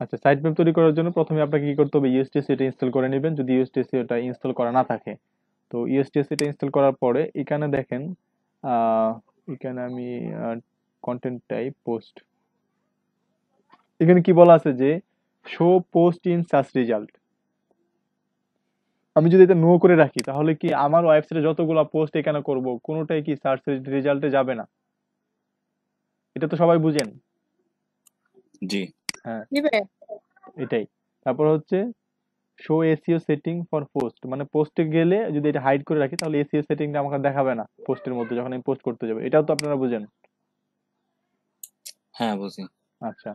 আচ্ছা, site map তৈরি করার জন্য প্রথমে আপনাকে কি করতে হবে, ইউএসটিসি এটা ইনস্টল করে নেবেন যদি ইউএসটিসি এটা ইনস্টল করা না থাকে। তো ইউএসটিসি এটা ইনস্টল করার পরে এখানে দেখেন, আহ, এখানে আমি কন্টেন্ট টাইপ পোস্ট, এখানে কি বলা আছে যে show post in search result. আমি যদি এটা নো করে রাখি তাহলে কি আমার ওয়েবসাইটে যতগুলো পোস্ট এখানে করব কোনোটাই কি সার্চ রেজাল্টে যাবে না? এটা তো সবাই বুঝেন। জি। হ্যাঁ, দিবে। এটাই। তারপর হচ্ছে show SEO setting for post, মানে পোস্টে গেলে যদি এটা হাইড করে রাখি তাহলে এসইও সেটিংটা আমাকে দেখাবে না পোস্টের মধ্যে যখন আমি পোস্ট করতে যাবো, এটাও তো আপনারা বুঝেন। হ্যাঁ, বুঝি। আচ্ছা,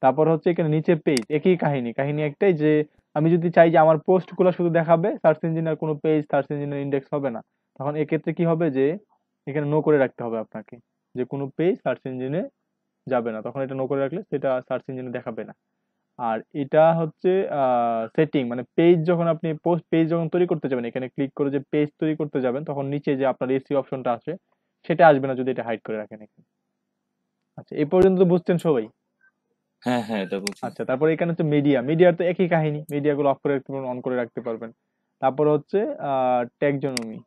তারপর হচ্ছে এখানে নিচে পেজ, একই কাহিনী, কাহিনী একটাই যে আমি যদি চাই যে আমার পোস্ট গুলো শুধু দেখাবে, সার্চ ইঞ্জিনের কোনো পেজ সার্চ ইঞ্জিনের ইন্ডেক্স হবে না, তখন এক্ষেত্রে কি হবে যে এখানে নো করে রাখতে হবে আপনাকে যে কোনো পেজ সার্চ ইঞ্জিনে যাবে না, তখন এটা নো করে রাখলে সেটা সার্চ ইঞ্জিনে দেখাবে না। আর এটা হচ্ছে সেটিং, মানে পেজ যখন আপনি পোস্ট পেজ যখন তৈরি করতে যাবেন এখানে ক্লিক করে যে পেজ তৈরি করতে যাবেন তখন নিচে যে আপনার এসইও অপশনটা আছে সেটা আসবে না যদি এটা হাইড করে রাখেন এখানে। আচ্ছা, এই পর্যন্ত তো বুঝছেন সবাই? হ্যাঁ, হ্যাঁ, এটা বুঝি। আচ্ছা, তারপরে এখানে হচ্ছে মিডিয়া, মিডিয়ার তো একই কাহিনী, মিডিয়াগুলো অফ করে রাখতে পারবেন, অন করে রাখতে পারবেন। তারপর হচ্ছে ট্যাগজনমি।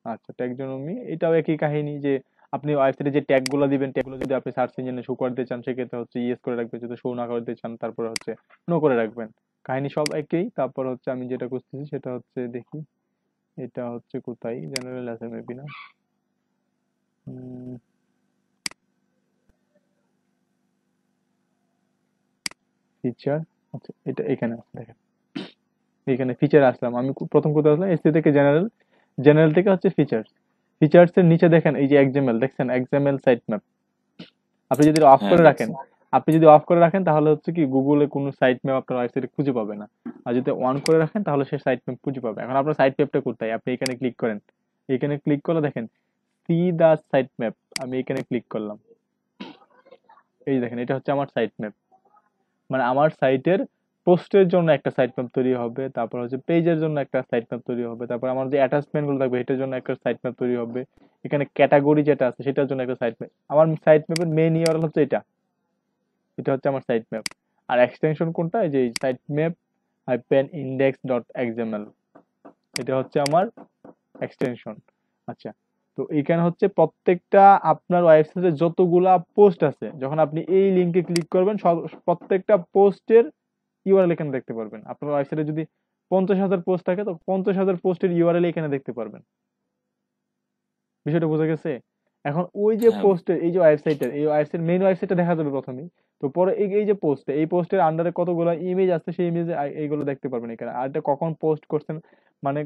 আচ্ছা, ট্যাগজনমি এটাও একই কাহিনী যে আপনি ওয়েবসাইটে যে ট্যাগ গুলো দিবেন ট্যাগগুলো যদি আপনি সার্চ ইঞ্জিনে শো করতে চান সেক্ষেত্রে হচ্ছে ইয়েস করে রাখবেন, যদি শো না করতে চান তারপরে হচ্ছে নো করে রাখবেন। কাহিনী সব একই। তারপর হচ্ছে আমি যেটা খুঁজতেছি সেটা হচ্ছে দেখি, এটা হচ্ছে কোথায়, জেনারেল আছে মেবি না, ফিচার। আচ্ছা, এটা এখানে আছে দেখেন, এখানে ফিচার আসলাম আমি, প্রথম কোথায় আসলাম, এসসি থেকে জেনারেল, জেনারেল থেকে হচ্ছে ফিচার্স। ফিচার্স এর নিচে দেখেন এই যে এক্সএমএল, দেখছেন এক্সএমএল সাইট ম্যাপ। আপনি যদি অফ হ্যাঁ, করে রাখেন, দেখছি। আপনি যদি অফ করে রাখেন তাহলে হচ্ছে কি গুগলে কোনো সাইট ম্যাপ আপনার ওয়েবসাইটে খুঁজে পাবে না। আর যদি অন করে রাখেন তাহলে সে সাইট ম্যাপ খুঁজে পাবে। এখন আপনার সাইট ম্যাপটা কোথায়, আপনি এখানে ক্লিক করেন, এখানে ক্লিক করলে দেখেন সি দা সাইট ম্যাপ, আমি এখানে ক্লিক করলাম, এই দেখেন এটা হচ্ছে আমার সাইট ম্যাপ। মানে আমার সাইটের পোস্টের জন্য একটা সাইট ম্যাপ তৈরি হবে, তারপর হচ্ছে পেজের জন্য একটা সাইট ম্যাপ তৈরি হবে, তারপর আমার যে অ্যাটাচমেন্ট গুলো থাকবে এটার জন্য একটা সাইট ম্যাপ তৈরি হবে, এখানে ক্যাটাগরি যেটা আছে সেটার জন্য একটা সাইট ম্যাপ। আমার সাইট ম্যাপের মেইন ইউআরএল হচ্ছে এটা, এটা হচ্ছে আমার সাইট ম্যাপ। আর এক্সটেনশন কোনটা, এই যে site map hyphen index dot XML, এটা হচ্ছে আমার এক্সটেনশন। আচ্ছা, তো এখানে হচ্ছে প্রত্যেকটা আপনার ওয়েবসাইটে যতগুলা পোস্ট আছে যখন আপনি এই লিংকে ক্লিক করবেন সব প্রত্যেকটা পোস্টের ইউআরএল এখানে দেখতে পারবেন। আপনার ওয়েবসাইটে যদি 50,000 পোস্ট থাকে তো 50,000 পোস্টের ইউআরএল এখানে দেখতে পারবেন। বিষয়টা বোঝা গেছে? এখন ওই যে হ্যাঁ, পোস্টের এই যে ওয়েবসাইটের এই ওয়েবসাইট মেইন ওয়েবসাইটটা দেখা যাবে প্রথমেই। তো পরে এই যে পোস্টে এই পোস্টের আন্ডারে কতগুলো ইমেজ আছে সেই ইমেজে এইগুলো দেখতে পারবেন এখানে। আর এটা কখন পোস্ট করছেন, মানে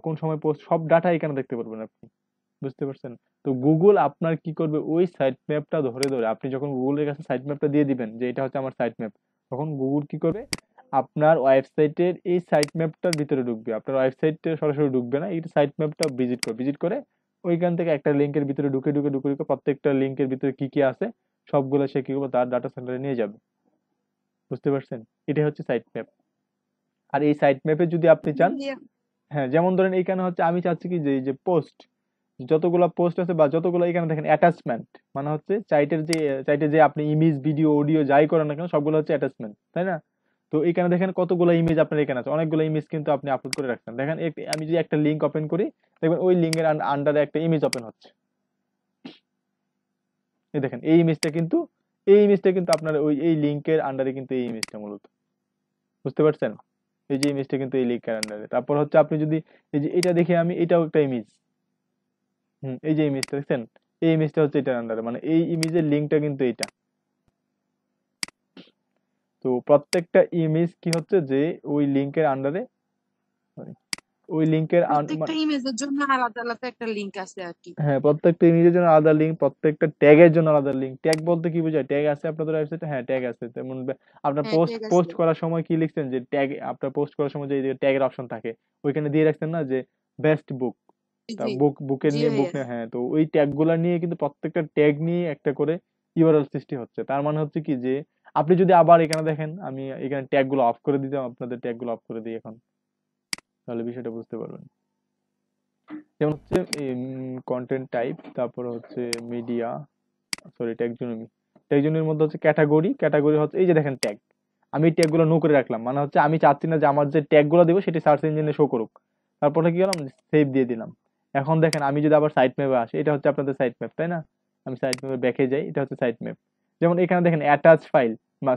কোন সময় পোস্ট, সব ডাটা এখানে দেখতে পারবেন আপনি। বুঝতে পারছেন? তো গুগল আপনার কি করবে, ওই সাইট ম্যাপটা ধরে ধরে আপনি যখন গুগলের কাছে সাইট ম্যাপটা দিয়ে দিবেন যে এটা হচ্ছে আমার সাইট ম্যাপ, তখন গুগল কি করবে, আপনার ওয়েবসাইটের এই সাইট ম্যাপটার ভিতরে ঢুকবে, আপনার ওয়েবসাইটে সরাসরি ঢুকবে না, এই সাইট ম্যাপটা ভিজিট করে ওইখান থেকে একটা লিঙ্কের ভিতরে ঢুকে প্রত্যেকটা লিঙ্কের ভিতরে কি কি আছে সবগুলো সে কি করবে তার ডাটা সেন্টারে নিয়ে যাবে। বুঝতে পারছেন? এটাই হচ্ছে সাইট ম্যাপ। আর এই সাইট ম্যাপে যদি আপনি চান, হ্যাঁ যেমন ধরেন এইখানে হচ্ছে আমি চাচ্ছি কি যে এই যে পোস্ট, যতগুলা পোস্ট আছে বা যতগুলো এখানে দেখেন অ্যাটাচমেন্ট, মানে হচ্ছে চাইটে যে আপনি ইমেজ ভিডিও অডিও যাই করেন না কেন সবগুলো হচ্ছে অ্যাটাচমেন্ট, তাই না? তো এখানে দেখেন কতগুলো ইমেজ আপনার এখানে আছে, অনেকগুলো ইমেজ কিন্তু আপনি আপলোড করে রাখছেন। দেখেন আমি যদি একটা লিঙ্ক ওপেন করি দেখবেন ওই লিঙ্কের আন্ডারে একটা ইমেজ ওপেন হচ্ছে। এই দেখেন এই ইমেজটা কিন্তু আপনার ওই এই লিঙ্কের আন্ডারে কিন্তু এই ইমেজটা মূলত। বুঝতে পারছেন? এই যে ইমেজটা কিন্তু এই লিঙ্কের আন্ডারে। তারপর হচ্ছে আপনি যদি এই যে এটা দেখে আমি এটাও একটা ইমেজ, এই যে ইমেজটা দেখছেন, এই ইমেজটা হচ্ছে এটার আন্ডারে, মানে এই ইমেজের লিঙ্কটা কিন্তু এটা। তো প্রত্যেকটা ইমেজ কি হচ্ছে যে ওই লিঙ্কের আন্ডারে, ওই লিঙ্কের প্রত্যেকটা ইমেজের জন্য আলাদা আলাদা একটা লিংক আছে আর কি। হ্যাঁ, প্রত্যেকটা ইমেজের জন্য আলাদা লিঙ্ক, প্রত্যেকটা ট্যাগের জন্য আলাদা লিঙ্ক। ট্যাগ বলতে কি বোঝায়, ট্যাগ আছে আপনাদের ওয়েবসাইটে, হ্যাঁ ট্যাগ আছে। যেমন আপনার হ্যাঁ, পোস্ট ঠিক আছে। পোস্ট করার সময় কি লিখছেন যে ট্যাগ, আপনার পোস্ট করার সময় যে ট্যাগের অপশন থাকে ওইখানে দিয়ে রাখছেন না যে বেস্ট বুক, তা জি বুকের জি নিয়ে বুক ভাইয়া। নিয়ে, হ্যাঁ তো ওই ট্যাগ গুলা নিয়ে কিন্তু প্রত্যেকটা ট্যাগ নিয়ে একটা করে ইউআরএল সৃষ্টি হচ্ছে। তার মানে হচ্ছে কি যে আপনি যদি আবার এখানে দেখেন, আমি এখানে ট্যাগ গুলো অফ করে দিতাম, আপনাদের ট্যাগ গুলো অফ করে দিই এখন, তাহলে বিষয়টা বুঝতে পারবেন। যেমন হচ্ছে কন্টেন্ট টাইপ, তারপর হচ্ছে মিডিয়া, সরি ট্যাগজনমি, ট্যাগজনমির মধ্যে হচ্ছে ক্যাটাগরি, ক্যাটাগরি হচ্ছে এই যে দেখেন ট্যাগ, আমি ট্যাগ গুলো নো করে রাখলাম, মানে হচ্ছে আমি চাচ্ছি না যে আমার যে ট্যাগ গুলো দিব সেটি সার্চ ইঞ্জিনে শো করুক। তারপরে কি করলাম, সেভ দিয়ে দিলাম। এখন দেখেন আমি যদি আবার সাইট ম্যাপে আসি, এটা হচ্ছে আপনাদের সাইট ম্যাপ, তাই না? আমি সাইট ম্যাপে ব্যাকে যাই, এটা হচ্ছে সাইট ম্যাপ। যেমন এখানে দেখেন অ্যাটাচ ফাইল,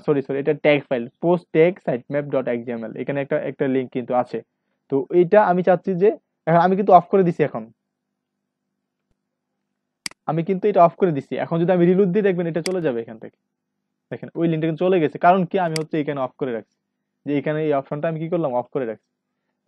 সরি সরি, এটা tag file post tag sitemap dot XML, এখানে একটা একটা লিঙ্ক কিন্তু আছে। তো এইটা আমি চাচ্ছি যে, এখন আমি কিন্তু অফ করে দিছি, এখন আমি কিন্তু এটা অফ করে দিছি। এখন যদি আমি রিলোড দিই দেখবেন এটা চলে যাবে এখান থেকে। দেখেন ওই লিঙ্কটা কিন্তু চলে গেছে, কারণ কি আমি হচ্ছে এখানে অফ করে রাখছি, যে এখানে এই অপশনটা আমি কি করলাম, অফ করে রাখছি।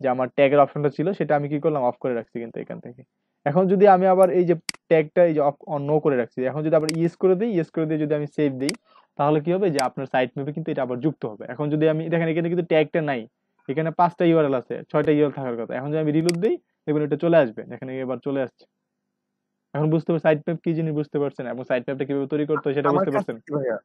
যে আমার ট্যাগের অপশনটা ছিল সেটা আমি কি করলাম, অফ করে রাখছি কিন্তু এখান থেকে। এখন যদি আমি আবার এই যে ট্যাগটা এই যে অফ নো করে রাখছি, এখন যদি আবার ইয়েস করে দিই, ইয়েস করে দিয়ে যদি আমি সেভ দিই, তাহলে কি হবে যে আপনার সাইট ম্যাপে কিন্তু এটা আবার যুক্ত হবে। এখন যদি আমি দেখেন এখানে কিন্তু ট্যাগটা নাই, এখানে 5টা ইউআরএল আছে, 6টা ইউআরএল থাকার কথা। এখন যদি আমি রিলোড দিই দেখবেন এটা চলে আসবে, এখানে এবার চলে আসছে। এখন বুঝতে পারছেন সাইট ম্যাপ কি জিনিস, বুঝতে পারছেন, এবং সাইট ম্যাপটা কিভাবে তৈরি করতে হয় সেটা আমার বুঝতে কাজটা পারছেন। কি ভাইয়া?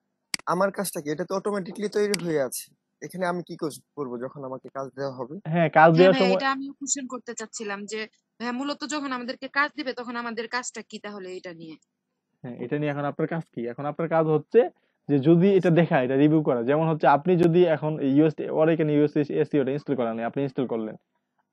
আমার কাজটা কি? এটা তো অটোমেটিকলি তৈরি হয়ে আছে। এখানে আমি কি করব যখন আমাকে কাজ দেওয়া হবে? হ্যাঁ, কাজ হ্যাঁ দেওয়ার ভাইয়া, সময়, এটা আমিও কোশ্চেন করতে চাচ্ছিলাম যে হ্যাঁ, মূলত যখন আমাদেরকে কাজ দিবে তখন আমাদের কাজটা কি তাহলে এটা নিয়ে? হ্যাঁ এটা নিয়ে এখন আপনার কাজ কি, এখন আপনার কাজ হচ্ছে যে যদি এটা দেখা, এটা রিভিউ করা। যেমন হচ্ছে আপনি যদি এখন ইউএস ওর এখানে ইউএস এসইওটা ইনস্টল করা নেই, আপনি ইনস্টল করলেন,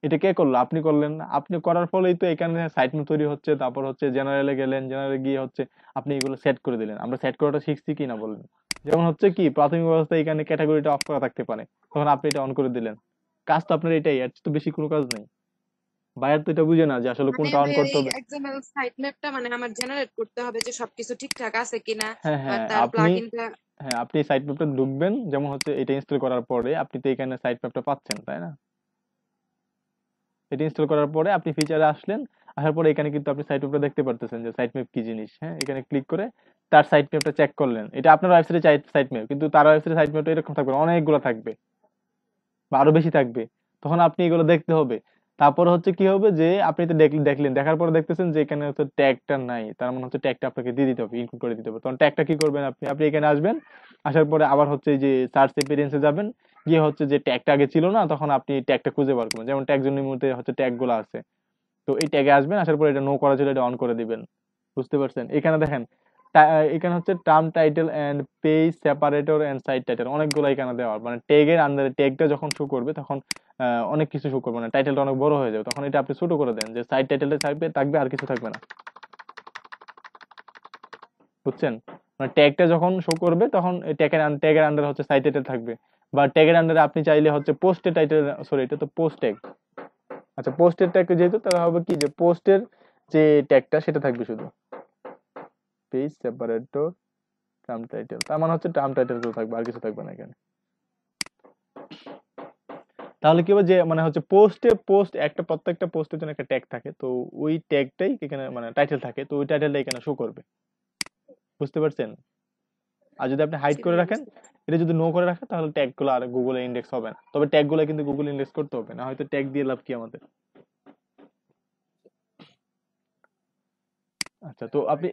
এটা কে করলো, আপনি করলেন না। আপনি করার ফলেই তো এখানে সাইট ম্যাপ তৈরি হচ্ছে। তারপর হচ্ছে জেনারেলে গেলেন, জেনারেলে গিয়ে হচ্ছে আপনি এগুলো সেট করে দিলেন। আমরা সেট করাটা শিখছি কি না বলেন? যেমন হচ্ছে কি প্রাথমিক অবস্থায় এখানে ক্যাটাগরিটা অফ করা থাকতে পারে, তখন আপনি এটা অন করে দিলেন। কাজ তো আপনার এটাই, এর চেয়ে তো বেশি কোনো কাজ নেই। বায়ার তো এটা বুঝে না যে আসলে মানে কোনটা অন ভাইয়া করতে এই হবে। এক্সএমএল সাইট ম্যাপটা মানে আমার জেনারেট করতে হবে যে সবকিছু ঠিকঠাক আছে কিনা, হ্যাঁ বা হ্যাঁ তার আপনি, প্লাগইনটা। হ্যাঁ আপনি সাইট ম্যাপটা ঢুকবেন, যেমন হচ্ছে এটা ইনস্টল করার পরে আপনি তো এখানে সাইট ম্যাপটা পাচ্ছেন, তাই না? এটা ইনস্টল করার পরে আপনি ফিচারে আসলেন, আসার পরে এখানে কিন্তু আপনি সাইট ম্যাপটা দেখতে পারতেছেন যে সাইট ম্যাপ কি জিনিস। হ্যাঁ, এখানে ক্লিক করে তার সাইট ম্যাপটা চেক করলেন। এটা আপনার ওয়েবসাইটে সাইট ম্যাপ, কিন্তু তার ওয়েবসাইটে সাইট ম্যাপটা এরকম থাকবে না, অনেকগুলো থাকবে বা আরো বেশি থাকবে। তখন আপনি এগুলো দেখতে হবে। তারপর হচ্ছে কি হবে যে আপনি তো দেখলেন, দেখার পরে দেখতেছেন যে এখানে হচ্ছে ট্যাগটা নাই, তার মানে হচ্ছে ট্যাগটা আপনাকে দিয়ে দিতে হবে, ইনক্লুড করে দিতে হবে। তখন ট্যাগটা কি করবেন, আপনি আপনি এখানে আসবেন, আসার পরে আবার হচ্ছে এই যে সার্চ এক্সপেরিয়েন্সে যাবেন, গিয়ে হচ্ছে যে ট্যাগটা আগে ছিল না, তখন আপনি ট্যাগটা খুঁজে বার করবেন। যেমন ট্যাগ জন্য মধ্যে হচ্ছে ট্যাগ গুলো আছে, তো এই ট্যাগে আসবেন, আসার পরে এটা নো করা ছিল এটা অন করে দিবেন। বুঝতে পারছেন? এখানে দেখেন এখানে হচ্ছে term title and page separator and site title, অনেকগুলো এখানে দেওয়া, মানে ট্যাগের আন্ডারে ট্যাগটা যখন শো করবে তখন অনেক কিছু শো করবে, মানে টাইটেলটা অনেক বড় হয়ে যাবে, তখন এটা আপনি ছোট করে দেন যে সাইট টাইটেলটা থাকবে থাকবে আর কিছু থাকবে না। বুঝছেন? মানে ট্যাগটা যখন শো করবে তখন ট্যাগের আন্ডারে হচ্ছে সাইট টাইটেল থাকবে, বা ট্যাগের আন্ডারে আপনি চাইলে হচ্ছে পোস্টের টাইটেল, সরি এটা তো পোস্ট ট্যাগ। আচ্ছা, পোস্টের ট্যাগ যেহেতু, তাহলে হবে কি যে পোস্টের যে ট্যাগটা সেটা থাকবে শুধু, পেজ সেপারেটর টার্ম টাইটেল, তার মানে হচ্ছে টার্ম টাইটেল গুলো থাকবে, আর কিছু থাকবে না এখানে। তাহলে কি হবে যে মানে হচ্ছে পোস্ট একটা, প্রত্যেকটা পোস্টের জন্য একটা ট্যাগ থাকে, তো ওই ট্যাগটাই এখানে মানে টাইটেল থাকে, তো ওই টাইটেলটা এখানে শো করবে। বুঝতে পারছেন? আর যদি আপনি হাইড বুঝছি করে ভাইয়া, রাখেন, বুঝতে এটা যদি নো করে রাখেন, তাহলে ট্যাগ গুলো আর গুগলে ইন্ডেক্স হবে না। তবে ট্যাগ গুলো কিন্তু গুগল ইন্ডেক্স করতে হবে না, হয়তো ট্যাগ দিয়ে লাভ কি আমাদের। আচ্ছা, তো আপনি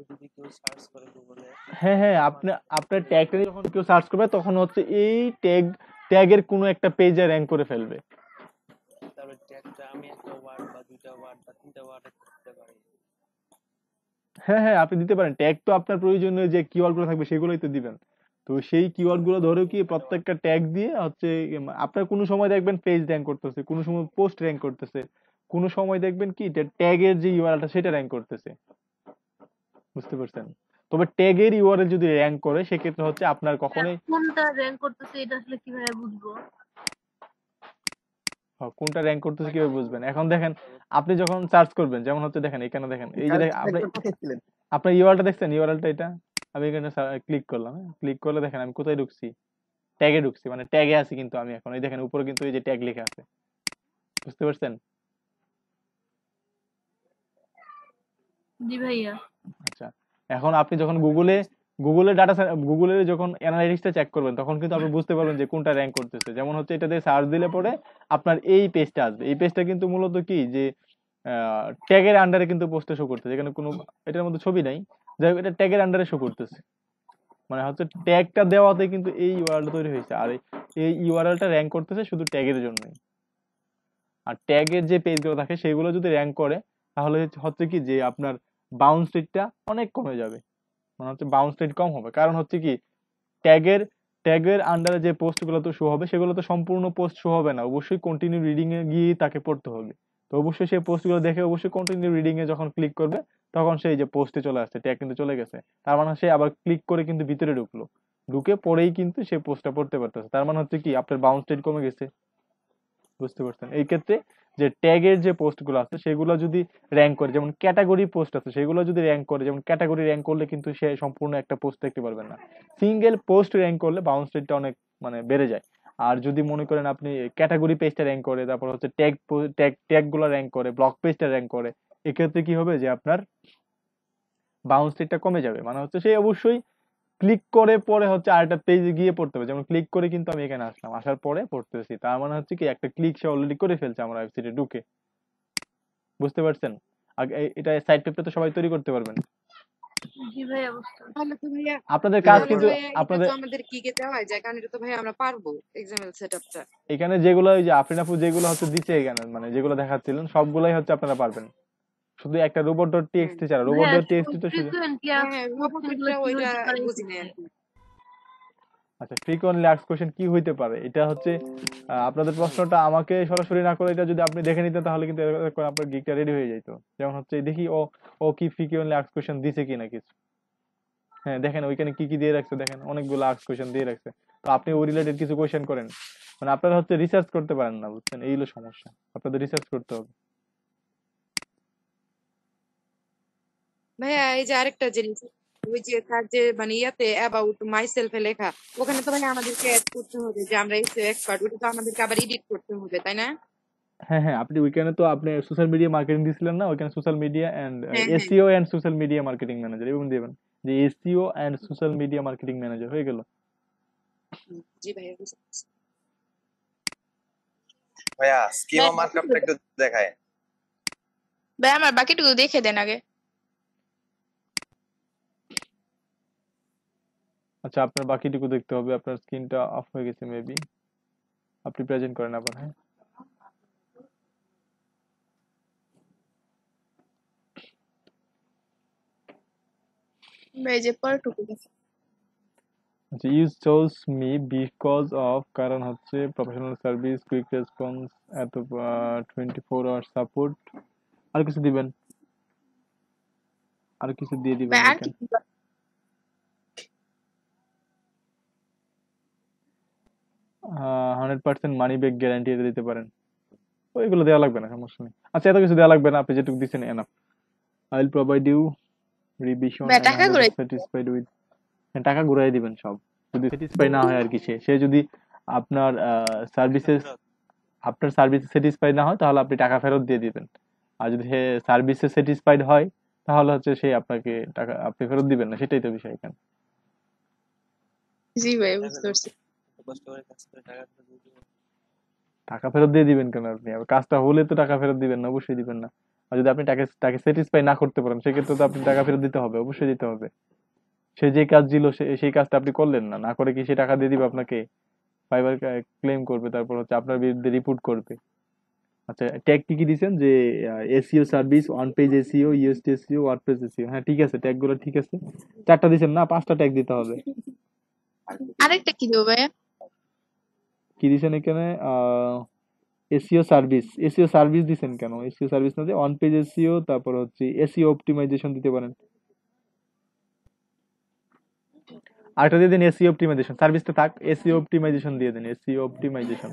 যদি কেউ সার্চ করে গুগলে, হ্যাঁ হ্যাঁ, আপনি আপনার ট্যাগটা যখন কেউ সার্চ করবে তখন হচ্ছে এই ট্যাগের কোনো একটা পেজে র্যাঙ্ক করে ফেলবে। তাহলে ট্যাগটা আমি একটা ওয়ার্ড বা দুইটা ওয়ার্ড বা তিনটা ওয়ার্ড করতে পারি। হ্যাঁ হ্যাঁ, আপনি দিতে পারেন। ট্যাগ তো আপনার প্রয়োজনীয় যে কিওয়ার্ড গুলো থাকবে সেগুলোই তো দিবেন। তো সেই কিওয়ার্ড গুলো ধরে কি প্রত্যেকটা ট্যাগ দিয়ে হচ্ছে আপনার কোনো সময় দেখবেন পেজ র্যাঙ্ক করতেছে, কোনো সময় পোস্ট র্যাঙ্ক করতেছে, কোনো সময় দেখবেন কি ট্যাগের যে ইউআরএলটা সেটা র্যাঙ্ক করতেছে। বুঝতে পারছেন? তবে ট্যাগের ইউআরএল যদি র্যাঙ্ক করে সেক্ষেত্রে হচ্ছে আপনার কখনোই কোনটা র্যাঙ্ক করতেছে এটা আসলে কিভাবে বুঝবো? কোনটা র্যাঙ্ক করতেছে কিভাবে বুঝবেন? এখন দেখেন আপনি যখন সার্চ করবেন, যেমন হচ্ছে দেখেন এখানে দেখেন এই যে আপনি পাঠিয়েছিলেন। আপনার ইউআরএলটা দেখছেন, ইউআরএলটা এটা আমি এখানে ক্লিক করলাম, ক্লিক করলে দেখেন আমি কোথায় ঢুকছি, ট্যাগে ঢুকছি, মানে ট্যাগে আছি কিন্তু আমি এখন, এই দেখেন উপরে কিন্তু এই যে ট্যাগ লেখা আছে। বুঝতে পারছেন? জি ভাইয়া। আচ্ছা, এখন আপনি যখন গুগলের যখন অ্যানালাইটিক্সটা চেক করবেন তখন কিন্তু আপনি বুঝতে পারবেন যে কোনটা র্যাঙ্ক করতেছে। যেমন হচ্ছে এটা দিয়ে সার্চ দিলে পরে আপনার এই পেজটা আসবে, এই পেজটা কিন্তু মূলত কি যে ট্যাগের আন্ডারে কিন্তু পোস্টে শো করতেছে, এখানে কোনো এটার মধ্যে ছবি নাই, যাই হোক এটা ট্যাগের আন্ডারে শো করতেছে। মানে হচ্ছে ট্যাগটা দেওয়াতে কিন্তু এই ইউআরএল তৈরি হয়েছে, আর এই ইউআরএলটা র্যাঙ্ক করতেছে শুধু ট্যাগের জন্যই। আর ট্যাগের যে পেজগুলো থাকে সেগুলো যদি র্যাঙ্ক করে তাহলে হচ্ছে কি যে আপনার বাউন্স রেটটা অনেক কমে যাবে, মানে হচ্ছে বাউন্স রেট কম হবে। কারণ হচ্ছে কি ট্যাগের ট্যাগের আন্ডারে যে পোস্ট গুলো তো শো হবে সেগুলো তো সম্পূর্ণ পোস্ট শো হবে না, অবশ্যই কন্টিনিউ রিডিং এ গিয়ে তাকে পড়তে হবে। তো অবশ্যই সেই পোস্ট গুলো দেখে অবশ্যই কন্টিনিউ রিডিং এ যখন ক্লিক করবে তখন সেই যে পোস্টে চলে আসছে, ট্যাগ কিন্তু চলে গেছে, তার মানে সে আবার ক্লিক করে কিন্তু ভিতরে ঢুকলো, ঢুকে পরেই কিন্তু সে পোস্টটা পড়তে পারতেছে, তার মানে হচ্ছে কি আপনার বাউন্স রেট কমে গেছে। বুঝতে পারছেন? এই ক্ষেত্রে যে ট্যাগের যে পোস্ট গুলো আছে সেগুলো যদি র্যাঙ্ক করে, যেমন ক্যাটাগরি পোস্ট আছে সেগুলো যদি র্যাঙ্ক করে, যেমন ক্যাটাগরি র্যাঙ্ক করলে কিন্তু সে সম্পূর্ণ একটা পোস্ট দেখতে পারবেন না, সিঙ্গেল পোস্ট র্যাঙ্ক করলে বাউন্স রেটটা অনেক মানে বেড়ে যায়। আর যদি মনে করেন আপনি ক্যাটাগরি পেজটা র্যাঙ্ক করে, তারপর হচ্ছে ট্যাগ ট্যাগ ট্যাগ গুলো র্যাঙ্ক করে, ব্লক পেজটা র্যাঙ্ক করে, এক্ষেত্রে কি হবে যে আপনার বাউন্স রেটটা কমে যাবে, মানে হচ্ছে সে অবশ্যই ক্লিক করে পরে হচ্ছে আরেকটা পেজে গিয়ে পড়তে হবে। যেমন ক্লিক করে কিন্তু আমি এখানে আসলাম, আসার পরে পড়তেছি, তার মানে হচ্ছে কি একটা ক্লিক সে অলরেডি করে ফেলছে আমার ওয়েবসাইটে ঢুকে। বুঝতে পারছেন? আগে এটা সাইড পেজটা তো সবাই তৈরি করতে পারবেন। জি ভাইয়া বুঝতে পারছি। তাহলে তো ভাইয়া আপনাদের কাজ তাহলে কিন্তু ভাইয়া এটা আপনাদের তো আমাদের কি কে দেওয়া যায়, কারণ এটা তো ভাইয়া আমরা পারবো এক্সাম্পল সেটআপটা। এখানে যেগুলো ওই যে আফরিন আপু যেগুলো হচ্ছে দিচ্ছে এখানে মানে যেগুলো দেখাচ্ছিলেন সবগুলাই হচ্ছে আপনারা পারবেন, শুধু একটা রোবট ডট হুম। টিএক্সটি ছাড়া। রোবট ভাইয়া ডট টিএক্সটি তো শুধু ফ্রিকুয়েন্টলি হ্যাঁ আস্ক হ্যাঁ কোশ্চেন গুলো রোবটটা কি ওইটা হইতে পারে বুঝি নাই আর এক্ষেত্রে? কি। আচ্ছা, ফ্রিকোয়েন্টলি আস্কড কোশ্চেন কি হইতে পারে, এটা হচ্ছে আপনাদের প্রশ্নটা আমাকে সরাসরি না করে এটা যদি আপনি দেখে নিতেন তাহলে কিন্তু এরকম আপনার গিগটা রেডি হয়ে যেত। যেমন হচ্ছে দেখি ও ও কি ফ্রিকোয়েন্টলি আস্কড কোশ্চেন দিছে কিনা কিছু। হ্যাঁ দেখেন ওইখানে কি কি দিয়ে রাখছে, দেখেন অনেকগুলো আস্ক কোশ্চেন দিয়ে রাখছে। তো আপনি ওই রিলেটেড কিছু কোশ্চেন করেন, মানে আপনারা হচ্ছে রিসার্চ করতে পারেন না, বুঝছেন? এই হলো সমস্যা, আপনাদের রিসার্চ করতে হবে। ভাইয়া এই যে আরেকটা জিনিস, ওই যে তার যে মানে ইয়াতে অ্যাবাউট মাই সেলফে লেখা, ওখানে তো ভাইয়া আমাদেরকে অ্যাড করতে হবে যে আমরা এসইও এক্সপার্ট, ওটা তো আমাদেরকে আবার এডিট করতে হবে তাই না? হ্যাঁ হ্যাঁ, আপনি ওইখানে তো আপনি সোশ্যাল মিডিয়া মার্কেটিং দিছিলেন না, ওইখানে সোশ্যাল মিডিয়া এন্ড হ্যাঁ হ্যাঁ SEO and social media marketing manager এবং দিবেন যে SEO and social media marketing manager হয়ে গেল। জি ভাইয়া বুঝতে পারছি। ভাইয়া স্কিমা মার্কআপটা একটু দেখায়। ভাই আমার বাকিটুকু দেখে দেন আগে। আচ্ছা, আপনার বাকিটুকু দেখতে হবে, আপনার স্ক্রিনটা অফ হয়ে গেছে মেবি, আপনি প্রেজেন্ট করেন আবার। হ্যাঁ ভাই যে পরটুকু দেখেন। আচ্ছা, you chose me because of, কারণ হচ্ছে প্রফেশনাল সার্ভিস, কুইক রেসপন্স, এত 24 আওয়ার সাপোর্ট, আর কিছু দিবেন, আর কিছু দিয়ে দিবেন ভাই আর কি এখানে। 100% মানি ব্যাক গ্যারান্টি এটা দিতে পারেন, ওইগুলো দেওয়া লাগবে না, সমস্যা নেই। আচ্ছা, এত কিছু দেওয়া লাগবে না, আপনি যেটুকু দিচ্ছেন enough. I will provide you revision ভাই এন্ড টাকা আই করে স্যাটিসফাইড উইথ, টাকা ঘুরাই দিবেন সব, যদি স্যাটিসফাই না হয় আর কি, সে যদি আপনার সার্ভিসেস আপনার সার্ভিসে স্যাটিসফাইড না হয় তাহলে আপনি টাকা ফেরত দিয়ে দিবেন। আর যদি সে সার্ভিসে স্যাটিসফাইড হয় তাহলে হচ্ছে সে আপনাকে টাকা আপনি ফেরত দিবেন না, সেটাই তো বিষয় এখানে। জি ভাই বুঝতে পারছি। কষ্ট করে কাজ করে টাকা ফেরত দিয়ে দিব। টাকা ফেরত দিয়ে দিবেন কেন আপনি? আবার কাজটা হলে তো টাকা ফেরত দিবেন না, অবশ্যই দিবেন না। আর যদি আপনি তাকে স্যাটিসফাই না করতে পারেন সেক্ষেত্রে তো আপনি টাকা ফেরত দিতে হবে, অবশ্যই দিতে হবে। সে যে কাজ দিল সেই কাজটা আপনি করলেন না, না করে কি সে টাকা দিয়ে দিবে আপনাকে? ফাইবার ক্লেম করবে, তারপর হচ্ছে আপনার বিরুদ্ধে রিপোর্ট করবে। আচ্ছা, ট্যাগ কি কি দিছেন যে SEO service, one page SEO, UST SEO, WordPress SEO, হ্যাঁ ঠিক আছে, ট্যাগ গুলো ঠিক আছে। 4টা দিছেন না, 5টা ট্যাগ দিতে হবে। আরেকটা কি দেবো ভাইয়া? কি দিছেন এখানে? এসইও সার্ভিস, এসইও সার্ভিস দিছেন কেন? এসইও সার্ভিস না দিয়ে ওয়ান পেজ এসইও, তারপর হচ্ছে এসইও অপটিমাইজেশন দিতে পারেন। আরেকটা দিয়ে দিন এসইও অপটিমাইজেশন, সার্ভিসটা থাক, এসইও অপটিমাইজেশন দিয়ে দিন, এসইও অপটিমাইজেশন।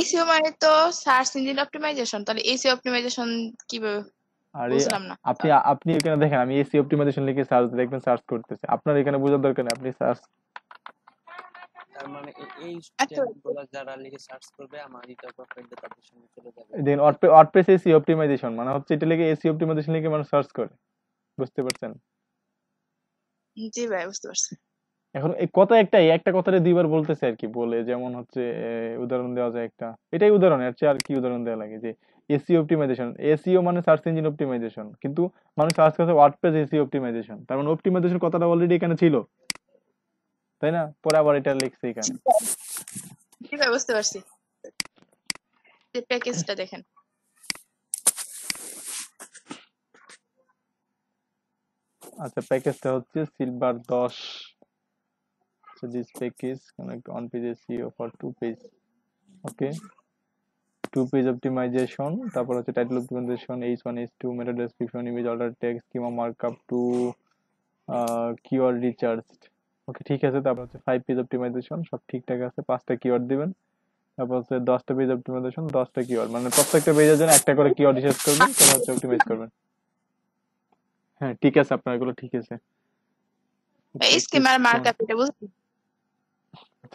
এসইও মানে তো সার্চ ইঞ্জিন অপটিমাইজেশন, তাহলে এসইও অপটিমাইজেশন কিভাবে? আরে বুঝলাম না। আপনি এখানে দেখেন, আমি এসইও অপটিমাইজেশন লিখে সার্চ দেখবেন, সার্চ করতেছে, আপনার এখানে বোঝার দরকার নেই, আপনি সার্চ। তার মানে এই আচ্ছা ট্যাগগুলো যারা লিখে সার্চ করবে আমার এটা প্রোফাইলটা তাদের সঙ্গে চলে যাবে। দেন ওয়ার্ডপ্রেস এসইও অপটিমাইজেশন মানে হচ্ছে এটা লিখে এসইও অপটিমাইজেশন লিখে মানুষ সার্চ করে। বুঝতে পারছেন? জি ভাই বুঝতে পারছি। এখন এই কথা একটা কথারে দুইবার বলতেছে আর কি, বলে যেমন হচ্ছে উদাহরণ দেওয়া যায় একটা, এটাই উদাহরণ, এর চেয়ে আর কি উদাহরণ দেওয়া লাগে, যে এসইও অপটিমাইজেশন, এসইও মানে সার্চ ইঞ্জিন অপটিমাইজেশন, কিন্তু মানুষ সার্চ করছে ওয়ার্ডপ্রেস এসইও অপটিমাইজেশন, তার মানে অপটিমাইজেশন কথাটা অলরেডি এখানে ছিল, তাই না? পরে আবার এটা লিখছে এখানে। জি ভাই বুঝতে পারছি। যে প্যাকেজটা দেখেন। আচ্ছা, প্যাকেজটা হচ্ছে সিলভার 10, হচ্ছে this page is connect on page SEO for 2 page, okay, 2 page optimization, তারপর হচ্ছে title optimization, H1 H2 meta description, image order text, schema markup to keyword recharged, ওকে ঠিক আছে। তারপর হচ্ছে 5 page optimization, সব ঠিকঠাক আছে, 5টা কিওয়ার্ড দিবেন। তারপর হচ্ছে 10টা পেজ অপটিমাইজেশন, 10টা কিওয়ার্ড, মানে প্রত্যেকটা পেজের জন্য একটা করে কিওয়ার্ড রিসার্চ করবেন, তারপর হচ্ছে অপটিমাইজ করবেন। হ্যাঁ ঠিক আছে, আপনার এগুলো ঠিক আছে। স্কিমার মার্কআপ এটা বুঝলি?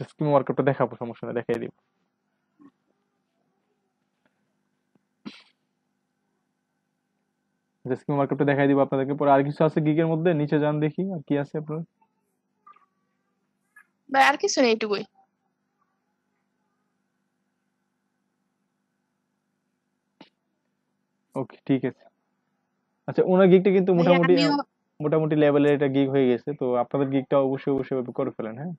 স্কিম ওয়ার্কআপটা দেখাবো, সমস্যা নেই, দেখাই দিব। স্কিম ওয়ার্কআপটা দেখাই দিব আপনাদেরকে। পরে আর কিছু আছে গিগের মধ্যে? নিচে যান দেখি আর কি আছে আপনার। ভাই আর কিছু নেই, এইটুকুই। ওকে ঠিক আছে। আচ্ছা, ওনার গিগটা কিন্তু ভাইয়া মোটামুটি আমিও মোটামুটি লেভেলের এটা গিগ হয়ে গেছে, তো আপনাদের গিগটা অবশ্যই অবশ্যই করে ফেলেন। হ্যাঁ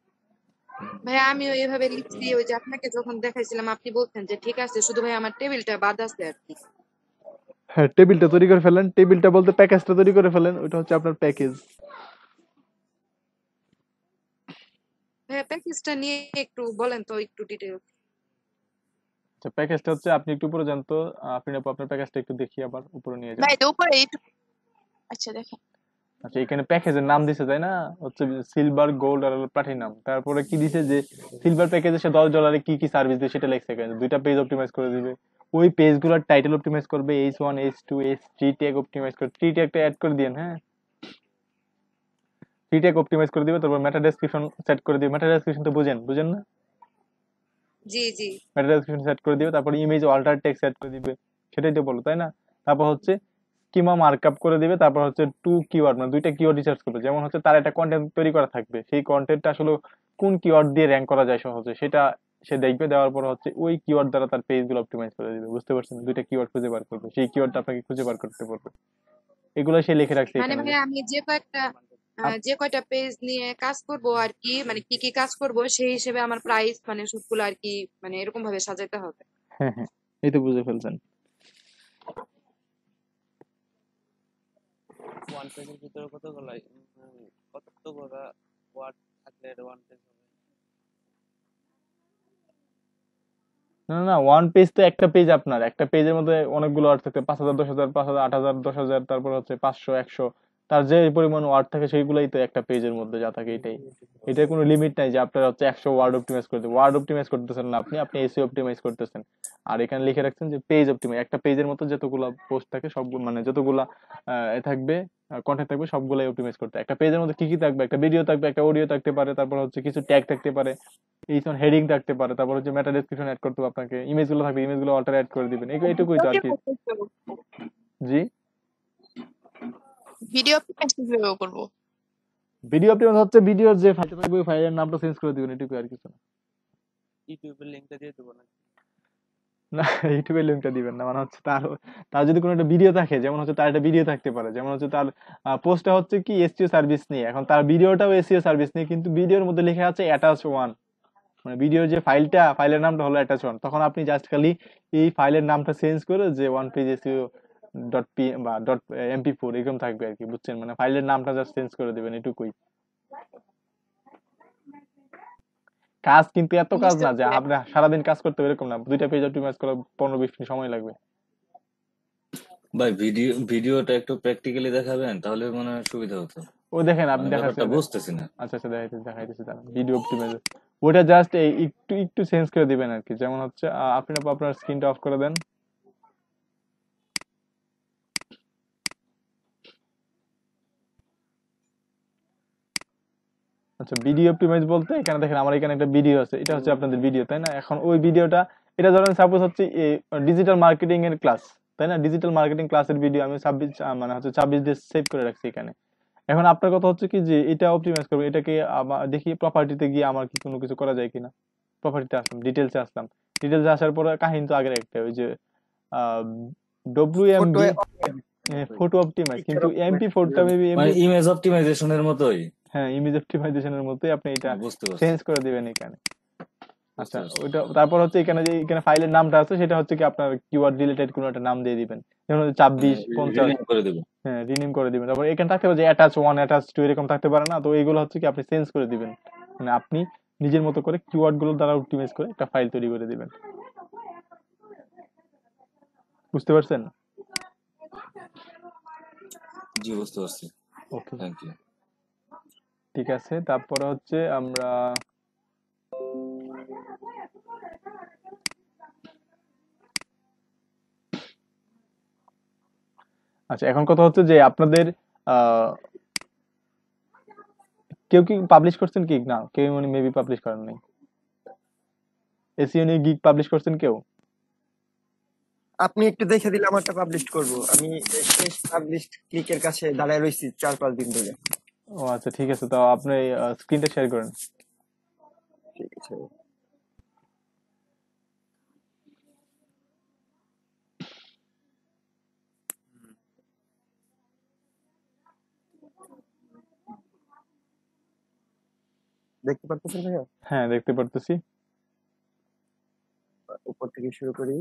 ভাইয়া আমিও এভাবে লিখছি, ওই যে আপনাকে যখন দেখাইছিলাম আপনি বলছেন যে ঠিক আছে, শুধু ভাই আমার টেবিলটা বাদ আছে আর কি। হ্যাঁ, টেবিলটা তৈরি করে ফেলেন। টেবিলটা বলতে প্যাকেজটা তৈরি করে ফেলেন, ওটা হচ্ছে আপনার প্যাকেজ। ভাইয়া প্যাকেজটা নিয়ে একটু বলেন তো, একটু ডিটেইলস। আচ্ছা, প্যাকেজটা হচ্ছে আপনি একটু উপরে যান তো, আপনি আপনার প্যাকেজটা একটু দেখি, আবার উপরে নিয়ে যান। ভাই এটা উপরে এইটুকু। আচ্ছা দেখেন। আচ্ছা, এখানে প্যাকেজের নাম দিছে তাই না, হচ্ছে সিলভার, গোল্ড আর প্লাটিনাম। তারপরে কি দিছে যে সিলভার প্যাকেজে সে $10 কি কি সার্ভিস দিবে সেটা লেখছে এখানে। 2টা পেজ অপটিমাইজ করে দিবে, ওই পেজগুলোর টাইটেল অপটিমাইজ করবে, H1 H2 H3 tag optimise করে, 3 ট্যাগটা অ্যাড করে দিবেন। হ্যাঁ, 3 ট্যাগ অপটিমাইজ করে দিবে। তারপর মেটা ডেসক্রিপশন সেট করে দিবে। মেটা ডেসক্রিপশন তো বুঝেন না? জি জি। মেটা ডেসক্রিপশন সেট করে দিবে। তারপর ইমেজ অল্টার টেক্সট সেট করে দিবে, সেটাই তো বলো তাই না? তারপর হচ্ছে স্কিমা মার্কআপ করে দিবে। তারপর হচ্ছে 2 কিওয়ার্ড, মানে 2টা কিওয়ার্ড রিসার্চ করবে। যেমন হচ্ছে তার একটা কন্টেন্ট তৈরি করা থাকবে, সেই কন্টেন্টটা আসলে কোন কিওয়ার্ড দিয়ে র‍্যাঙ্ক করা যায় সহজে সেটা সে দেখবে। দেওয়ার পর হচ্ছে ওই কিওয়ার্ড দ্বারা তার পেজগুলো অপটিমাইজ করে দিবে। বুঝতে পারছেন? 2টা কিওয়ার্ড খুঁজে বার করবে, সেই কিওয়ার্ডটা আপনাকে খুঁজে বার করতে পারবে। এগুলো সে লিখে রাখছে মানে এখানে। ভাইয়া আমি যে কয়টা পেজ নিয়ে কাজ করব আর কি, মানে কি কি কাজ করব সেই হিসেবে আমার প্রাইস মানে সবগুলো আর কি, মানে এরকম ভাবে সাজাতে হবে। হ্যাঁ হ্যাঁ, এই তো বুঝে ফেলছেন। ওয়ান পেজের ভিতরে কতগুলো ওয়ার্ড থাকলে ওয়ান পেজ হবে? না না, ওয়ান পেজ তো একটা পেজ, আপনার একটা পেজের মধ্যে অনেকগুলো ওয়ার্ড থাকে, 5000 10,000 5000 8000 10,000, তারপর হচ্ছে 500 100, তার যে পরিমাণ ওয়ার্ড থাকে সেইগুলাই তো একটা পেজের মধ্যে যা থাকে এটাই। এটার কোনো লিমিট নাই যে আপনার হচ্ছে 100 ওয়ার্ড অপটিমাইজ করতে। ওয়ার্ড অপটিমাইজ করতেছেন না আপনি, আপনি এসইও অপটিমাইজ করতেছেন। আর এখানে লিখে রাখছেন যে পেজ অপটিমাইজ, একটা পেজের মতো যতগুলা পোস্ট থাকে সবগুলো, মানে যতগুলা থাকবে কন্টেন্ট থাকবে সবগুলাই অপটিমাইজ করতে। একটা পেজের মধ্যে কি কি থাকবে, একটা ভিডিও থাকবে, একটা অডিও থাকতে পারে, তারপর হচ্ছে কিছু ট্যাগ থাকতে পারে, এই হেডিং থাকতে পারে, তারপর হচ্ছে মেটা ডেসক্রিপশন অ্যাড করতে হবে আপনাকে, ইমেজ গুলো থাকবে, ইমেজ গুলো অল্টার অ্যাড করে দিবেন। এইটুকুই তো আর কি। জি, ভিডিও অপটিমাইজ কিভাবে করব? ভিডিও অপটিমাইজ হচ্ছে ভিডিওর যে ফাইলটা থাকবে ওই ফাইলের নামটা চেঞ্জ করে দিবেন, এটুকুই আর কিছু না। ইউটিউবের লিংকটা দিয়ে দেবো না? না, ইউটিউবের লিংকটা দিবেন না, মানে হচ্ছে তার তার যদি কোনো একটা ভিডিও থাকে, যেমন হচ্ছে তার একটা ভিডিও থাকতে পারে, যেমন হচ্ছে তার পোস্টটা হচ্ছে কি এসইও সার্ভিস নিয়ে, এখন তার ভিডিওটাও এসইও সার্ভিস নিয়ে, কিন্তু ভিডিওর মধ্যে লেখা আছে অ্যাটাচ ওয়ান, মানে ভিডিওর যে ফাইলটা, ফাইলের নামটা হলো অ্যাটাচ ওয়ান। তখন আপনি জাস্ট খালি এই ফাইলের নামটা চেঞ্জ করে যে one page SEO dot P বা ডট MP4 এরকম থাকবে আর কি, বুঝছেন? মানে ফাইলের নামটা জাস্ট চেঞ্জ করে দিবেন, এটুকুই কাজ। কিন্তু এত কাজ বুঝতে না যে পারছি। আপনি সারাদিন কাজ করতে হবে এরকম না, 2টা পেজ অপটিমাইজ করা 15-20 মিনিট সময় লাগবে। ভাই ভিডিওটা একটু প্র্যাকটিক্যালি দেখাবেন, তাহলে মনে হয় সুবিধা হতো। ও দেখেন, আপনি মানে দেখাচ্ছেন। ব্যাপারটা বুঝতেছি না। আচ্ছা আচ্ছা, দেখাইতেছি তাহলে ভিডিও অপটিমাইজ। ওটা জাস্ট একটু একটু চেঞ্জ করে দিবেন আর কি। যেমন হচ্ছে আপনি আপনার স্ক্রিনটা অফ করে দেন। আচ্ছা, ভিডিও অপটিমাইজ বলতে এখানে দেখেন আমার এখানে একটা ভিডিও আছে, এটা হচ্ছে আপনাদের ভিডিও তাই না? এখন ওই ভিডিওটা, এটা ধরেন সাপোজ হচ্ছে ডিজিটাল মার্কেটিং এর ক্লাস তাই না? ডিজিটাল মার্কেটিং ক্লাসের ভিডিও আমি 26 মানে হচ্ছে 26 দিয়ে সেভ করে রাখছি এখানে। এখন আপনার কথা হচ্ছে কি যে এটা অপটিমাইজ করবে, এটাকে দেখি প্রপার্টিতে গিয়ে আমার কি কোনো কিছু করা যায় কিনা। প্রপার্টিতে আসলাম, ডিটেলসে আসলাম। ডিটেলসে আসার পরে কাহিনী তো আগের একটা, ওই যে WMB ফটো অপটিমাইজ, কিন্তু MP4টা মেবি মানে ইমেজ অপটিমাইজেশনের মতোই। হ্যাঁ, ইমেজ অপটিমাইজেশনের মতোই আপনি এটা বুঝতে পারছি। চেঞ্জ করে দিবেন এখানে। আচ্ছা, ওইটা তারপর হচ্ছে এখানে যে এখানে ফাইলের নামটা আছে সেটা হচ্ছে কি আপনার কিওয়ার্ড রিলেটেড কোনো একটা নাম দিয়ে দিবেন, যেমন 26 50 রিনেম করে দেব। হ্যাঁ, রিনেম করে দিবেন। তারপর এখানে থাকতে পারে যে অ্যাটাচ 1 অ্যাটাচ 2 এরকম থাকতে পারে না, তো এইগুলো হচ্ছে কি আপনি চেঞ্জ করে দিবেন। মানে আপনি নিজের মতো করে কিওয়ার্ড গুলো দ্বারা অপটিমাইজ করে একটা ফাইল তৈরি করে দিবেন। বুঝতে পারছেন? জি, বুঝতে পারছি। ওকে, থ্যাংক ইউ। ঠিক আছে। তারপরে হচ্ছে আমরা আচ্ছা, এখন কথা হচ্ছে যে আপনাদের আহ কেউ কি পাবলিশ করছেন কি না? কেউ মানে মেবি পাবলিশ করেন নাই। এসইও নিয়ে গিগ পাবলিশ করছেন কেউ? আপনি একটু দেখে দিলে আমারটা পাবলিশ করব। আমি শেষ পাবলিশ ক্লিকের কাছে দাঁড়ায় রয়েছি 4-5 দিন ধরে। ও আচ্ছা, ঠিক আছে। তো আপনি স্ক্রিনটা শেয়ার করেন। ঠিক আছে। দেখতে পারতেছেন ভাইয়া? হ্যাঁ, দেখতে পারতেছি। উপর থেকে শুরু করি।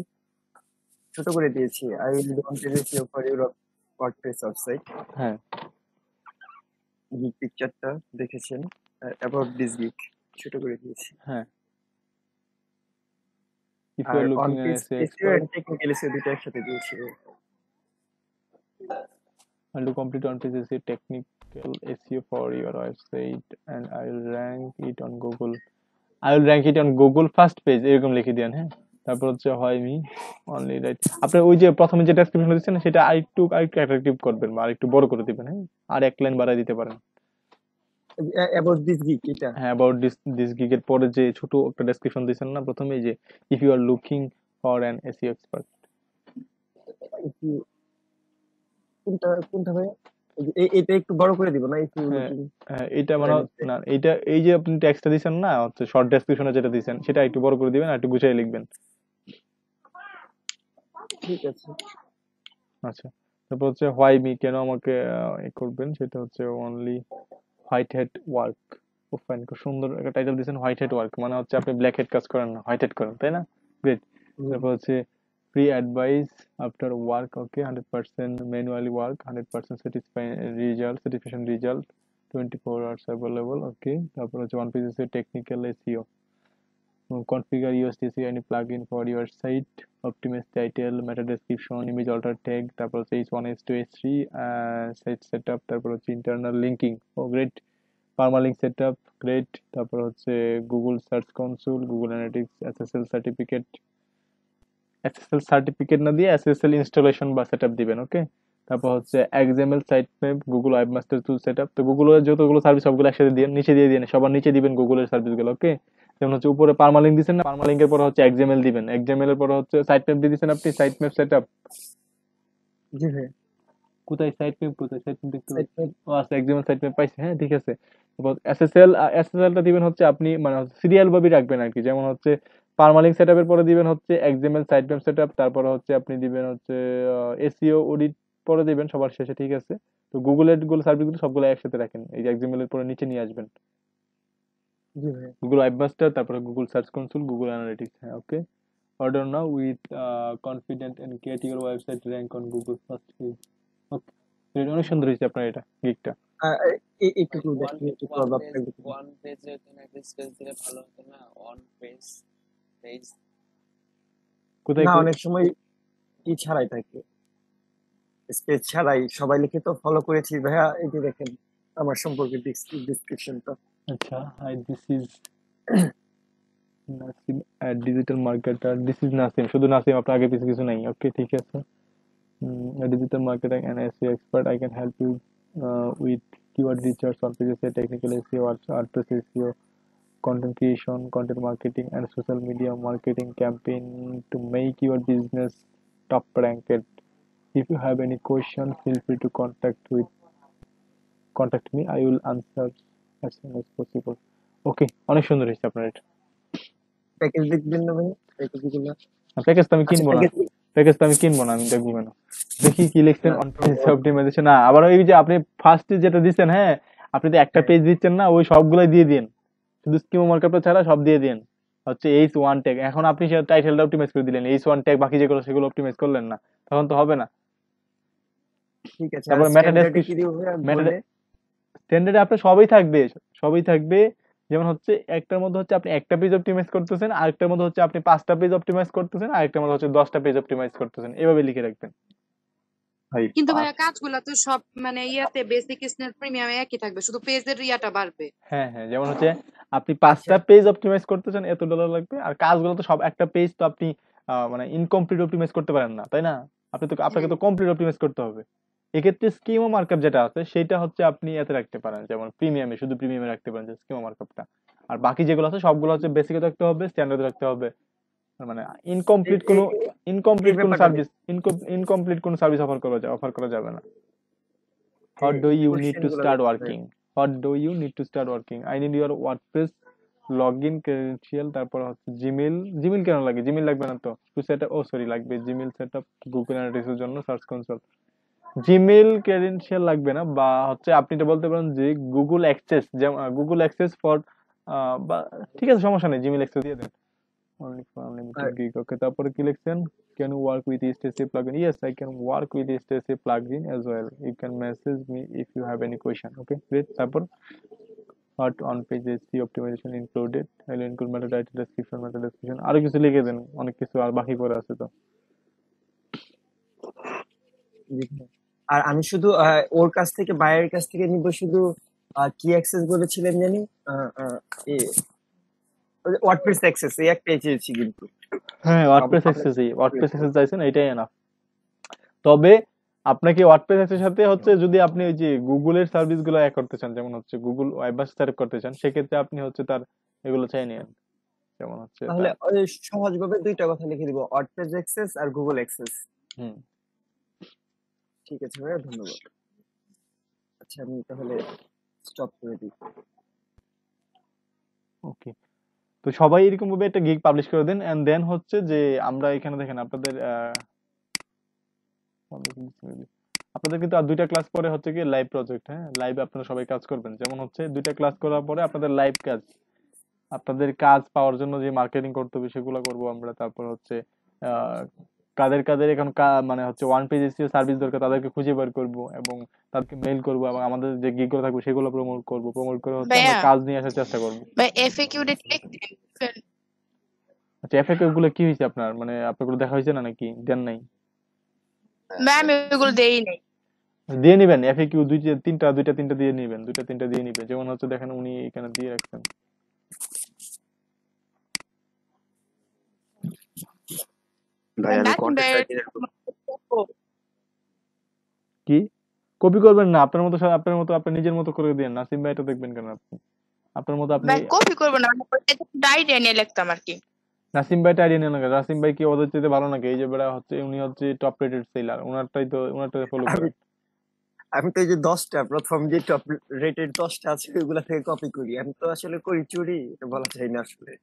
ছোট করে দিয়েছি। I will want to review for your WordPress website. হ্যাঁ, গিগ পিকচারটা দেখেছেন। about this gig ছোট করে দিয়েছি। হ্যাঁ। If you are are on looking page as a SEO expert and technical SEO দুটো একসাথে দিয়েছি। and to complete on page SEO technical SEO for your website and I will rank it on Google. I will rank it on Google first page এরকম লিখে দেন। হ্যাঁ, তারপর হচ্ছে হয় me only right. আপনি ওই যে প্রথমে যে ডেসক্রিপশন দিচ্ছেন সেটা আরেকটু অ্যাট্রাকটিভ করবেন বা আরেকটু বড় করে দিবেন। হ্যাঁ, আর এক লাইন বাড়ায় দিতে পারেন। about this gig এটা। হ্যাঁ, অ্যাবাউট দিস গিগ এর পরে যে ছোট একটা ডেসক্রিপশন দিয়েছেন না প্রথমেই, যে if you are looking for an SEO expert. কোনটা ভাই? এটা একটু বড় করে দিব না? একটু হ্যাঁ, looking এইটা for মানে an expert। না, এইটা এই যে আপনি টেক্সটটা দিছেন না, হচ্ছে শর্ট ডেসক্রিপশনে যেটা দিছেন সেটা একটু বড় করে দিবেন আর একটু গুছিয়ে লিখবেন। ঠিক আছে। আচ্ছা, তারপর হচ্ছে হোয়াই মি, কেন আমাকে করবেন, সেটা হচ্ছে অনলি হোয়াইট হেড ওয়ার্ক। খুব ফাইন, খুব সুন্দর একটা টাইটেল দিয়েছেন, হোয়াইট হেড ওয়ার্ক, মানে হচ্ছে আপনি ব্ল্যাক হেড কাজ করেন না, হোয়াইট হেড করেন, তাই না? গ্রেট। তারপর হচ্ছে free advice after work, okay, 100% manually work, 100% satisfaction result, 24 hours available, okay. তারপর হচ্ছে one page technical SEO, configure your CC any plugin for your site, optimize title, meta description, image alter tag, তারপর হচ্ছে H1 H2 H3 site setup, তারপর হচ্ছে internal linking, oh great, permalink setup, great, তারপর হচ্ছে Google Search Console, Google Analytics, SSL certificate না দিয়ে SSL installation বা setup দিবেন, ওকে। তারপর হচ্ছে XML site map, Google webmaster tool setup. তো গুগলের যতগুলো সার্ভিস সবগুলো একসাথে দিয়ে নিচে দিয়ে দিন, সবার নিচে দিবেন গুগলের সার্ভিসগুলো, ওকে। যেমন হচ্ছে উপরে পারমালিঙ্ক দিবেন না, পারমালিঙ্কের পরে হচ্ছে XML দিবেন, XML এর পরে হচ্ছে সাইট ম্যাপ দিয়ে দিবেন আপনি, সাইট ম্যাপ সেটআপ। জি ভাই। কোথায় সাইট ম্যাপ, কোথায় সাইট ম্যাপ দেখতে Site পাচ্ছি? map ও আচ্ছা, XML সাইট ম্যাপ পাইছি, হ্যাঁ ঠিক আছে। তারপর SSL টা দিবেন হচ্ছে আপনি মানে সিরিয়াল ভাবে রাখবেন আর কি, যেমন হচ্ছে পারমালিঙ্ক সেটআপের পরে দিবেন হচ্ছে XML সাইট ম্যাপ সেটআপ, তারপরে হচ্ছে আপনি দিবেন হচ্ছে এসইও অডিট পরে দিবেন সবার শেষে, ঠিক আছে। তো গুগলের গুলো সার্ভিসগুলো সবগুলো একসাথে রাখেন, এই যে XML এর পরে নিচে নিয়ে আসবেন জি ভাই। গুগল ওয়েবমাস্টার, তারপরে Google search console, Google analytics, হ্যাঁ okay. Order now with confident and get your website rank on Google first page, okay. অনেক সুন্দর হয়েছে আপনার এটা গিগটা। একটু ওয়ান দেখি, একটু ওয়ান বাপ পেজ ওয়ান পেজে এখানে একটা স্পেস দিলে ভালো হতো না? অন পেজ পেজ কোথায় না, অনেক সময় ছাড়াই থাকে, স্পেস ছাড়াই সবাই লিখে তো ফলো করেছি ভাইয়া। এই যে দেখেন আমার সম্পর্কে ডিসক্রিপশনটা। আচ্ছা, hi this is Nasim digital marketer, this is Nasim, শুধু নাসিম, আপনার আগে পিছু কিছু নাই, ওকে ঠিক আছে। Digital marketing and SEO expert, I can help you with keyword research, on page SEO, technical SEO, WordPress SEO, content creation, content marketing, and social media marketing campaign to make your business top ranked. If you have any question, feel free to contact me. I will answer as soon as possible. Okay, অনেক সুন্দর হয়েছে আপনার এটা। Package দেখবেন না ভাই? Package গুলো package তো আমি কিনবো না, প্যাকেজ তো আমি কিনবো না, আমি দেখবো কেন। দেখি কি লিখছেন, অন পেজ অপটিমাইজেশন না, আবার ওই যে আপনি ফার্স্টে যেটা দিচ্ছেন, হ্যাঁ আপনি তো একটা পেজ দিচ্ছেন না, ওই সবগুলাই দিয়ে দিন, শুধু স্কিমা মার্কআপটা ছাড়া সব দিয়ে দিন, হচ্ছে H1 ট্যাগ। এখন আপনি সে টাইটেলটা অপটিমাইজ করে দিলেন, H1 ট্যাগ, বাকি যেগুলো সেগুলো অপটিমাইজ করলেন না, তখন তো হবে না। ঠিক আছে। তারপর মেটা ডেসক্রিপশন, মেটা স্ট্যান্ডার্ডে আপনার সবই থাকবে, যেমন হচ্ছে একটার মধ্যে হচ্ছে আপনি একটা পেজ অপটিমাইজ করতেছেন, আরেকটার মধ্যে হচ্ছে আপনি 5টা পেজ অপটিমাইজ করতেছেন, আরেকটার মধ্যে হচ্ছে 10টা পেজ অপটিমাইজ করতেছেন, এভাবে লিখে রাখবেন। ভাই কিন্তু পাঁচ ভাইয়া কাজগুলা তো সব মানে ইয়াতে বেসিক স্নেল প্রিমিয়ামে একই থাকবে, শুধু পেজের ইয়াটা বাড়বে। হ্যাঁ হ্যাঁ, যেমন হচ্ছে আপনি আচ্ছা 5টা পেজ অপটিমাইজ করতেছেন, $এত লাগবে। আর কাজগুলো তো সব একটা পেজ তো আপনি মানে ইনকমপ্লিট অপটিমাইজ করতে পারেন না, তাই না? আপনাকে তো কমপ্লিট অপটিমাইজ করতে হবে। এক্ষেত্রে স্কিমা মার্কআপ যেটা আছে সেটা হচ্ছে আপনি এতে রাখতে পারেন, যেমন প্রিমিয়ামে, শুধু প্রিমিয়ামে রাখতে পারেন যে স্কিমা মার্কআপটা। আর বাকি যেগুলো আছে সবগুলো হচ্ছে বেসিকে রাখতে হবে, স্ট্যান্ডার্ডে রাখতে হবে। মানে এই ইনকমপ্লিট এই কোনো এই- এই ইনকমপ্লিট কোনো ব্যাপারটা সার্ভিস ইনকমপ্লিট কোনো সার্ভিস অফার করা যাবে না। What do you need question to গুলো start লিখতে হবে। working? What do you need to start working? I need your WordPress login credential, তারপর হচ্ছে জিমেল কেন লাগে? জিমেল লাগবে না তো। টু সেট আপ, ও সরি, লাগবে জিমেল সেটআপ গুগল অ্যানালিটিক্স এর জন্য সার্চ কনসোল। জিমেল ক্রেডেনশিয়াল লাগবে না, বা হচ্ছে আপনি এটা বলতে পারেন যে গুগল অ্যাক্সেস, যেমন গুগল অ্যাক্সেস ফর, বা ঠিক আছে, সমস্যা নেই, জিমেল অ্যাক্সেস দিয়ে দেন। Only for R unlimited gig. Okay, তারপরে কি লিখছেন? Can you work with HTTP plugin? Yes, I can work with HTTP plugin as well. You can message me if you have any question. Okay, great. তারপর what on page SEO optimization included? I will include meta description. আরো কিছু লিখে দেন, অনেক কিছু আর বাকি পড়ে আছে তো। আর আমি শুধু ওর কাছ থেকে, বায়ের কাছ থেকে নিব শুধু কি অ্যাক্সেস বলেছিলেন জানি, ওয়ার্ডপ্রেস অ্যাক্সেস, এই একটাই চেয়েছি কিন্তু। হ্যাঁ, ওয়ার্ডপ্রেস অ্যাক্সেস চাইছেন, এটাই এনাফ। তবে আপনাকে ওয়ার্ডপ্রেস এর সাথে হচ্ছে যদি আপনি ওই যে গুগলের সার্ভিস গুলো এক করতে চান, যেমন হচ্ছে গুগল ওয়েব সার্চ করতে চান, সেক্ষেত্রে আপনি হচ্ছে তার এগুলো চাই নিন, যেমন হচ্ছে তাহলে তার সহজভাবে দুইটা কথা লিখে দিব, ওয়ার্ডপ্রেস অ্যাক্সেস আর গুগল অ্যাক্সেস। হুম। ঠিক আছে ভাইয়া, ধন্যবাদ। আচ্ছা আমি তাহলে স্টপ করে দিই। ওকে, তো সবাই এরকম ভাবে একটা গিগ পাবলিশ করে দেন, এন্ড দেন হচ্ছে যে আমরা এখানে দেখেন আপনাদের আপনাদের কিন্তু আর 2টা ক্লাস পরে হচ্ছে কি লাইভ প্রজেক্ট। হ্যাঁ, লাইভে আপনারা সবাই কাজ করবেন, যেমন হচ্ছে 2টা ক্লাস করার পরে আপনাদের লাইভ কাজ, আপনাদের কাজ পাওয়ার জন্য যে মার্কেটিং করতে হবে সেগুলো করব আমরা। তারপর হচ্ছে আহ, কাদের এখন মানে হচ্ছে ওয়ান পেজ এসইও সার্ভিস দরকার, তাদেরকে খুঁজে বের করব এবং তাদেরকে মেইল করব, এবং আমাদের যে গিগ গুলো থাকবে সেগুলো প্রমোট করে হচ্ছে আমরা ভাইয়া কাজ নিয়ে আসার চেষ্টা করব। ভাই এফএকিউ লিখতেন? আচ্ছা, এফএকিউ গুলো কি হয়েছে আপনার, মানে আপনাগুলো দেখা হয়েছে না নাকি দেন নাই? ভাই আমি ওগুলো দেই নাই। দিয়ে নিবেন এফএকিউ, দুইটা তিনটা দিয়ে নিবেন, যেমন হচ্ছে দেখেন উনি এখানে দিয়ে রাখছেন। ভাই আমি নাসিম কন্টেন্ট ভাইয়ের রাইটিং এর কি কপি করবেন না, আপনার মতো আপনি নিজের মতো করে দিন। নাসিম ভাই এটা দেখবেন কেন আপনি? আপনার মতো আপনি ভাই কপি করবো না, ডায়েরি নিয়ে লিখতাম আর কি। নাসিম ভাইটা আইডিয়া নেন না, নাসিম ভাই কি ওদের চেয়ে ভালো নাকি? এই যে বেড়া হচ্ছে, উনি হচ্ছে টপ রেটেড সেলার, ওনারটাই ফলো আমি করেন। আমি তো এই যে 10টা প্রথম যে টপ রেটেড 10টা আছে ওইগুলা থেকে কপি করি। আমি তো আসলে করি চুরি, এটা বলা যায় না আসলে,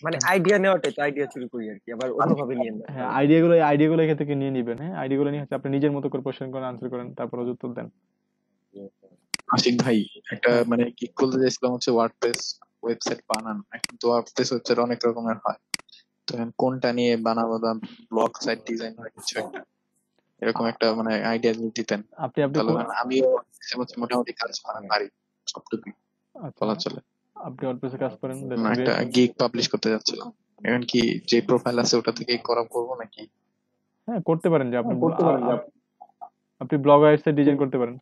মানে আইডিয়া নেওয়াটাই তো আইডিয়া চুরি করি আর কি, আবার অন্যভাবে নিয়ে না। হ্যাঁ, আইডিয়াগুলো এখান থেকে নিয়ে নিবেন। হ্যাঁ, আইডিয়াগুলো নিয়ে হচ্ছে আপনি নিজের মতো করে কোশ্চেন করেন, আনসার করেন, তারপর উত্তর দেন। আশিক ভাই, একটা হ্যাঁ, মানে কি বলতে চাইছিলাম হচ্ছে ওয়ার্ডপ্রেস ওয়েবসাইট বানান। এখন তো ওয়ার্ডপ্রেস ওয়েবসাইট অনেক রকমের হয়, তো এখন কোনটা নিয়ে বানাবো? ব্লগ সাইট ডিজাইন হয় কিছু একটা, এরকম একটা মানে আইডিয়া যদি দিতেন আপনি তাহলে মানে আমিও মোটামুটি কাজ পারি সবটুকু আচ্ছা, বলা চলে। আপনি ওয়ার্ডপ্রেসে কাজ করেন, একটা গিগ পাবলিশ করতে যাচ্ছিলাম, এখন কি যে প্রোফাইল আছে ওটা থেকেই করবো নাকি? হ্যাঁ, করতে পারেন যে আপনি ব্লগ ওয়েবসাইট ডিজাইন করতে পারেন।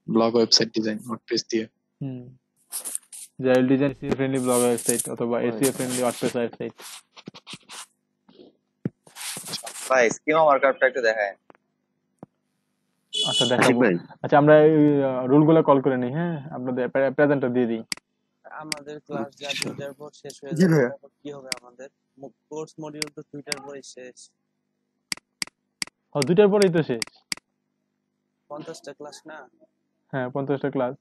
ব্লগ ওয়েবসাইট ডিজাইন ওয়ার্ডপ্রেস দিয়ে। জাইল design SEO friendly blog website অথবা এসইও ফ্রেন্ডলি ওয়ার্ডপ্রেস ওয়েবসাইট। ভাই স্কিমা মার্কআপটা একটু দেখায়। আচ্ছা, দেখাবো। আচ্ছা, আমরা রুল গুলো কল করে নিই। হ্যাঁ, আপনাদের প্রেজেন্টটা দিয়ে দিই। আমাদের ক্লাস যা 2টার পর শেষ হয়ে জি যাবে, ভাইয়া। তারপর কি হবে আমাদের? কোর্স মডিউল তো 2টার পরেই শেষ। 2টার পরেই তো শেষ। 50টা ক্লাস না? হ্যাঁ, 50টা ক্লাস।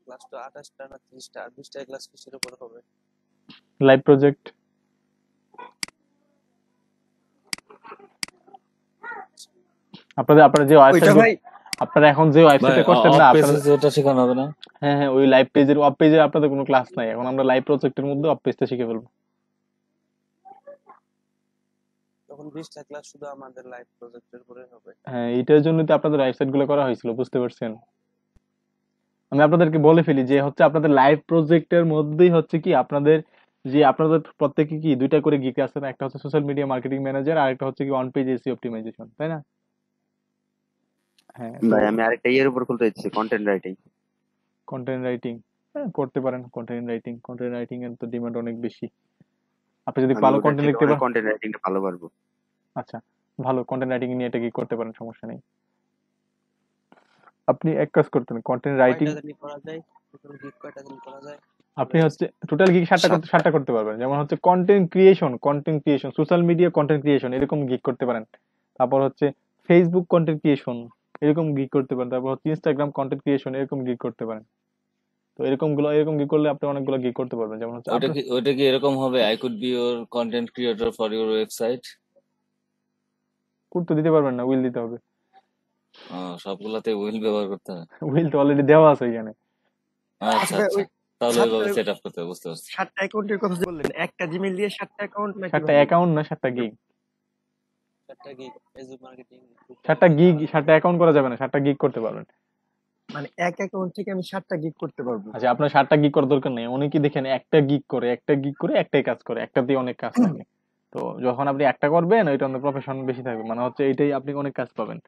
ক্লাস তো 28টা না 30টা, আর 20টা ক্লাস কিসের উপর হবে? Live project. আপনারা যে ওয়েবসাইট, আপনারা এখন যে ওয়েবসাইটে করছেন না, আপনারা ওটা শেখানো হবে না? হ্যাঁ, ওই লাইভ পেজের অফ পেজে আপনাদের কোনো ক্লাস নাই। এখন আমরা লাইভ প্রজেক্টের মধ্যে অফ পেজটা শিখে ফেলবো। তখন 20টা ক্লাস শুধু আমাদের লাইভ প্রজেক্টের উপরে হবে। হ্যাঁ, এটার জন্য তো আপনাদের ওয়েবসাইট গুলো করা হয়েছিল, বুঝতে পারছেন? আমি আপনাদেরকে বলে ফেলি যে হচ্ছে আপনাদের লাইভ প্রজেক্টের মধ্যেই হচ্ছে কি আপনাদের আপনাদের প্রত্যেকে কি দুইটা করে গিগ আছে না, একটা হচ্ছে সোশ্যাল মিডিয়া মার্কেটিং ম্যানেজার আর একটা হচ্ছে কি অন পেজ এসইও অপটিমাইজেশন, তাই না? হ্যাঁ, তো ভাই আমি আরেকটা ইয়ের উপর খুলতে চাচ্ছি, কন্টেন্ট রাইটিং। কন্টেন্ট রাইটিং করতে পারেন। কন্টেন্ট রাইটিং এর তো ডিমান্ড অনেক বেশি। আপনি যদি আমি ভালো ওটার কন্টেন্ট থেকে লিখতে অনেক পারেন, কন্টেন্ট রাইটিংটা ভালো পারবো। আচ্ছা ভালো কন্টেন্ট রাইটিং নিয়ে এটা কি করতে পারেন, সমস্যা নেই। আপনি এক কাজ করতেন কন্টেন্ট রাইটিং, কয়টা জানি করা যায়, টোটাল গিগ কয়টা জানি করা যায়? আপনি হচ্ছে টোটাল গিগ 7টা করতে পারবেন। যেমন হচ্ছে content creation, social media content creation এরকম গিগ করতে পারেন। তারপর হচ্ছে ফেসবুক কন্টেন্ট ক্রিয়েশন এরকম গিগ করতে পারেন। তারপর হচ্ছে ইনস্টাগ্রাম কন্টেন্ট ক্রিয়েশন এরকম গিগ করতে পারেন। তো এরকম গিগ করলে আপনি অনেকগুলো গিগ করতে পারবেন। যেমন হচ্ছে ওইটা কি এরকম হবে, I could be your content creator for your website? করতে দিতে পারবেন না, উইল দিতে হবে। সবগুলাতে উইল ব্যবহার করতে হবে? উইল তো অলরেডি দেওয়া আছে এখানে। আচ্ছা ভাই আচ্ছা, ওই তাহলে ওইভাবে সাতটা সেট আপ করতে হবে, বুঝতে পারছি। 7টা অ্যাকাউন্টের কথা যে বললেন, একটা জিমেইল দিয়ে 7টা অ্যাকাউন্ট নাকি 7টা ভাই? অ্যাকাউন্ট না, 7টা গিগ। 4টা গিগ ফেসবুক মার্কেটিং, 7টা অ্যাকাউন্ট করা যাবে না, 7টা গিগ করতে পারবেন। মানে এক অ্যাকাউন্ট থেকে আমি 7টা গিগ করতে পারবো? আচ্ছা আপনার 7টা গিগ করার দরকার নেই। অনেকেই দেখেন একটা গিগ করে একটাই কাজ করে, একটাতেই অনেক কাজ থাকে। তো যখন আপনি একটা করবেন ওইটা অনেক প্রফেশন বেশি থাকবে, মানে হচ্ছে এইটাই আপনি অনেক কাজ পাবেন।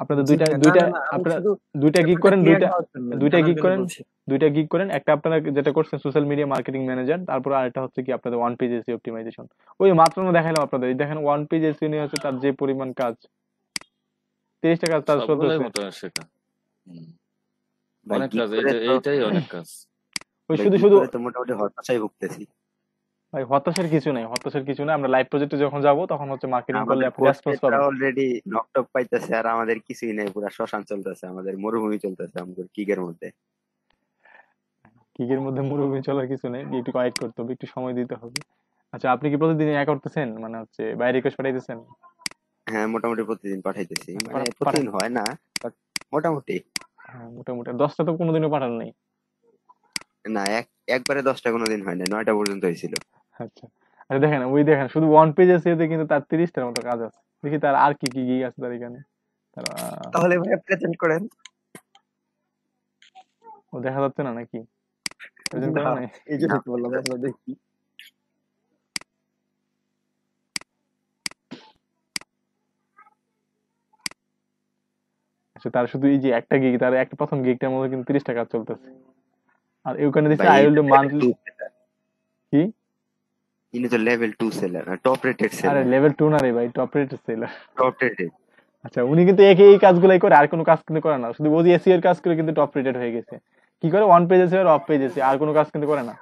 আপনাদের জি ভাই, না না না, আমি আপনারা শুধু দুইটা গিগ ব্যাপারটা করেন, ক্লিয়ার হওয়ার জন্য, দুইটা জানার গিগ জন্য করেন, বলছি। একটা আপনারা যেটা করছেন সোশ্যাল মিডিয়া মার্কেটিং ম্যানেজার, তারপর আরেকটা হচ্ছে কি আপনাদের ওয়ান পেজ এসইও অপটিমাইজেশন। ওই মাত্র না দেখাইলাম আপনাদের, এই দেখেন ওয়ান পেজ এসইও নিয়ে হচ্ছে তার যে পরিমাণ কাজ, 30টা কাজ তার সবগুলাই চলতেছে। মোটামুটি শেখা। ভাই অনেক গিগ কাজ, করে তো এইটাই অনেক কাজ। ওই ভাই শুধু গিগ শুধু করে তো মোটামুটি হতাশায় ভুগতেছি। ভাই হতাশার কিছু নাই, আমরা লাইভ প্রজেক্টে যখন যাব তখন হচ্ছে মার্কেটিং করলে আমাদের আপনি রেসপন্স পোস্টেরটা পাবেন। অলরেডি নকটক পাইতেছে, আর আমাদের কিছুই নাই, পুরা শ্মশান চলতেছে, আমাদের মরুভূমি চলতেছে আমাদের গিগের মধ্যে। গিগের মধ্যে মুরব্বি চলার কিছু নেই, একটু কয়েক্ট করতে হবে, একটু সময় দিতে হবে। আচ্ছা আপনি কি প্রতিদিন ইয়া করতেছেন, মানে হচ্ছে বাইরে রিকোয়েস্ট পাঠাইতেছেন? হ্যাঁ মোটামুটি প্রতিদিন পাঠাইতেছি, মানে পাঠান। প্রতিদিন হয় না, বাট মোটামুটি। হ্যাঁ মোটামুটি 10টা তো কোনোদিনও পাঠান নাই। না একবারে 10টা কোনোদিন হয় না, 9টা পর্যন্ত হয়েছিল। আচ্ছা আচ্ছা, দেখেন শুধু ওয়ান পেজ আছে কিন্তু তার 30টার মতো কাজ আছে। দেখি তার আর কি কি গিগ আছে তার এখানে। তার তাহলে ভাই প্রেজেন্ট করেন। ও দেখা যাচ্ছে না নাকি? প্রেজেন্ট না, করা নাই? এই জন্য তো বললাম আমরা দেখি। আচ্ছা তার শুধু এই যে একটা গিগ, তার একটা প্রথম গিগটার মধ্যে কিন্তু 30টা কাজ চলতেছে। আর ওখানে দিচ্ছে ভাই আই এই উইল ডু মান্থলি। কি? ইনি তো লেভেল 2 সেলার, টপ রেটেড আরে সেলার, লেভেল 2 না রে ভাই, top rated seller. Top rated. আচ্ছা উনি কিন্তু এই কাজগুলাই করে, আর কোনো কাজ কিন্তু করে না, শুধু ওজি এসইও এর কাজ করে কিন্তু টপ রেটেড হয়ে গেছে। কি করে? ওয়ান পেজ এসইও আর অফ পেজ এসইও, আর কোনো কাজ কিন্তু করে না।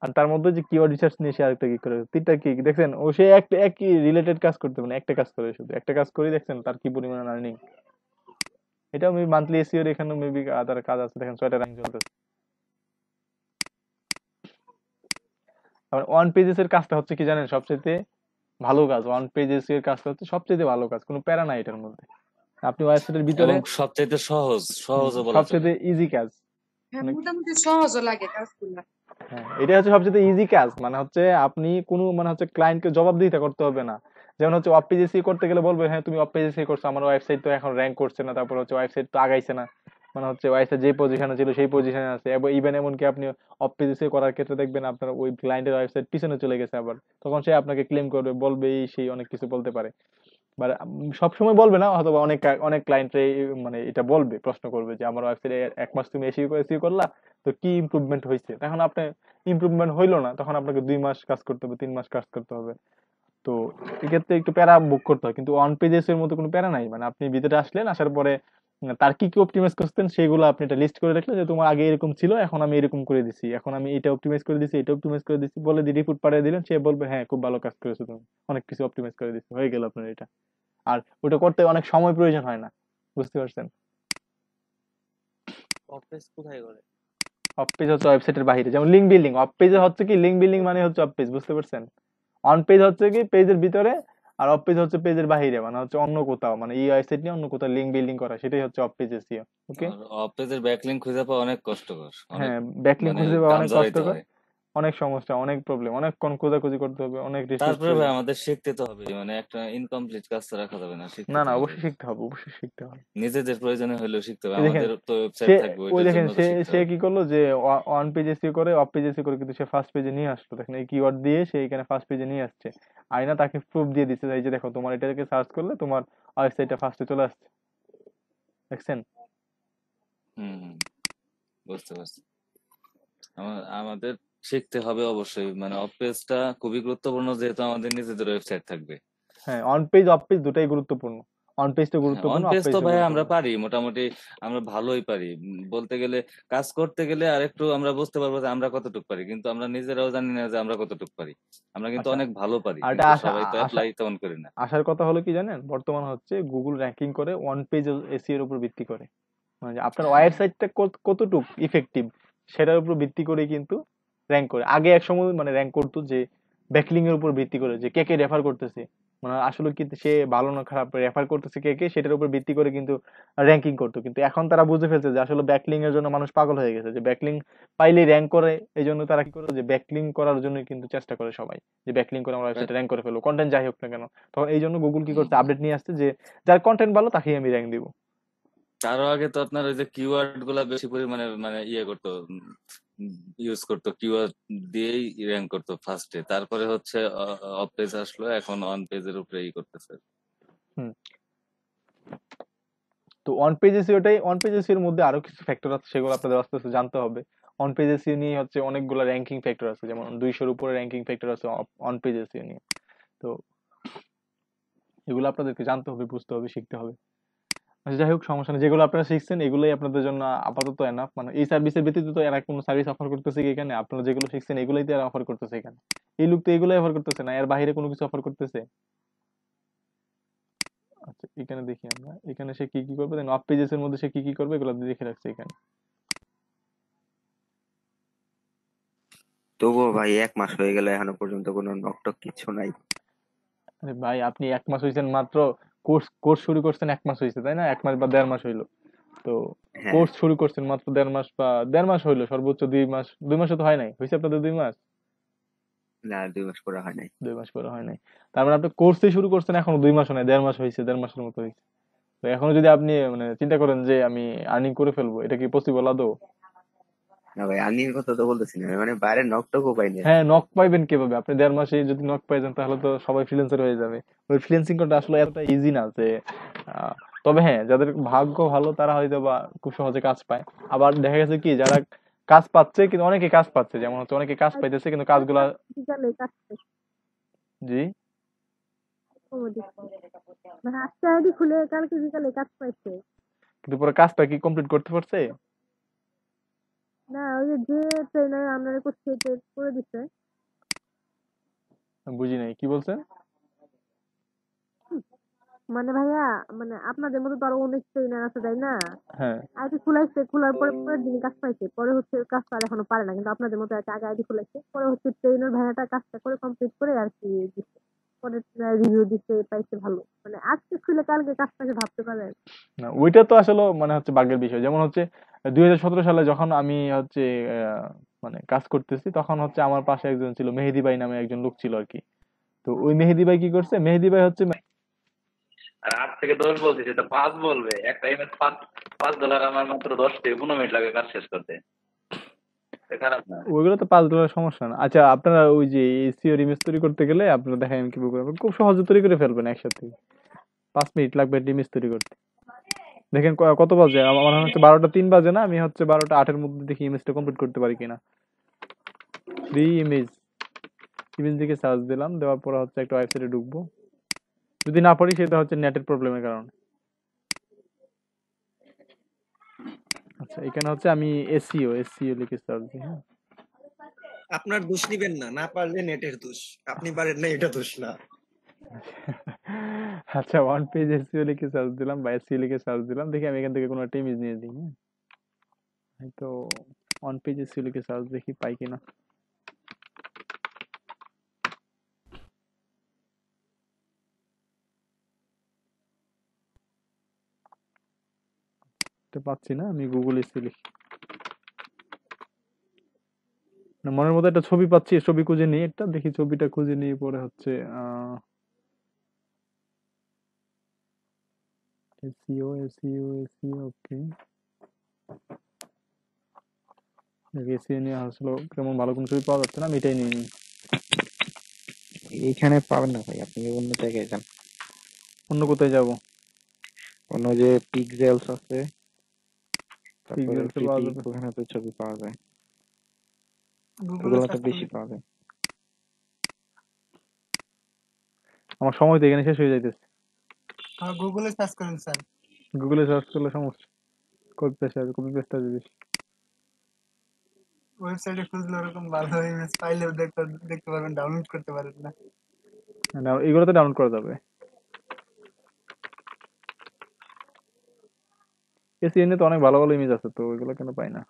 আর তার মধ্যে যে কিওয়ার্ড রিসার্চ নিয়ে সে আরেকটা কি করে, 3টা কি দেখছেন, ও সে একই রিলেটেড কাজ করতে পারে, একটা কাজ করে, শুধু একটা কাজ করে দেখছেন তার কি পরিমাণ আর্নিং। এটাও মেবি মান্থলি এসইও এর এখানে মেবি তার কাজ আছে, দেখেন 6টা র্যাঙ্ক চলতেছে। আবার ওয়ান পেজেস এর কাজটা হচ্ছে কি জানেন, সবচেয়ে ভালো কাজ। ওয়ান পেজেস এর কাজটা হচ্ছে সবচেয়ে ভালো কাজ, কোনো প্যারা নাই এটার মধ্যে। আপনি ওয়েবসাইটের ভিতরে এবং সবচাইতে সহজও বলা চলে। সবচেয়ে ইজি কাজ। হ্যাঁ মানে মোটামুটি সহজও লাগে কাজগুলা। হ্যাঁ, এটা হচ্ছে সবচেয়ে ইজি কাজ, মানে হচ্ছে আপনি কোনো মানে হচ্ছে ক্লায়েন্টকে জবাবদিহিতা করতে হবে না। যেমন হচ্ছে ওয়েব পেজ এসইও করতে গেলে বলবে হ্যাঁ তুমি ওয়েব পেজ এসইও করছো, আমার ওয়েবসাইট তো এখন র‍্যাঙ্ক করছে না, তারপর হচ্ছে ওয়েবসাইট তো আগাইছে না, মানে হচ্ছে ওয়েবসাইট যে পজিশনে ছিল সেই পজিশনে আছে। এবং ইভেন এমনকি আপনি ওয়েব পেজ এসইও করার ক্ষেত্রে দেখবেন আপনার ওই ক্লায়েন্টের ওয়েবসাইট পিছনে চলে গেছে, আবার তখন সে আপনাকে ক্লেম করবে, বলবে এই সেই অনেক কিছু বলতে পারে। সব সময় বলবে না, অথবা অনেক ক্লায়েন্ট মানে এটা বলবে, প্রশ্ন করবে যে আমার ওয়েবসাইটে 1 মাস তুমি এসইও করলা, তো কি ইমপ্রুভমেন্ট হয়েছে। তখন আপনি ইমপ্রুভমেন্ট হইলো না, তখন আপনাকে 2 মাস কাজ করতে হবে, 3 মাস কাজ করতে হবে। তো এক্ষেত্রে একটু প্যারা বুক করতে হয়, কিন্তু অন পেজেস এর মতো কোনো প্যারা নাই। মানে আপনি ভিতরে আসলেন, আসার পরে তার কি কি অপটিমাইজ করতেন সেগুলো আপনি একটা লিস্ট করে রাখলেন, যে তোমার আগে এরকম ছিল, এখন আমি এরকম করে দিছি, এখন আমি এটা অপটিমাইজ করে দিছি, এটা অপটিমাইজ করে দিছি, বলে দিয়ে রিপোর্ট পাঠিয়ে দিলেন, সে বলবে হ্যাঁ খুব ভালো কাজ করেছো তুমি, অনেক কিছু অপটিমাইজ করে দিছি, হয়ে গেল আপনার এটা। আর ওটা করতে অনেক সময় প্রয়োজন হয় না, বুঝতে পারছেন? অফ পেজ কোথায় করে? অফ পেজ হচ্ছে ওয়েবসাইটের বাইরে, যেমন লিঙ্ক বিল্ডিং। অফ পেজে হচ্ছে কি লিঙ্ক বিল্ডিং মানে হচ্ছে অফ পেজ, বুঝতে পারছেন? অন পেজ হচ্ছে কি পেজের ভিতরে, আর অফ পেজ হচ্ছে পেজের বাইরে, মানে হচ্ছে অন্য কোথাও, মানে এই ওয়েবসাইট নিয়ে অন্য কোথাও লিঙ্ক বিল্ডিং করা, সেটাই হচ্ছে অফ পেজ এসইও। ওকে, আর অফ পেজের ব্যাকলিংক খুঁজে পাওয়া অনেক কষ্টকর, অনেক হ্যাঁ ব্যাকলিংক মানে খুঁজে পাওয়া কান অনেক জড়াইতে কষ্টকর। হয়। অনেক সমস্যা, অনেক প্রবলেম, অনেকক্ষণ খোঁজাখুঁজি করতে হবে, অনেক রিসোর্স তারপরে ভাই প্রয়োজন। আমাদের শিখতে তো হবে, মানে একটা ইনকমপ্লিট কাজ তো রাখা যাবে না, শিখতে না তো না, হবে। অবশ্যই শিখতে হবে, অবশ্যই শিখতে হবে। নিজেদের প্রয়োজনে হলেও শিখতে হবে, এই দেখেন, আমাদের তো ওয়েবসাইট সে থাকবে, ওই ওইটার দেখেন জন্য তো সে শিখতে সে হবে। কি করলো যে ওয়ান পেজ এসিও করে, অফ পেজ এসিও করে, কিন্তু সে ফার্স্ট পেজে নিয়ে আসলো। দেখেন এই কিওয়ার্ড দিয়ে সে এখানে ফার্স্ট পেজে নিয়ে আসছে। আয়না তাকে প্রুফ দিয়ে দিচ্ছে যে এই যে দেখো তোমার এটাকে সার্চ করলে তোমার ওয়েবসাইটটা ফার্স্টে চলে আসছে, দেখছেন? হুম হুম, বুঝতে পারছি। আমাদের শিখতে হবে অবশ্যই, মানে অফ পেজটা খুবই গুরুত্বপূর্ণ, যেহেতু আমাদের নিজেদের ওয়েবসাইট থাকবে। হ্যাঁ, অন পেজ অফ পেজ দুটাই গুরুত্বপূর্ণ। অন পেজটা হ্যাঁ, অন গুরুত্বপূর্ণ, অফ পেজ তো পেজটা ভাই আমরা গুরুত্বপূর্ণ। পারি মোটামুটি, আমরা ভালোই পারি। বলতে গেলে কাজ করতে গেলে আর একটু আমরা বুঝতে পারবো যে আমরা কতটুকু পারি, কিন্তু আমরা নিজেরাও জানি না যে আমরা কতটুকু পারি। আমরা কিন্তু আচ্ছা, অনেক ভালো পারি, আর এটা কিন্তু আশা সবাই তো আশা অ্যাপ্লাই তেমন করি না। আসার কথা হলো কি জানেন, বর্তমান হচ্ছে গুগল র্যাঙ্কিং করে ওয়ান পেজ এসিও এর উপর ভিত্তি করে। মানে যে আপনার ওয়েবসাইটটা কতটুকু ইফেক্টিভ সেটার উপর ভিত্তি করে কিন্তু র্যাঙ্ক করে। আগে এক সময় মানে র্যাঙ্ক করতো যে ব্যাকলিং এর উপর ভিত্তি করে, যে কে কে রেফার করতেছে, মানে আসলে কি সে ভালো না খারাপ রেফার করতেছে কে কে, সেটার উপর ভিত্তি করে কিন্তু র্যাঙ্কিং করতো। কিন্তু এখন তারা বুঝে ফেলছে যে আসলে ব্যাকলিং এর জন্য মানুষ পাগল হয়ে গেছে, যে ব্যাকলিং পাইলেই র্যাঙ্ক করে। এই জন্য তারা কি করে, যে ব্যাকলিং করার জন্য কিন্তু চেষ্টা করে সবাই, যে ব্যাকলিং করে আমরা ভাই, ওয়েবসাইটে র্যাঙ্ক করে ফেলবো, কন্টেন্ট যাই হোক না কেন। তখন এই জন্য গুগল কি হুম করছে, হুম। আপডেট নিয়ে আসছে যে যার কন্টেন্ট ভালো তাকেই আমি র্যাঙ্ক দিব। তারও আগে তো আপনার ওই যে কিওয়ার্ড গুলা বেশি পরিমাণে মানে ইয়ে করতো, ইউজ করতো, কিওয়ার্ড দিয়েই র্যাঙ্ক করতো ফার্স্টে, তারপরে হচ্ছে অফ পেজ আসলো, এখন অন পেজের উপরে ই করতেছে। হুম। তো অন পেজ এসইওটাই, অন পেজ এসইও এর মধ্যে আরো কিছু ফ্যাক্টর আছে, সেগুলো আপনাদের আস্তে আস্তে জানতে হবে। অন পেজ এসইও নিয়ে হচ্ছে অনেকগুলো র্যাঙ্কিং ফ্যাক্টর আছে, যেমন 200-র উপরে র্যাঙ্কিং ফ্যাক্টর আছে অন পেজ এসইও নিয়ে। তো এগুলো আপনাদেরকে জানতে হবে, বুঝতে হবে, শিখতে হবে। আচ্ছা, যাই হোক, সমস্যা নেই, যেগুলো আপনারা শিখছেন এগুলোই আপনাদের জন্য আপাতত এনাফ। মানে এই সার্ভিসের ব্যতীত তো এরা কোনো সার্ভিস অফার করতেছে কি এখানে? আপনারা যেগুলো শিখছেন এগুলোই তো এরা অফার করতেছে এখানে। এই লোক তো এগুলোই অফার করতেছে না, এর বাইরে কোনো কিছু অফার করতেছে? আচ্ছা, এখানে দেখি আমরা, এখানে সে কি কি করবে, দেন অফ পেজেস এর মধ্যে সে কি কি করবে এগুলো দেখে রাখছে এখানে। তবুও ভাই 1 মাস হয়ে গেল এখনো পর্যন্ত কোনো নকটক কিছু নাই। আরে ভাই, আপনি 1 মাস হয়েছেন মাত্র, কোর্স কোর্স শুরু করছেন 1 মাস হয়েছে তাই না? 1 মাস বা 1.5 মাস হইলো। তো হ্যাঁ, কোর্স শুরু করছেন মাত্র 1.5 মাস বা 1.5 মাস হইলো, সর্বোচ্চ 2 মাস। 2 মাসও তো হয় নাই, হয়েছে আপনাদের 2 মাস? না 2 মাস করা হয় নাই। 2 মাস করে হয় নাই। তার মানে আপনি কোর্সই শুরু করছেন এখনো 2 মাসও নাই, 1.5 মাস হয়েছে, 1.5 মাসের মতো হয়েছে। তো এখনো যদি আপনি মানে চিন্তা করেন যে আমি আর্নিং করে ফেলবো, এটা কি পসিবল আদৌ? না ভাই আর্নিং এর কথা তো বলতেছি না, মানে বাইরে নকটকও পাইনি আর হ্যাঁ, কি। নক পাইবেন কিভাবে? আপনি 1.5 মাসে যদি নক পাই যান তাহলে তো সবাই ফ্রিল্যান্সার হয়ে যাবে। ওই ফ্রিল্যান্সিং করাটা আসলে এতটা ইজি না যে তবে হ্যাঁ, যাদের ভাগ্য ভালো তারা হয়তো বা খুব সহজে কাজ পায়। আবার দেখা গেছে কি, যারা কাজ পাচ্ছে, কিন্তু অনেকে কাজ পাচ্ছে, যেমন হচ্ছে অনেকে কাজ পাইতেছে কিন্তু কাজগুলা। বিকালে কাজ পাইছে। জি, মানে আজকে আইডি খুলে কালকে বিকালে কাজ পাইছে। কিন্তু পুরো কাজটা কি কমপ্লিট করতে পারছে? না ওই যে ট্রেনার আমরা করছে করে দিছে। আমি বুঝি নাই, কি বলছেন? মানে ভাইয়া, মানে আপনাদের মতো তো আরো অনেক ট্রেনার আছে তাই না? হ্যাঁ, আইডি খুলাইছে, খোলার পরে পরের দিন কাজ পাইছে, পরে হচ্ছে কাজটা আর এখনো পারে না, কিন্তু আপনাদের মতো একটা আগে আইডি খুলাইছে, পরে হচ্ছে ট্রেনার ভাইয়াটা কাজটা করে কমপ্লিট করে আর কি দিচ্ছে, পরে রিভিউ দিচ্ছে, পাইছে ভালো। মানে আজকে খুলে কালকে কাজটাকে ভাবতে পারেন। না ওইটা তো আসলে মানে হচ্ছে ভাগ্যের বিষয়। যেমন হচ্ছে 2017 সালে যখন আমি হচ্ছে মানে কাজ করতেছি, তখন হচ্ছে আমার পাশে একজন ছিল, মেহেদি ভাই নামে একজন লোক ছিল আর কি। তো ওই মেহেদি ভাই কি করছে, মেহেদি ভাই হচ্ছে আর 8 থেকে 10 বলতেছি তো 5 বলবে, একটা ইমেজ $5 আমার মাত্র 10 থেকে 15 মিনিট লাগে কাজ শেষ করতে। এটা খারাপ না। ওইগুলো তো $5 সমস্যা না। আচ্ছা, আপনারা ওই যে এসইও ইমেজ তৈরি করতে গেলে আপনারা দেখেন কি করবেন, খুব সহজে তৈরি করে ফেলবেন একসাথে। 5 মিনিট লাগবে ইমেজ তৈরি করতে। দেখেন কত বাজে, আমার মনে হচ্ছে 12টা 3 বাজে না, আমি হচ্ছে 12টা 8-এর মধ্যে দেখি ইমেজটা কমপ্লিট করতে পারি কিনা। ফ্রি ইমেজ, ইমেজ দিকে সার্চ দিলাম, দেওয়ার পর হচ্ছে একটা ওয়েবসাইটে ঢুকবো। যদি না পারি সেটা হচ্ছে নেটের প্রবলেমের কারণে। আচ্ছা, এখানে হচ্ছে আমি এসইও লিখে সার্চ দিই, হ্যাঁ। আপনার দোষ নিবেন না, না পারলে নেটের দোষ। আপনি পারেন না, এটা দোষ না। আচ্ছা, ওয়ান পেজ এসইও লিখে সার্চ দিলাম বা এসইও লিখে সার্চ দিলাম, দেখি আমি এখান থেকে কোনো একটা ইমেজ নিয়ে দিই, হ্যাঁ। তো ওয়ান পেজ এসইও লিখে সার্চ দেখি পাই কিনা। এটা পাচ্ছি না, আমি গুগল এসইও লিখি। না, মনের মধ্যে একটা ছবি পাচ্ছি, ছবি খুঁজে নিই একটা, দেখি ছবিটা খুঁজে নিয়ে পরে হচ্ছে এসইও এসইও এসইও ওকে, এসইও নিয়ে আসলে কেমন ভালো কোনো ছবি পাওয়া যাচ্ছে না, আমি এটাই নিয়ে নিই। এইখানে পাবেন না ভাই, আপনি অন্য জায়গায় যান। অন্য কোথায় যাব? অন্য যে পিক্সেলস আছে, তারপরে পিক্সেলসে পাওয়া ক্রিটিক, যাবে? ওখানে তো ছবি পাওয়া যায়, গুগলে ওগুলো তো সার্চ বেশি করলে পাওয়া যায়। আমার সময় তো এখানে শেষ হয়ে যাইতেছে। গুগলে সার্চ করেন স্যার। গুগলে সার্চ করলে সমস্যা, কপি পেস্ট আসবে, কপি পেস্ট আসবে বেশি। ওয়েবসাইটে খুঁজলে ওরকম ভালো ইমেজ পাইলেও দেখতে পারবেন, ডাউনলোড করতে পারবেন না। না, এগুলোতে ডাউনলোড করা যাবে। এসইএন এ তো অনেক ভালো ভালো ইমেজ আছে, তো ওইগুলো কেন পাই না?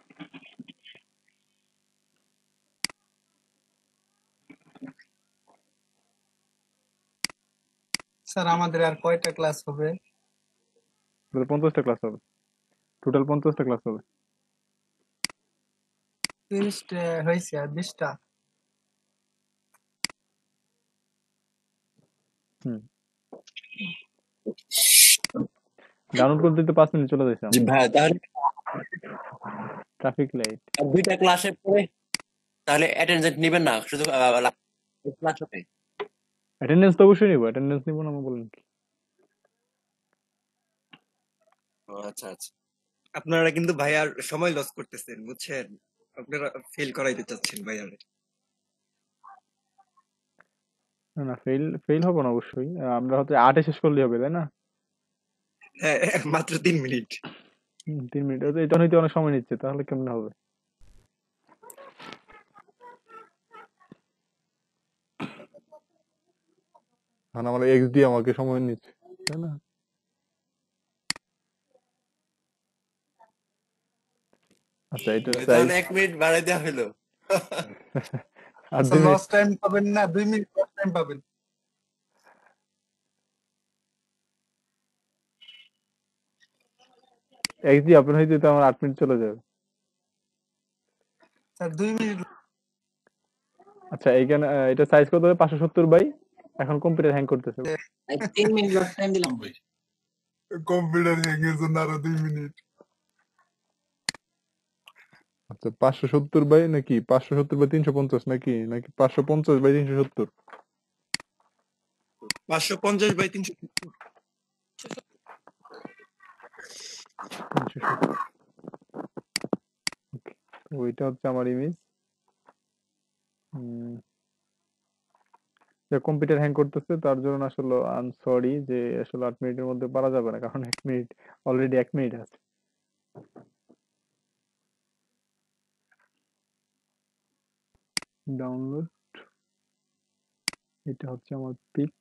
স্যার আমাদের আর কয়টা ক্লাস হবে? 50টা ক্লাস হবে, টোটাল 50টা ক্লাস হবে। 30টা হয়েছে, আর 20টা। হুম, ডাউনলোড করতে দিতে 5 মিনিট চলে যাচ্ছে জি আমার। ভাই, তাহলে ট্রাফিক লাইট। আর 2টা ক্লাসের পরে তাহলে অ্যাটেন্ডেন্স নেবেন না, শুধু ক্লাস হবে। অ্যাটেন্ডেন্স তো অবশ্যই নিবো, অ্যাটেন্ডেন্স নিবো না আমি বলেন কি? ও আচ্ছা আচ্ছা। আপনারা কিন্তু ভাইয়ার সময় লস করতেছেন, বুঝছেন? আপনারা ফেল করাইতে চাচ্ছেন ভাইয়ার। না না, ফেল ফেল হবো না অবশ্যই। আমরা হয়তো 8-এ শেষ করলেই হবে, তাই না? হ্যাঁ, মাত্র 3 মিনিট। 3 মিনিট, এটা হইতে অনেক সময় নিচ্ছে, তাহলে কেমনে হবে? কারণ আমার এক্স দিয়ে আমাকে সময় নিচ্ছে, তাই না? আচ্ছা, এটা ভাই, সাইজ তাহলে 1 মিনিট বাড়াই দেওয়া হলো। আর আচ্ছা, 2 মিনিট। লস টাইম পাবেন না, 2 মিনিট লস টাইম পাবেন। এক্স দিয়ে ওপেন হইতে তো আমার 8 মিনিট চলে যাবে। Sir 2 minute. আচ্ছা, এইখানে এটা সাইজ কত হবে? 570 বাই, এখন কম্পিউটার হ্যাং করতেছে। 3 মিনিট লস টাইম দিলাম ভাই। কম্পিউটার হ্যাং এর জন্য আরো 2 মিনিট। আচ্ছা, 570 বাই নাকি 570 বাই 350 নাকি 550 বাই 370? 550 বাই 300। 370, ওকে। তো ওইটা হচ্ছে আমার ইমেজ। যে কম্পিউটার হ্যাং করতেছে তার জন্য আসলে আই এম সরি, যে আসলে 8 মিনিটের মধ্যে পারা যাবে না, কারণ 1 মিনিট, অলরেডি 1 মিনিট আছে। ডাউনলোড, এটা হচ্ছে আমার পিক।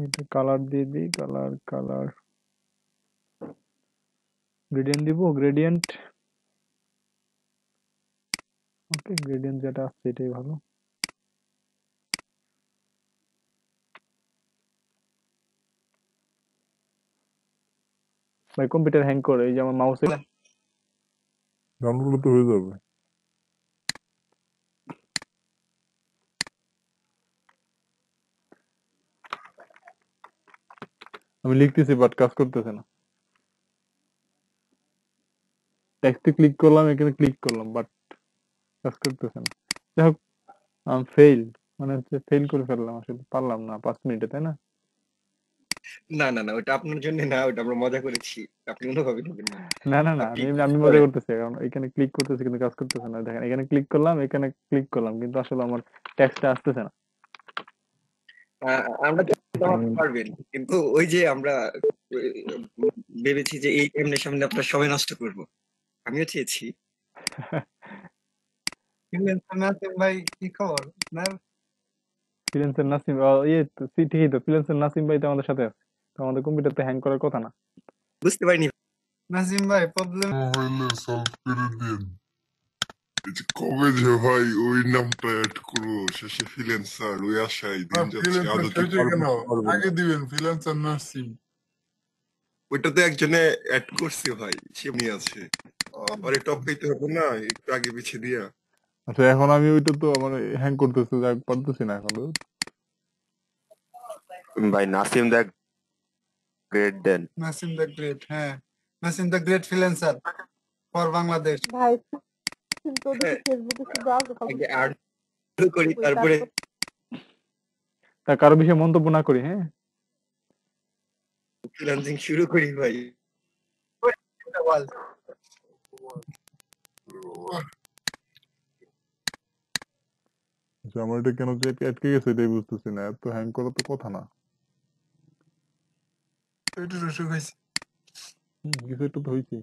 এটা কালার দিয়ে দিই, কালার কালার গ্রেডিয়েন্ট দিব, গ্রেডিয়েন্ট। ওকে, গ্রেডিয়েন্ট যেটা আছে এটাই ভালো। ভাই কম্পিউটার হ্যাং করে, এই যে আমার মাউসে ডাউনলোড তো হয়ে যাবে। আমি লিখতেছি বাট কাজ করতেছে না। টেক্সটে ক্লিক করলাম, এখানে ক্লিক করলাম, বাট কাজ করতেছে না। যাই হোক, ফেইল, মানে হচ্ছে ফেল করে ফেললাম, আসলে পারলাম না 5 মিনিটে, তাই না? না না না, ওটা আপনার জন্য না, ওটা আমরা মজা করেছি। আপনি কোনোভাবে নেবেন না। না না না, আপনি আমি মজা করতেছি, কারণ এখানে ক্লিক করতেছি কিন্তু কাজ করতেছে না। দেখেন, এখানে ক্লিক করলাম, এখানে ক্লিক করলাম, কিন্তু আসলে আমার টেক্সটটা আসতেছে না। আমরা তো পারবেন, কিন্তু ওই যে আমরা ভেবেছি যে এই এমনি সামনে আপনার সময় নষ্ট করব, আমিও চেয়েছি। নাসিম ভাই কি খবর আপনার? ফ্রিল্যান্সার নাসিম ঠিকই তো, ফ্রিল্যান্সার নাসিম ভাই তো আমাদের সাথে আছে, তো আমাদের কম্পিউটারতে হ্যাং করার কথা না। বুঝতে পারিনি। নাসিম ভাই প্রবলেম হইলে সলভ করে দিন। এই যে কবে যে ভাই ওই নামটা অ্যাড করবো শেষে ফ্রিল্যান্সার, ওই আশায় দিন যাচ্ছে, আদৌ কি কেন পারবো আগে না। দিবেন ফ্রিল্যান্সার নাসিম। ওইটা তো একজনে অ্যাড করছে ভাই, সে নিয়ে আছে, পরে টপ পেতে হবে না একটু আগে পিছিয়ে দিয়া। আচ্ছা এখন আমি ওইটা তো মানে হ্যাং করতেছে, যাক পারতেছি না এখন। ভাই নাসিম দা গ্রেট দেন। নাসিম দ্য গ্রেট, হ্যাঁ Nasim the great freelancer for Bangladesh. ভাই কিন্তু দেখি ফেসবুকে শুধু আগে আর্ন করি, ওই তারপরে তারপর তা কারো বিষয়ে মন্তব্য না করি, হ্যাঁ। ফ্রিল্যান্সিং শুরু করি ভাই। আচ্ছা, আমার এটা কেন যে আটকে গেছে এটাই বুঝতেছি না, এত হ্যাং করা তো কথা না। একটু অসুখ হয়েছে। কিছু একটা তো হয়েছে।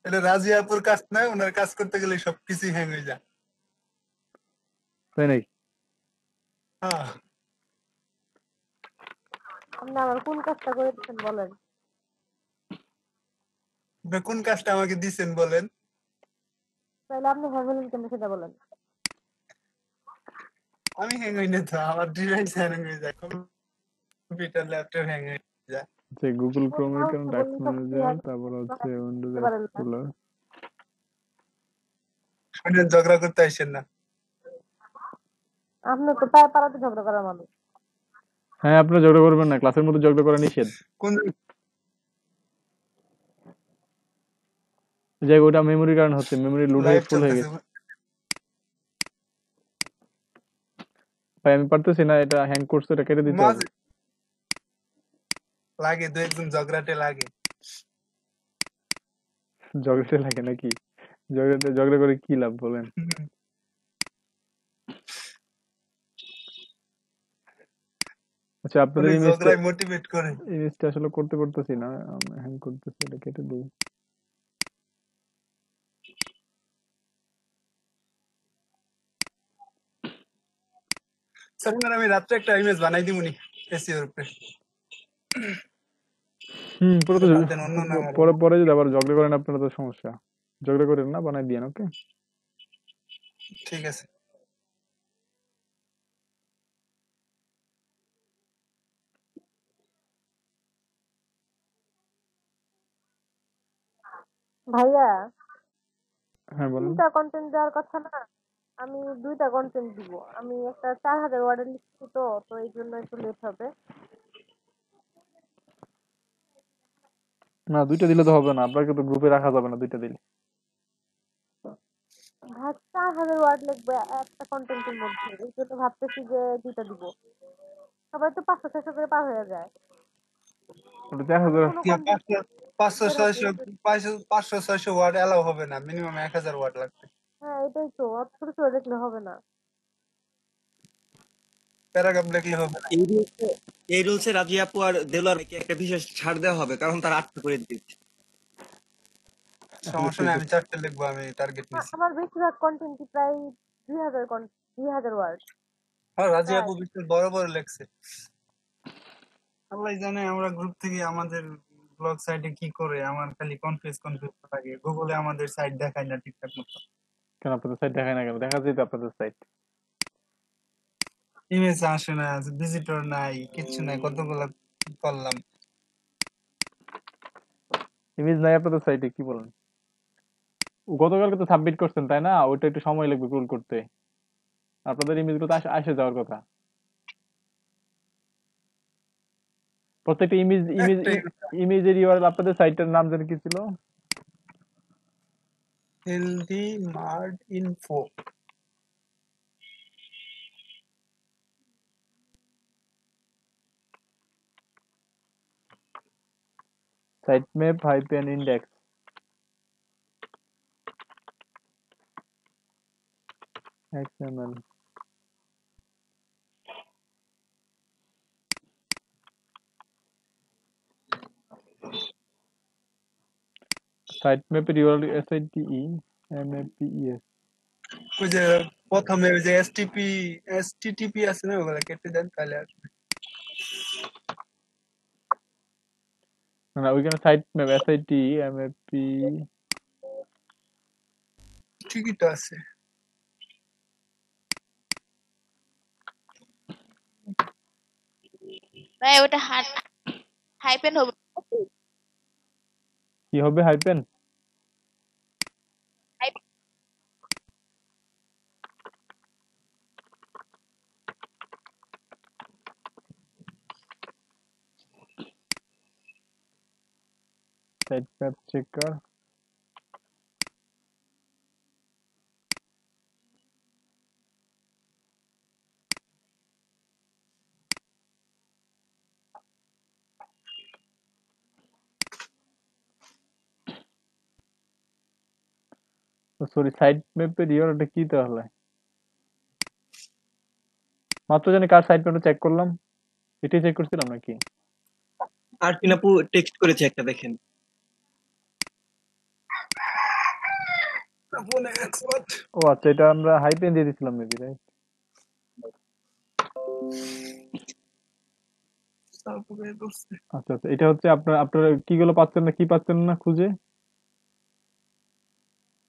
এটা রাজিয়াপুর কাজ নয়, ওনার কাজ করতে গেলে সবকিছু হ্যাং হয়ে যায়। তাই নাকি? হ্যাঁ আপনি আমার কোন কাজটা করে দিচ্ছেন বলেন? আপনি কোন কাজটা আমাকে দিছেন বলেন? তাহলে আপনি হ্যাং হলেন কেন সেটা বলেন। আমি হ্যাং হই না তো, আমার ডিভাইস হ্যাং হয়ে যায়, কম্পিউটার ল্যাপটপ হ্যাং হয়ে যায়। যে গুগল কোন ক্রোমের কেন কাজটা টাস্ক বলুন তো আপনি ম্যানেজার, হ্যাং তারপর হচ্ছে উইন্ডোজ করতে পারেন না। এক্সপ্লোরার। শুনেন, ঝগড়া করতে আসেন না। আপনি তো প্রায় পাড়াতে ঝগড়া করার মানুষ। হ্যাঁ, আপনারা ঝগড়া করবেন না, ক্লাসের মধ্যে ঝগড়া করা নিষেধ। কোন যাই হোক, ওটা মেমোরির কারণে হচ্ছে, মেমোরি লোড হয়ে লাইভ ফুল হয়ে চলতেছে? গেছে। ভাই আমি পারতেছি না, এটা হ্যাং করছে, এটা কেটে দিতে হবে। মাঝে লাগে দু একজন ঝগড়াটে লাগে। ঝগড়াতে লাগে নাকি? ঝগড়া করে কি লাভ বলেন? আচ্ছা, আপনাদের উনি ইমেজটা ঝগড়ায় মোটিভেট করে। আসলে করতে পারতেছি না, হ্যাং করতেছি, এটা কেটে দিই। স্যার আমি রাত্রে একটা ইমেজ বানাই দিমুনি এসিওর উপরে। পরে তো বাদ দেন, অন্য না আর। পরে যদি আবার ঝগড়া করেন আপনারা তো সমস্যা। ঝগড়া করেন না, বানাই দিয়েন, ওকে? ঠিক আছে। ভাইয়া হ্যাঁ বলেন। 3টা কন্টেন্ট দেওয়ার কথা না, আমি 2টা কন্টেন্ট দিব। আমি একটা 4000 ওয়ার্ডের লিখছি, তো তো এই জন্য একটু লেট হবে। না, 2টা দিলে তো হবে না, আপনাকে তো গ্রুপে রাখা যাবে না 2টা দিলে। ভাই 4000 ওয়ার্ড লিখবে একটা কন্টেন্টের মধ্যে, এই জন্য ভাবতেছি যে 2টা দিব। সবাই তো 500-600 করে পার হয়ে যায়। ওটা 4000। কোনো কন্টেন্ট 500-600 ওয়ার্ড এলাও হবে না, মিনিমাম 1000 ওয়ার্ড লাগবে। হ্যাঁ এটাই তো, অত ছোট ছোট দেখলে হবে না। প্যারাগ্রাফ লিখলে হবে না। এই রুলসে রাজি আপু আর দেলোয়ার ভাইকে একটা বিশেষ ছাড় দেওয়া হবে, কারণ তারা 8টা করে দিচ্ছে। সমস্যা নেই, আমি 4টে লিখবো, আমি টার্গেট নিছি। আমার বেশিরভাগ কন্টেন্টই প্রায় 2000 ওয়ার্ড। আর রাজি আপু বিশাল বড় বড় লেখছে। আল্লাহ জানে আমরা গ্রুপ থেকে আমাদের ব্লগ সাইটে কি করে, আমার খালি কনফিউজ লাগে। গুগলে আমাদের সাইট দেখায় না ঠিকঠাক মতো। কেন আপনাদের সাইট দেখায় না কেন? দেখা যায় তো আপনাদের সাইট। ইমেজ আসে না, ভিজিটর নাই, কিচ্ছু নাই, কতগুলো করলাম। ইমেজ নাই আপনাদের সাইটে, কি বলেন? গতকালকে তো সাবমিট করছেন তাই না? ওইটা একটু সময় লাগবে ক্রোল করতে। আপনাদের ইমেজগুলো তো আসে যাওয়ার কথা। প্রত্যেকটা ইমেজের ইউআরএল আপনাদের সাইটের নাম জানি কি ছিল? Healthy mart info. Sitemap hyphen index. XML site ম্যাপের ইউআরএল SITE MAPES ওই যে প্রথমে ওই যে STTP আছে না, ওগুলা কেটে দেন তাহলে আসবে। না ওইখানে সাইট ম্যাপ SITE MAP ঠিকই তো আছে। ভাই ওটা হাইপেন হবে। কি হবে hyphen? Site map checker sorry site ম্যাপের ইউআরএলটা কি তাহলে? মাত্র জানি কার সাইট ম্যাপটা চেক করলাম, এটাই চেক করছিলাম নাকি? আর আপু টেক্সট করেছে একটা, দেখেন। ও আচ্ছা, এটা আমরা হাইপেন দিয়ে দিছিলাম মেবি, রাইট? আচ্ছা আচ্ছা, এটা হচ্ছে আপনারা কিগুলো পাচ্ছেন না, কি পাচ্ছেন না খুঁজে?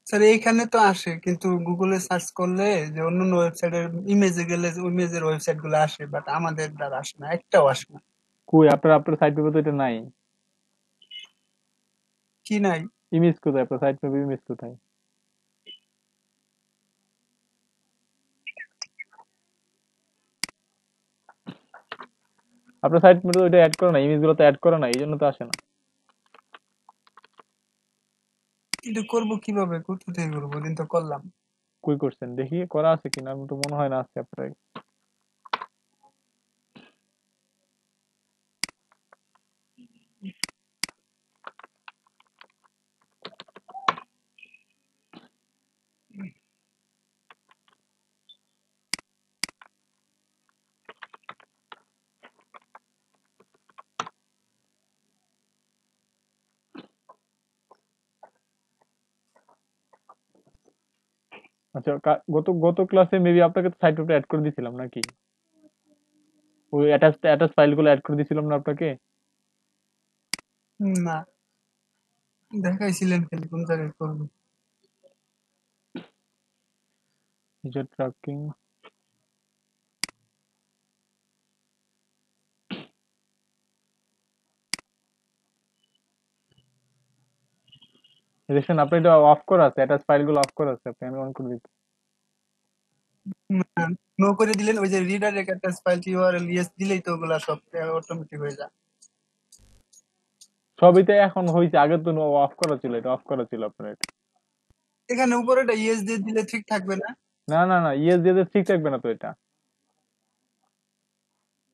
স্যার এইখানে তো আসে, কিন্তু গুগলে সার্চ করলে যে অন্যান্য ওয়েবসাইটের ইমেজে গেলে ইমেজের ওয়েবসাইট গুলো আসে, বাট আমাদের দ্বারা আসে না, একটাও আসে না। কই আপনার সাইট ম্যাপে তো এটা নাই। কি নাই? ইমেজ কোথায়? আপনার সাইট ম্যাপে ইমেজ কোথায়? আপনার সাইট ম্যাপে তো ওইটা অ্যাড করে না, ইমেজগুলো তো অ্যাড করে না, এই জন্য তো আসে না। এটা করবো কিভাবে, কোথা থেকে করবো? ওদিন তো করলাম। কই করছেন দেখি, করা আছে কিনা? আমার তো মনে হয় না আছে আপনার। আচ্ছা, গত গত ক্লাসে মেবি আপনাকে তো সাইট ম্যাপটা অ্যাড করে দিয়েছিলাম নাকি? ওই অ্যাটাচ ফাইলগুলো অ্যাড করে দিয়েছিলাম না আপনাকে? না, দেখাইছিলেন খালি কোন জায়গায় করবো। ইউজার ট্র্যাকিং, দেখছেন আপনি এটা অফ করা আছে, অ্যাটাচ ফাইলগুলো অফ করা আছে, আপনি আমি অন করে দিতে। নো করে দিলেন, ওই যে redirect attach file URL yes দিলেই তো ওগুলা সব অটোমেটিক হয়ে যায়। সবই তো এখন হয়েছে, আগে তো অফ করা ছিল, এটা অফ করা ছিল আপনার এটা। এখানে উপরে এটা ইয়েস দিয়ে দিলে ঠিক থাকবে না? না না না, ইয়েস দিয়ে ঠিক থাকবে না তো এটা।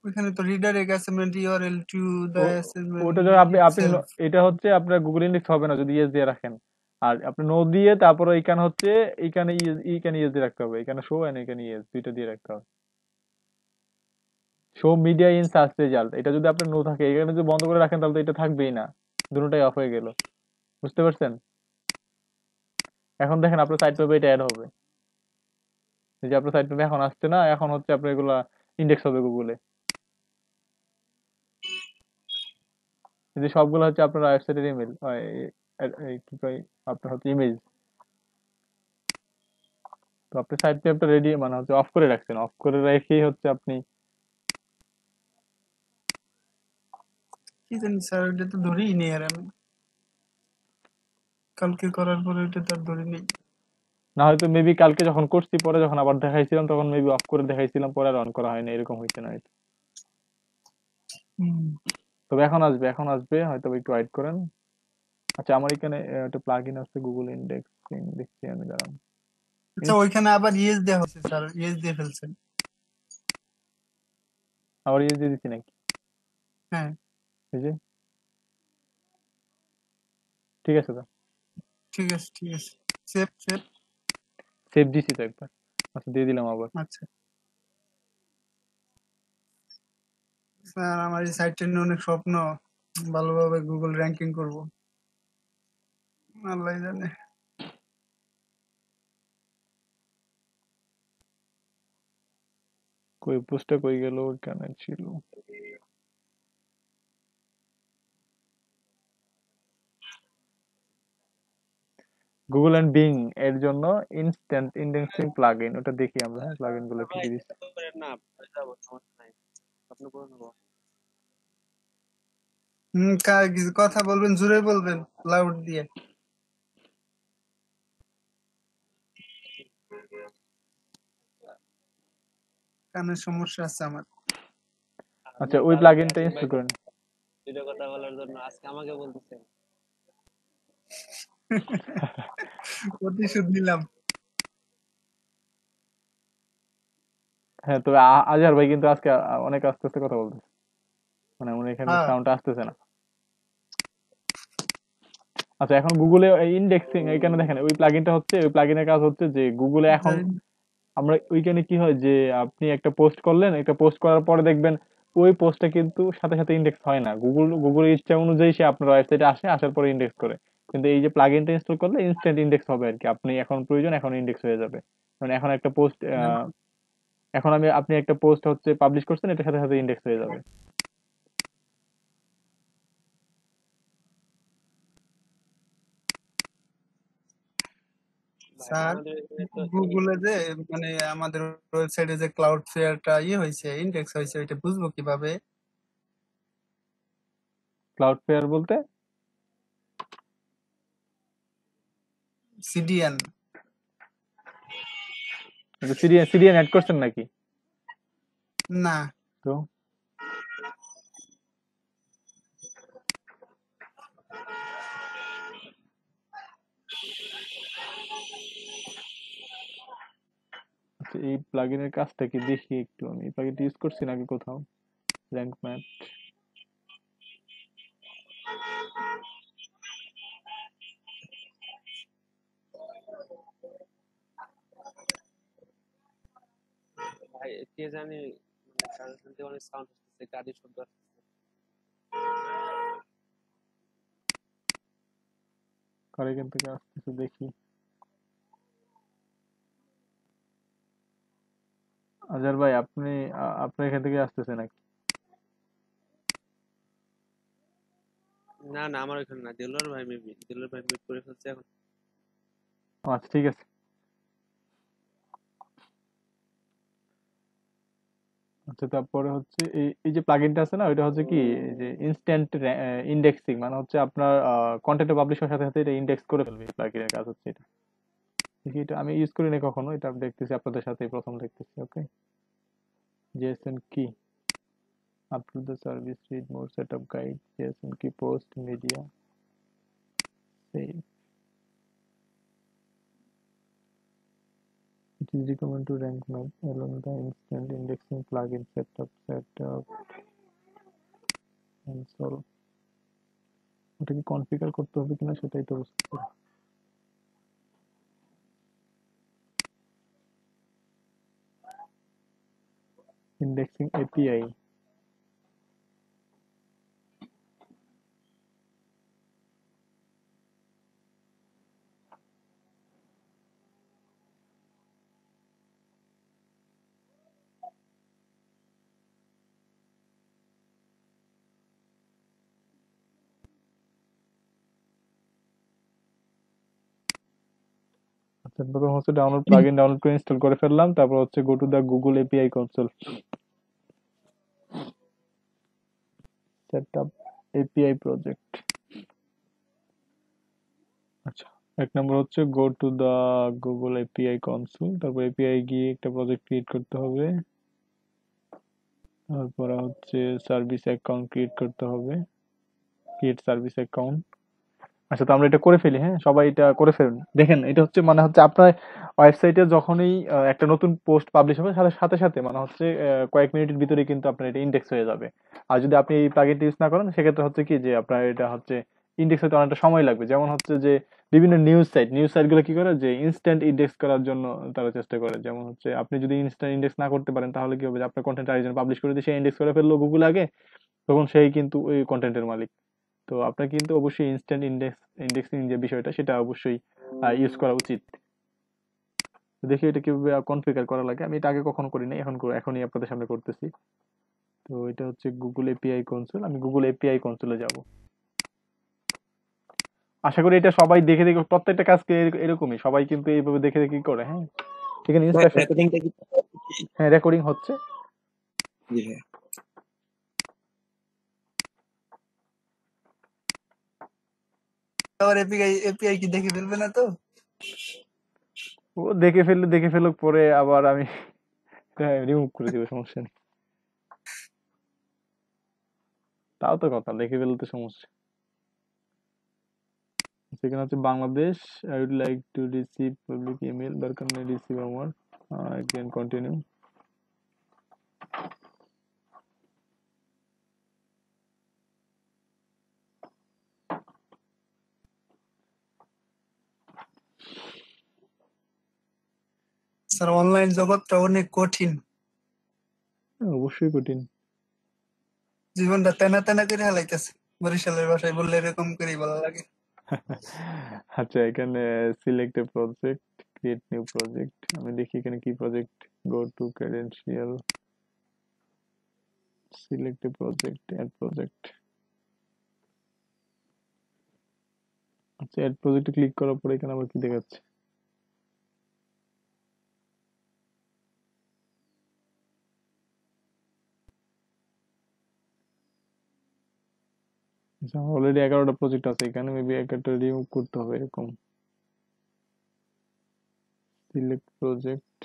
ওইখানে তো redirect assignment URL to the assignment ওটা যদি আপনি ইটসেলফ। এটা হচ্ছে আপনার গুগল ইন্ডেক্স হবে না যদি ইয়েস দিয়ে রাখেন। আর আপনি নো দিয়ে তারপরে এখানে হচ্ছে এইখানে ইয়েস দিয়ে রাখতে হবে, এখানে শো এন্ড এখানে ইয়েস দুইটা দিয়ে রাখতে হবে। Show media in search result, এটা যদি আপনার নো থাকে, এখানে যদি বন্ধ করে রাখেন তাহলে তো এটা থাকবেই না, দুটোটাই অফ হয়ে গেল। বুঝতে পারছেন? এখন দেখেন আপনার সাইট ম্যাপে এটা অ্যাড হবে, এই যে আপনার সাইট ম্যাপে এখন আসছে না, এখন হচ্ছে আপনার এগুলা ইন্ডেক্স হবে গুগলে। এই যে সবগুলো হচ্ছে আপনার ওয়েবসাইটের ইমেল, কি কয় আপনার হচ্ছে ইমেজ। তো আপনি সাইট ম্যাপটা রেডি মানে হচ্ছে অফ করে রাখছেন, অফ করে রেখেই হচ্ছে আপনি কি জানি স্যার, ওইটা তো ধরেই নেই আর আমি কালকে করার পরে ওইটা তো আর ধরে নেই। না হয়তো মেবি কালকে যখন করছি পরে যখন আবার দেখাইছিলাম তখন মেবি অফ করে দেখাইছিলাম, পরে আর অন করা হয়নি, এরকম হয়েছে না হয়তো। তবে এখন আসবে, এখন আসবে হয়তো, একটু ওয়েট করেন। আচ্ছা, আমার এখানে একটা প্লাগইন আছে গুগল ইন্ডেক্সিং, দেখছি আমি, দাঁড়ান। আচ্ছা, ওইখানে আবার ইয়েস দেওয়া হচ্ছে স্যার, ইয়েস দিয়ে ফেলছেন। আবার ইউজ দিয়ে দিচ্ছি নাকি? হ্যাঁ, এই যে ঠিক আছে, তো ঠিক আছে ঠিক আছে। সেভ সেভ সেভ দিছি তো একবার। আচ্ছা দিয়ে দিলাম আবার। আচ্ছা স্যার, আমার এই সাইটটা নিয়ে অনেক স্বপ্ন, ভালোভাবে গুগল র্যাঙ্কিং করব, আল্লাহ জানে। কই পোস্টটা কই গেল? ওখানে ছিল। গুগল এন্ড বিং এর জন্য ইনস্ট্যান্ট ইন্ডেক্সিং প্লাগইন, ওটা দেখি আমরা। হ্যাঁ, প্লাগইন গুলো কি ভাই কি দিচ্ছে। না যাবো, সমস্যা নাই, আপনি করে নেবো। কিছু কথা বলবেন, জোরে বলবেন, লাউড দিয়ে। কানের সমস্যা আছে আমার। আচ্ছা ওই প্লাগইনটা ইনস্টল করেন। দুটো কথা বলার জন্য আজকে আমাকে বলতেছেন। প্রতিশোধ নিলাম। হ্যাঁ তবে আজহার ভাই কিন্তু আজকে অনেক আস্তে আস্তে কথা বলতেছে, মানে উনি এখানে হ্যাঁ সাউন্ড আসতেছে না। আচ্ছা এখন গুগলে ইন্ডেক্সিং এখানে দেখেন ওই প্লাগইনটা হচ্ছে, ওই প্লাগইনের কাজ হচ্ছে যে গুগলে এখন আমরা ওইখানে কি হয় যে আপনি একটা পোস্ট করলেন, একটা পোস্ট করার পরে দেখবেন ওই পোস্টটা কিন্তু সাথে সাথে ইন্ডেক্স হয় না। গুগলের ইচ্ছা অনুযায়ী সে আপনার ওয়েবসাইটে আসে, আসার পরে ইন্ডেক্স করে। কিন্তু এই যে প্লাগইনটা ইনস্টল করলে ইনস্ট্যান্ট ইন্ডেক্স হবে আর কি। আপনি এখন প্রয়োজন এখন ইন্ডেক্স হয়ে যাবে। মানে এখন একটা পোস্ট এখন আপনি একটা পোস্ট হচ্ছে পাবলিশ করছেন, এটার সাথে সাথে ইন্ডেক্স হয়ে যাবে। স্যার, গুগলে যে মানে আমাদের ওয়েবসাইটে যে ক্লাউড ফেয়ারটা হয়েছে, ইন্ডেক্স হয়েছে, ওইটা বুঝবো কিভাবে? ক্লাউড ফেয়ার বলতে সিডিএন। সিডিএন অ্যাড করছেন নাকি? না তো আচ্ছা এই প্লাগইনের কাজটা কি দেখি একটু। আমি এই প্লাগইনটা ইউজ করছি নাকি কোথাও? র্যাঙ্ক ম্যাট, ভাই কে জানি মানে কানেকশন থেকে অনেক সাউন্ড আসতেছে, গাড়ি শব্দ আসতেছে। কার এখান থেকে আসতেছে দেখি। আজহার ভাই আপনি আপনার এখান থেকে আসতেছে নাকি? না না, আমার ওখানে না, দেলোয়ার ভাই মেবি, দেলোয়ার ভাই মিট করে ফেলছে এখন। আচ্ছা ঠিক আছে। আচ্ছা তারপরে হচ্ছে এই যে প্লাগইনটা আছে না, ওইটা হচ্ছে কি যে ইনস্ট্যান্ট ইন্ডেক্সিং, মানে হচ্ছে আপনার কন্টেন্ট পাবলিশ হওয়ার সাথে সাথে এটা ইন্ডেক্স করে ফেলবে। প্লাগইনের কাজ হচ্ছে এটা। দেখি এটা আমি ইউজ করি না কখনো, এটা দেখতেছি আপনাদের সাথে প্রথম দেখতেছি। ওকে, জেএসএন কি upload the service, read more setup guide, JSON key, post media, save. It is recommended to rank map along the instant indexing plugin setup and solve. ওটাকে কনফিগার করতে হবে কিনা সেটাই তো বুঝতে হবে। ইন্ডেক্সিং এপিআই, আচ্ছা প্রথম হচ্ছে ডাউনলোড প্লাগইন ডাউনলোড করে ইনস্টল করে ফেললাম। তারপর হচ্ছে go to the Google API console, setup API project. আচ্ছা এক নম্বর হচ্ছে go to the Google API console, তারপর এপিআই গিয়ে একটা প্রজেক্ট ক্রিয়েট করতে হবে। তারপরে হচ্ছে সার্ভিস অ্যাকাউন্ট ক্রিয়েট করতে হবে, ক্রিয়েট সার্ভিস অ্যাকাউন্ট। আচ্ছা তো আমরা এটা করে ফেলি। হ্যাঁ সবাই এটা করে ফেলুন। দেখেন এটা হচ্ছে মানে হচ্ছে আপনার ওয়েবসাইটে যখনই একটা নতুন পোস্ট পাবলিশ হবে সাথে সাথে সাথে মানে হচ্ছে কয়েক মিনিটের ভিতরে কিন্তু আপনার এটা ইন্ডেক্স হয়ে যাবে। আর যদি আপনি এই প্লাগইনটা ইউজ না করেন সেক্ষেত্রে হচ্ছে কি যে আপনার এটা হচ্ছে ইন্ডেক্স হতে অনেকটা সময় লাগবে। যেমন হচ্ছে যে বিভিন্ন নিউজ সাইট গুলো কি করে যে ইনস্ট্যান্ট ইন্ডেক্স করার জন্য তারা চেষ্টা করে। যেমন হচ্ছে আপনি যদি ইনস্ট্যান্ট ইন্ডেক্স না করতে পারেন তাহলে কি হবে যে আপনার কন্টেন্ট আরেকজন পাবলিশ করে দিয়ে সে ইন্ডেক্স করে ফেললো গুগল আগে, তখন সেই কিন্তু ওই কন্টেন্টের মালিক। তো আপনার কিন্তু অবশ্যই ইনস্ট্যান্ট ইন্ডেক্সিং যে বিষয়টা সেটা অবশ্যই ইউজ করা উচিত। তো দেখি এটা কিভাবে কনফিগার করা লাগে, আমি এটা আগে কখনো করি নাই, এখনই আপনাদের সামনে করতেছি। তো এটা হচ্ছে গুগল এপিআই কনসোল, আমি গুগল এপিআই কনসোলে যাব। আশা করি এটা সবাই দেখে দেখে প্রত্যেকটা কাজকে এরকমই সবাই কিন্তু এইভাবে দেখে দেখে করে। হ্যাঁ, এখানে ইনস্ট্রাকশন, রেকর্ডিংটা কি? হ্যাঁ রেকর্ডিং হচ্ছে। জি ভাই। আবার এপিআই কি দেখে ফেলবে না তো? ও দেখে ফেলুক, পরে আবার আমি রিমুভ করে দিব, সমস্যা নেই। তাও তো কথা, দেখে ফেললে তো সমস্যা। সেখানে হচ্ছে Bangladesh, I would like to receive public email, but can I receive আমার, I can continue. Sir online জগৎটা অনেক কঠিন, অবশ্যই কঠিন। জীবনটা তেনা তেনা করে হালাইতেছে, বরিশালের ভাষায় বললে এরকম করেই ভালো লাগে। আচ্ছা, এখানে select a project, create new project, আমি দেখি এখানে কি project, go to credential, select a project, add project. আচ্ছা, অ্যাড প্রজেক্টে ক্লিক করার পরে এখানে আবার কি দেখাচ্ছে? আচ্ছা, অলরেডি 11টা প্রজেক্ট আছে এখানে, মেবি একটা রিমুভ করতে হবে এরকম। সিলেক্ট প্রজেক্ট,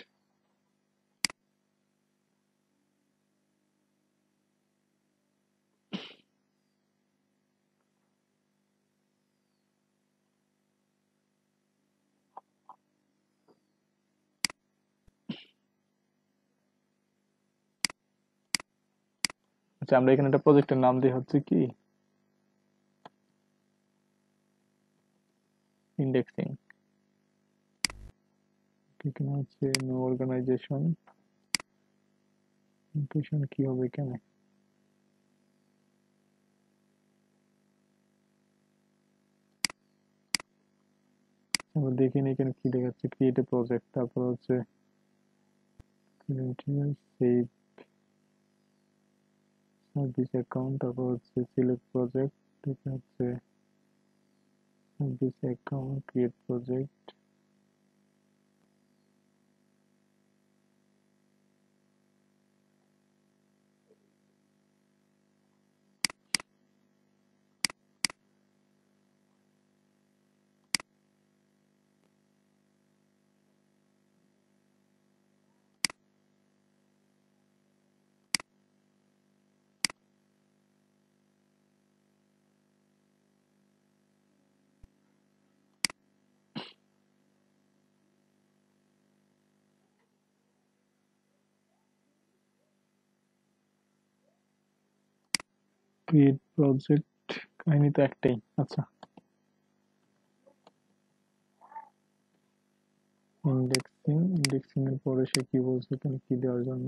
আচ্ছা আমরা এখানে একটা প্রজেক্টের নাম দিই হচ্ছে কি ইন্ডেক্সিং। এখানে হচ্ছে নো অর্গানাইজেশন, লোকেশন কি হবে এখানে? আমরা দেখিনি এখানে কি দেখাচ্ছে, ক্রিয়েট এ প্রজেক্ট, তারপর হচ্ছে সেভ সার্ভিস অ্যাকাউন্ট, তারপর হচ্ছে সিলেক্ট প্রজেক্ট, এটা হচ্ছে service account, create project. Create project, কাহিনী তো একটাই। আচ্ছা, ইন্ডেক্সিং এর পরে সে কি বলছে এখানে কি দেওয়ার জন্য?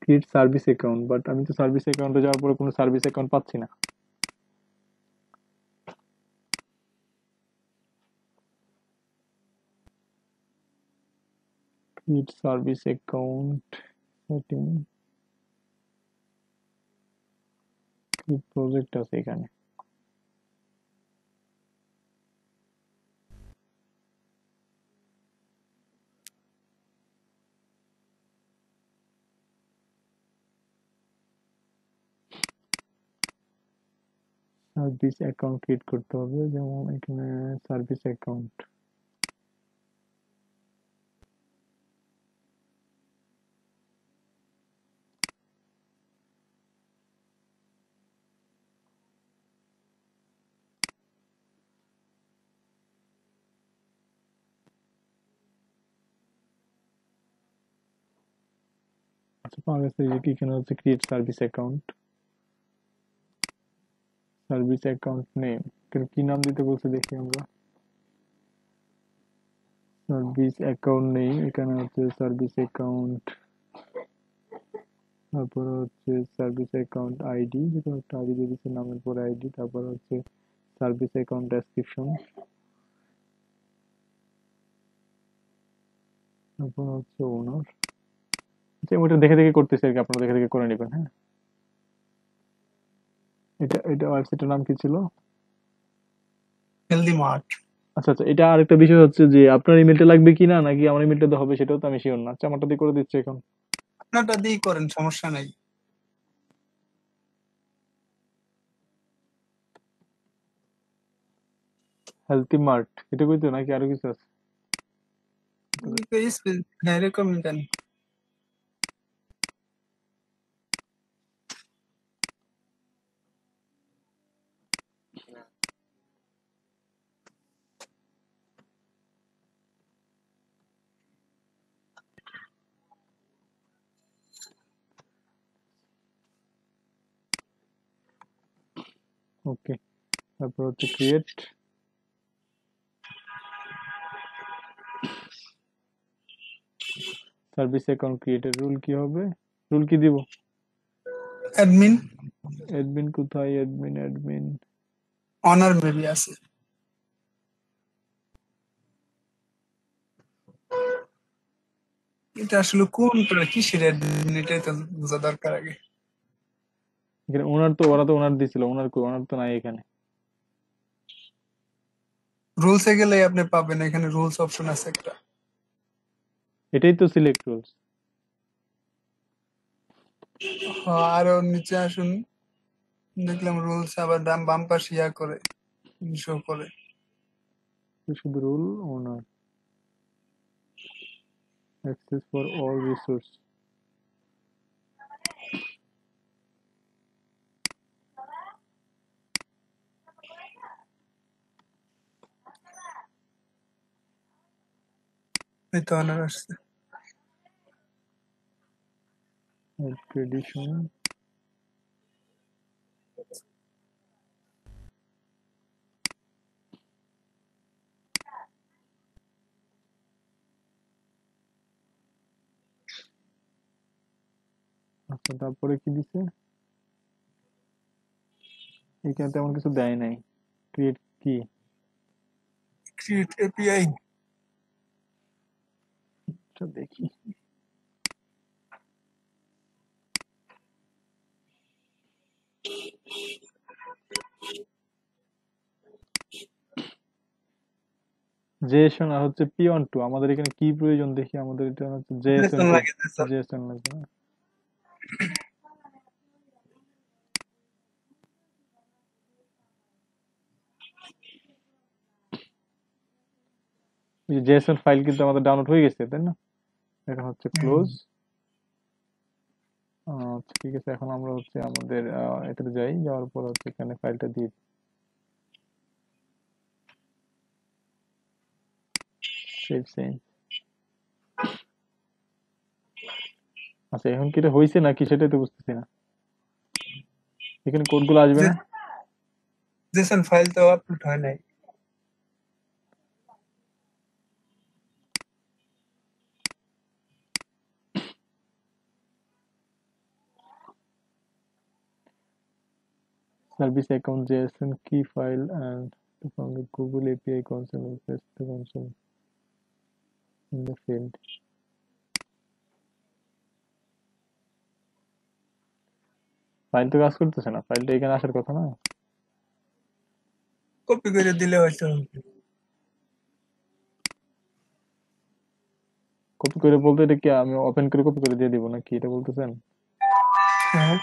ক্রিয়েট সার্ভিস অ্যাকাউন্ট, বাট আমি তো সার্ভিস অ্যাকাউন্টে যাওয়ার পরে কোনো সার্ভিস অ্যাকাউন্ট পাচ্ছি না। Create service account, setting, create project আছে এখানে। সার্ভিস অ্যাকাউন্ট ক্রিয়েট করতে হবে, যেমন এখানে সার্ভিস অ্যাকাউন্ট। আচ্ছা পাওয়া গেছে, এই যে এখানে হচ্ছে create service account, service account name, কি নাম দিতে বলছে দেখি আমরা। সার্ভিস অ্যাকাউন্ট নেই, এখানে হচ্ছে সার্ভিস অ্যাকাউন্ট, তারপর হচ্ছে সার্ভিস অ্যাকাউন্ট আইডি, যেটা একটা আইডি দিয়ে দিচ্ছে, নামের পরে আইডি, তারপর হচ্ছে সার্ভিস অ্যাকাউন্ট ডেসক্রিপশন, তারপর হচ্ছে ওনার। আচ্ছা ওটা দেখে দেখে করতেছি আর কি, আপনারা দেখে দেখে করে নেবেন। হ্যাঁ, এটা এটা ওয়েবসাইটের নাম কি ছিল? Healthy mart. আচ্ছা আচ্ছা, এটা আরেকটা বিষয় হচ্ছে যে আপনার ইমেলটা লাগবে কিনা, নাকি আমার ইমেলটা তো হবে, সেটাও তো আমি শিওর না। আচ্ছা আমারটা দিয়ে করে দিচ্ছি এখন। আপনারটা দিয়ে করেন, সমস্যা নাই। হেলথি মার্ট এটা কইতো নাকি আরো কিছু আছে? হ্যাঁ এরকম দেন। ওকে, তারপর হচ্ছে ক্রিয়েট সার্ভিস অ্যাকাউন্ট ক্রিয়েটের রুল কি হবে? রুল কি দিব? অ্যাডমিন অ্যাডমিন কোথায়? অ্যাডমিন অ্যাডমিন অনার মেবি আছে। এটা আসলে কোনটা কিসের অ্যাডমিন, এটাই তো বোঝা দরকার আগে। এখানে ওনার তো, ওরা তো ওনার দিছিল, ওনার কই? ওনার তো নাই এখানে। রুলসে গেলে আপনি পাবেন, এখানে রুলস অপশন আছে একটা। এটাই তো সিলেক্ট রুলস। হ্যাঁ, আরো নিচে আসুন, দেখলাম রুলস আবার দাম বাম পাশে ইয়া করে শো করে। শুধু rule owner, access for all resource. এই তো অনার আসছে। ট্রেডিশন আচ্ছা, তারপরে কি দিছে? এখানে তেমন কিছু দেয় নাই। ক্রিয়েট কি? Create API. আচ্ছা দেখি। জেএসএন আর হচ্ছে P12 আমাদের এখানে কি প্রয়োজন দেখি। আমাদের এটা হচ্ছে জেএসএন জেসন কোড, লাগে জেসন। জেএসএন লাগবে না? এই জেএসএন ফাইল কিন্তু আমাদের ডাউনলোড হয়ে গেছে, তাই না? এখন হচ্ছে ক্লোজ। আচ্ছা ঠিক আছে, এখন আমরা হচ্ছে আমাদের এটাতে যাই, যাওয়ার পর হচ্ছে এখানে ফাইলটা দিই। Save change. আচ্ছা এখন কি এটা হয়েছে নাকি সেটাই তো বুঝতেছি না। এখানে কোডগুলো আসবে না? জেসন ফাইল তো আপলোড হয় নাই। Service account JSON key file and from the Google API console and paste the console in the field. File তো কাজ করতেছে না, ফাইলটা এখানে আসার কথা না। কপি করে দিলে হয়তো হবে। কপি করে বলতে এটা কি আমি ওপেন করে কপি করে দিয়ে দিব নাকি, এটা বলতেছেন? হ্যাঁ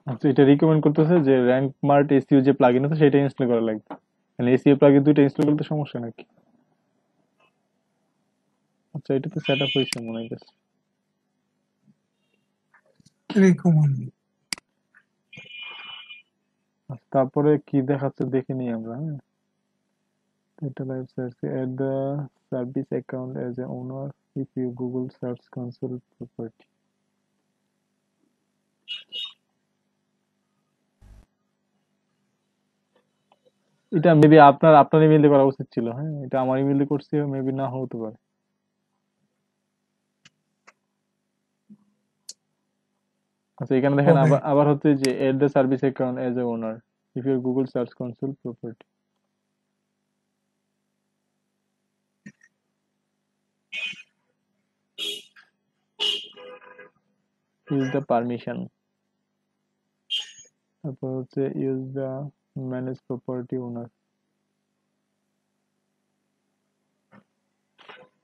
আচ্ছা, এটা রিকমেন্ড করতেছে যে র্যাঙ্ক মার্ট এসইও যে প্লাগইন আছে সেটা ইনস্টল করা লাগবে। মানে এসইও প্লাগইন দুইটা ইনস্টল করতে সমস্যা নাকি? আচ্ছা, এটা তো সেট আপ হয়েছে মনে হইতেছে। রিকমেন্ড আচ্ছা, তারপরে কি দেখাচ্ছে দেখে নিই আমরা। হ্যাঁ, এটা live search add the service account as a owner if you Google search console property. এটা মেবি আপনার ইমেল দিয়ে করা উচিত ছিল। হ্যাঁ, এটা আমার ইমেল দিয়ে করছি, মেবি না হতে পারে। আচ্ছা, এখানে দেখেন হবে আবার হচ্ছে যে add the service account as a owner if your Google search console property. Use the permission, তারপর হচ্ছে use the manage property owner.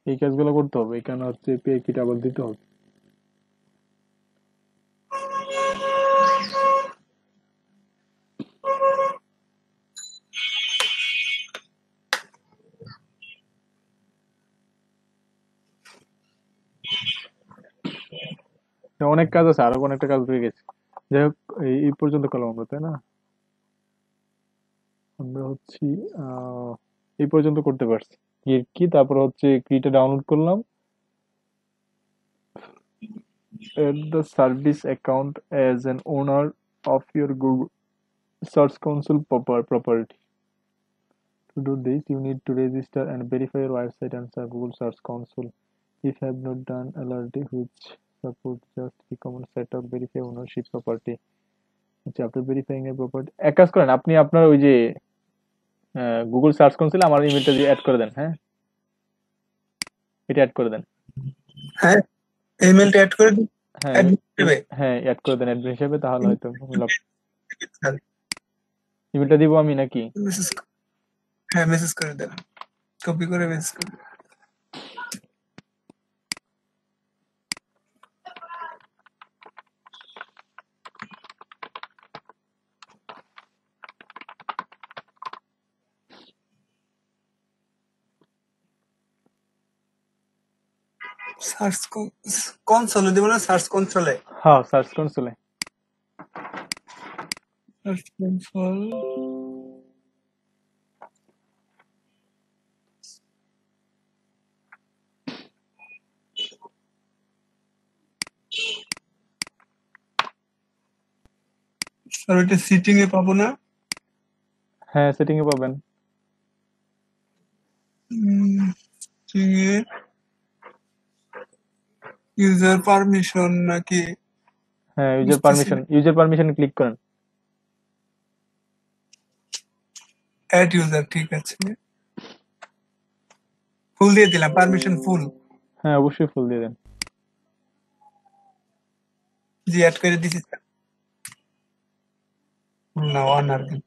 এই কাজগুলো করতে হবে। এখানে হচ্ছে এপিআই কিটা আবার দিতে হবে। অনেক কাজ আছে, আরো অনেকটা কাজ রয়ে গেছে। যাই হোক, এই পর্যন্ত করলাম আমরা, তাই না? আমরা হচ্ছে এই পর্যন্ত করতে পারছি। কি তারপর হচ্ছে কিটা ডাউনলোড করলাম। add the service account as an owner of your Google Search Console property. To do this, you need to register and verify your website and Google Search Console. If you have not done already, which support just recommend set up verify ownership property. আচ্ছা, আপনি verifying এর property এক কাজ করেন, আপনি আপনার ওই যে গুগল সার্চ কনসোলে আমার ইমেলটা দিয়ে অ্যাড করে দেন। হ্যাঁ, এটা অ্যাড করে দেন। হ্যাঁ ইমেলটা অ্যাড করে দিই হ্যাঁ, অ্যাডমিন হিসেবে হ্যাঁ অ্যাড করে দেন অ্যাডমিন হিসেবে, তাহলে হয়তো ইমেলটা দিব আমি নাকি? মেসেজ হ্যাঁ মেসেজ করে দেন, কপি করে মেসেজ করে দেন। সার্চ কনসোলে দেব না, সার্চ কনসোলে। হ্যাঁ, সার্চ কনসোলে। সার্চ কনসোল আর ওইটা সিটিং এ পাবো না? হ্যাঁ, সেটিং এ পাবেন। সিটিং এ ইউজার পারমিশন নাকি? হ্যাঁ, বুঝতেছি না। ইউজার পারমিশন ক্লিক করেন। অ্যাড ইউজার, ঠিক আছে, ফুল দিয়ে দিলাম, পারমিশন ফুল। হ্যাঁ, অবশ্যই ফুল দিয়ে দেন। জি অ্যাড করে দিছি স্যার। না ওয়ান আর কি।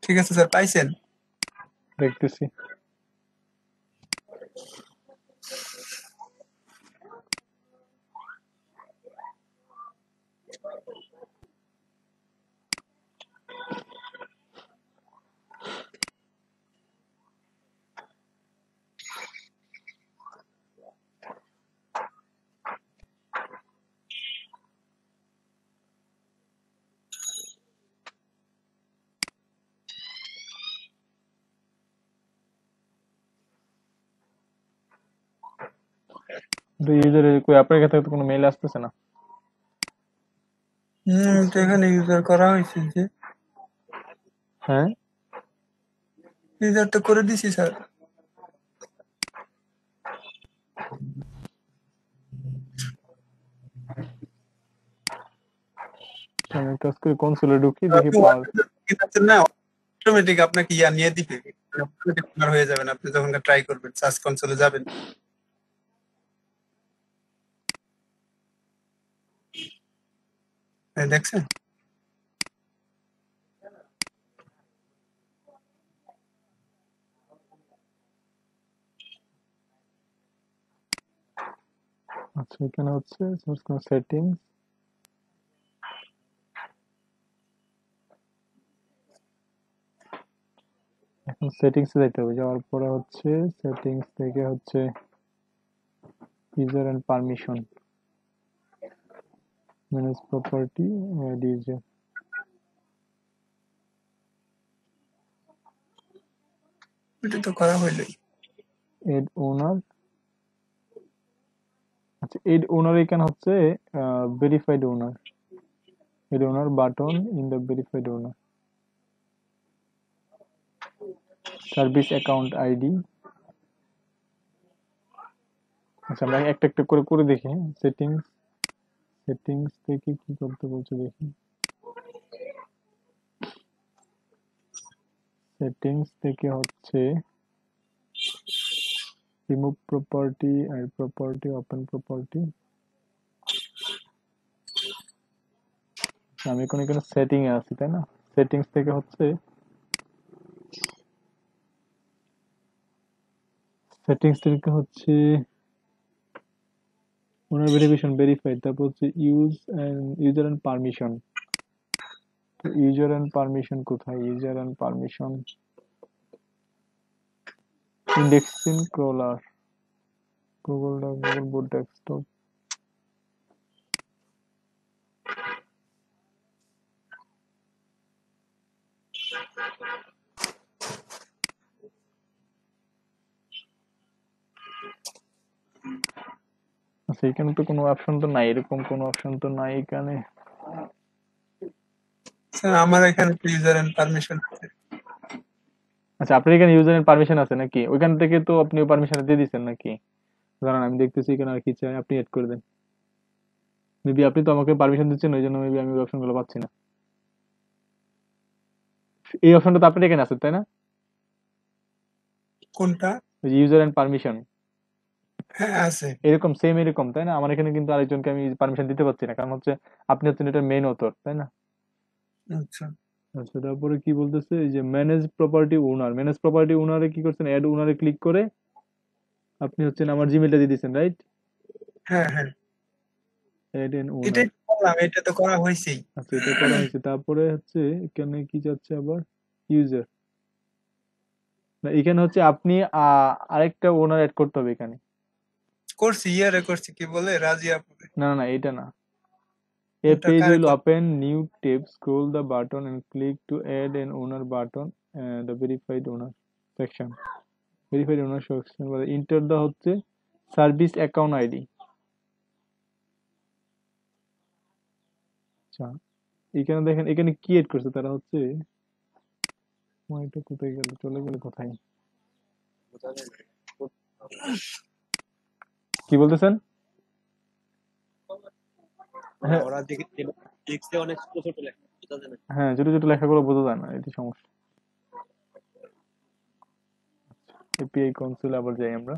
ঠিক আছে স্যার, পাইছেন? দেখতেছি। ইউজারের কই আপনার কাছে তো কোনো মেইল আসতেছে না। তো এখানে ইউজার করা হয়েছে যে। হ্যাঁ, ইউজার তো করে দিছি স্যার। আমি কাজ করে কনসোলে ঢুকি, দেখি পাওয়ার না অটোমেটিক আপনাকে ইয়া নিয়ে দিবে, অটোমেটিক হয়ে যাবেন আপনি যখন ট্রাই করবেন, সার্চ কনসোলে যাবেন। দেখছেন? এখানে হচ্ছে সেটিংস, এখন সেটিংস এ যাইতে হবে, যাওয়ার পরে হচ্ছে সেটিংস থেকে হচ্ছে user and permission, manage property, add user. এটা তো করা হইলোই। এড ওনার, আচ্ছা এড ওনার এখানে হচ্ছে verified owner, add owner button in the verified owner, service account ID. আচ্ছা আমরা একটা একটা করে করে দেখি। সেটিংস, সেটিংস থেকে কি করতে বলছে দেখি। সেটিংস থেকে হচ্ছে remove property, add property, open property. আমি এখন এখানে সেটিং এ আছি তাই না? সেটিংস থেকে হচ্ছে ওনার ভেরিফিকেশন ভেরিফাইড, তারপর হচ্ছে user and permission. User and permission কোথায়? User and permission indexing crawler, Google bot desktop. আচ্ছা এখানে তো কোনো অপশন তো নাই, এরকম কোনো অপশন তো নাই এখানে। স্যার আমার এখানে ইউজার এন্ড পারমিশন আছে। আচ্ছা আপনার এখানে ইউজার এন্ড পারমিশন আছে নাকি? ওইখান থেকে তো আপনি পারমিশন দিয়ে দিচ্ছেন নাকি? দাঁড়ান আমি দেখতেছি এখানে আর কি চাই, আপনি এড করে দেন। মেবি আপনি তো আমাকে পারমিশন দিচ্ছেন, ওই জন্য মেবি আমি ওই অপশন গুলো পাচ্ছি না। এই অপশনটা তো আপনার এখানে আছে তাই না? কোনটা? ওই যে ইউজার এন্ড পারমিশন, হ্যাঁ আছে। এরকম সেম এরকম তাই না? আমার এখানে কিন্তু আরেকজনকে আমি পারমিশন দিতে পারছি না, কারণ হচ্ছে আপনি হচ্ছেন এটার মেইন অথর তাই না? আচ্ছা আচ্ছা তারপরে কি বলতেছে, এই যে ম্যানেজ প্রপার্টি ওনার, ম্যানেজ প্রপার্টি ওনারে কি করছেন, অ্যাড ওনারে ক্লিক করে আপনি হচ্ছেন আমার জিমেলটা দিয়ে দিচ্ছেন, রাইট? হ্যাঁ হ্যাঁ অ্যাড এন ওনার। এটাই তো করলাম, এটা তো করা হয়েছেই। আচ্ছা এটা করা হয়েছে, তারপরে হচ্ছে এখানে কি যাচ্ছে আবার, ইউজার না, এখানে হচ্ছে আপনি আরেকটা ওনার অ্যাড করতে হবে এখানে। করছি, ইয়ারে করছি, কি বলে রাজিয়া বলে। না না না এটা না, a কোনটা page কারে will কর? open new tab, scroll the button and click to add an owner button, the verified owner section, verified owner section বলে enter the হচ্ছে সার্ভিস অ্যাকাউন্ট আইডি। আচ্ছা এখানে দেখেন এখানে কি এড করছে তারা, হচ্ছে এটা কোথায় গেল, চলে গেল কোথায়, কি বলতেছেন? হ্যাঁ ওরা দেখতে অনেক ছোট ছোট লেখা, বোঝা যায় না। হ্যাঁ ছোট ছোট লেখাগুলো বোঝা যায় না, এটি সমস্যা। এপিআই কনসোল আবার যাই আমরা।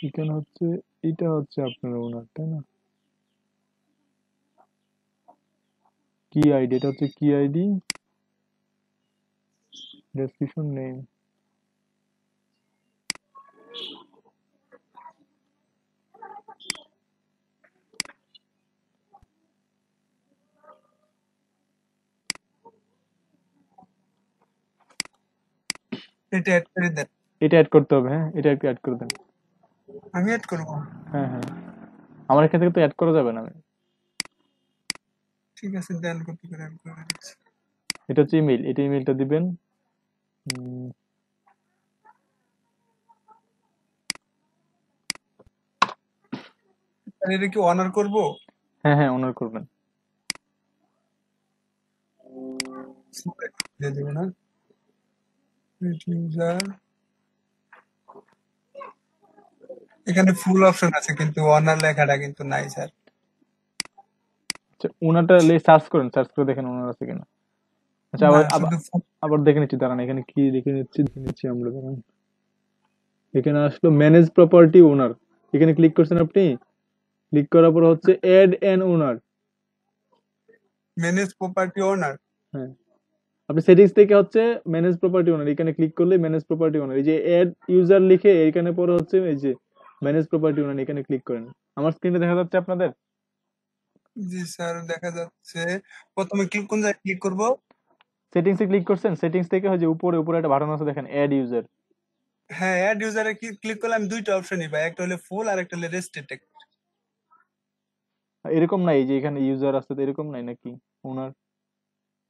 এখানে হচ্ছে এটা হচ্ছে আপনার ওনার তাই না? কি আইডি, এটা হচ্ছে কি আইডি, ডেসক্রিপশন নেম। এটা অ্যাড করে দেন। এটা অ্যাড করতে হবে, হ্যাঁ এটা একটু অ্যাড করে দেন। আমি অ্যাড করব? হ্যাঁ হ্যাঁ আমার এখান থেকে তো অ্যাড করা যাবে না। ঠিক আছে দেন, কপি করে অ্যাড করে দিচ্ছি। এটা হচ্ছে ইমেল, এটা ইমেলটা দিবেন। আর এটা কি অনার করব? হ্যাঁ হ্যাঁ অনার করবেন। দিয়ে দেব না, ইউজার এখানে ফুল অপশন আছে কিন্তু অনার লেখাটা কিন্তু নাই স্যার। আচ্ছা, ওনারটা সার্চ করেন, সার্চ করে দেখেন ওনার আছে কিনা। আচ্ছা, না আবার আবার শুধু আবার দেখে নিচ্ছি, দাঁড়ান এখানে কি দেখে নিচ্ছি আমরা, দাঁড়ান। এখানে আসলো ম্যানেজ প্রপার্টি ওনার, এখানে ক্লিক করছেন আপনি। ক্লিক করার পর হচ্ছে add an owner. Manage property owner. হ্যাঁ, আপনি সেটিংস থেকে হচ্ছে ম্যানেজ প্রপার্টি ওনার, এখানে ক্লিক করলে ম্যানেজ প্রপার্টি ওনার, এই যে অ্যাড ইউজার লিখে এখানে পরে হচ্ছে এই যে ম্যানেজ প্রপার্টি ওনার, এখানে ক্লিক করেন। আমার স্ক্রিনে দেখা যাচ্ছে আপনাদের? জি স্যার দেখা যাচ্ছে। প্রথমে কোন জায়গায় ক্লিক করব? সেটিংসে ক্লিক করছেন, সেটিংস থেকে হয় যে উপরে উপরে একটা বাটন আছে দেখেন অ্যাড ইউজার। হ্যাঁ অ্যাড ইউজারে ক্লিক করলে আমি দুইটা অপশনই পাই, একটা হলো ফুল আর একটা হলো রেস্ট্রিক্টেড। এরকম নাই যে এখানে ইউজার আছে, তো এরকম নাই নাকি ওনার?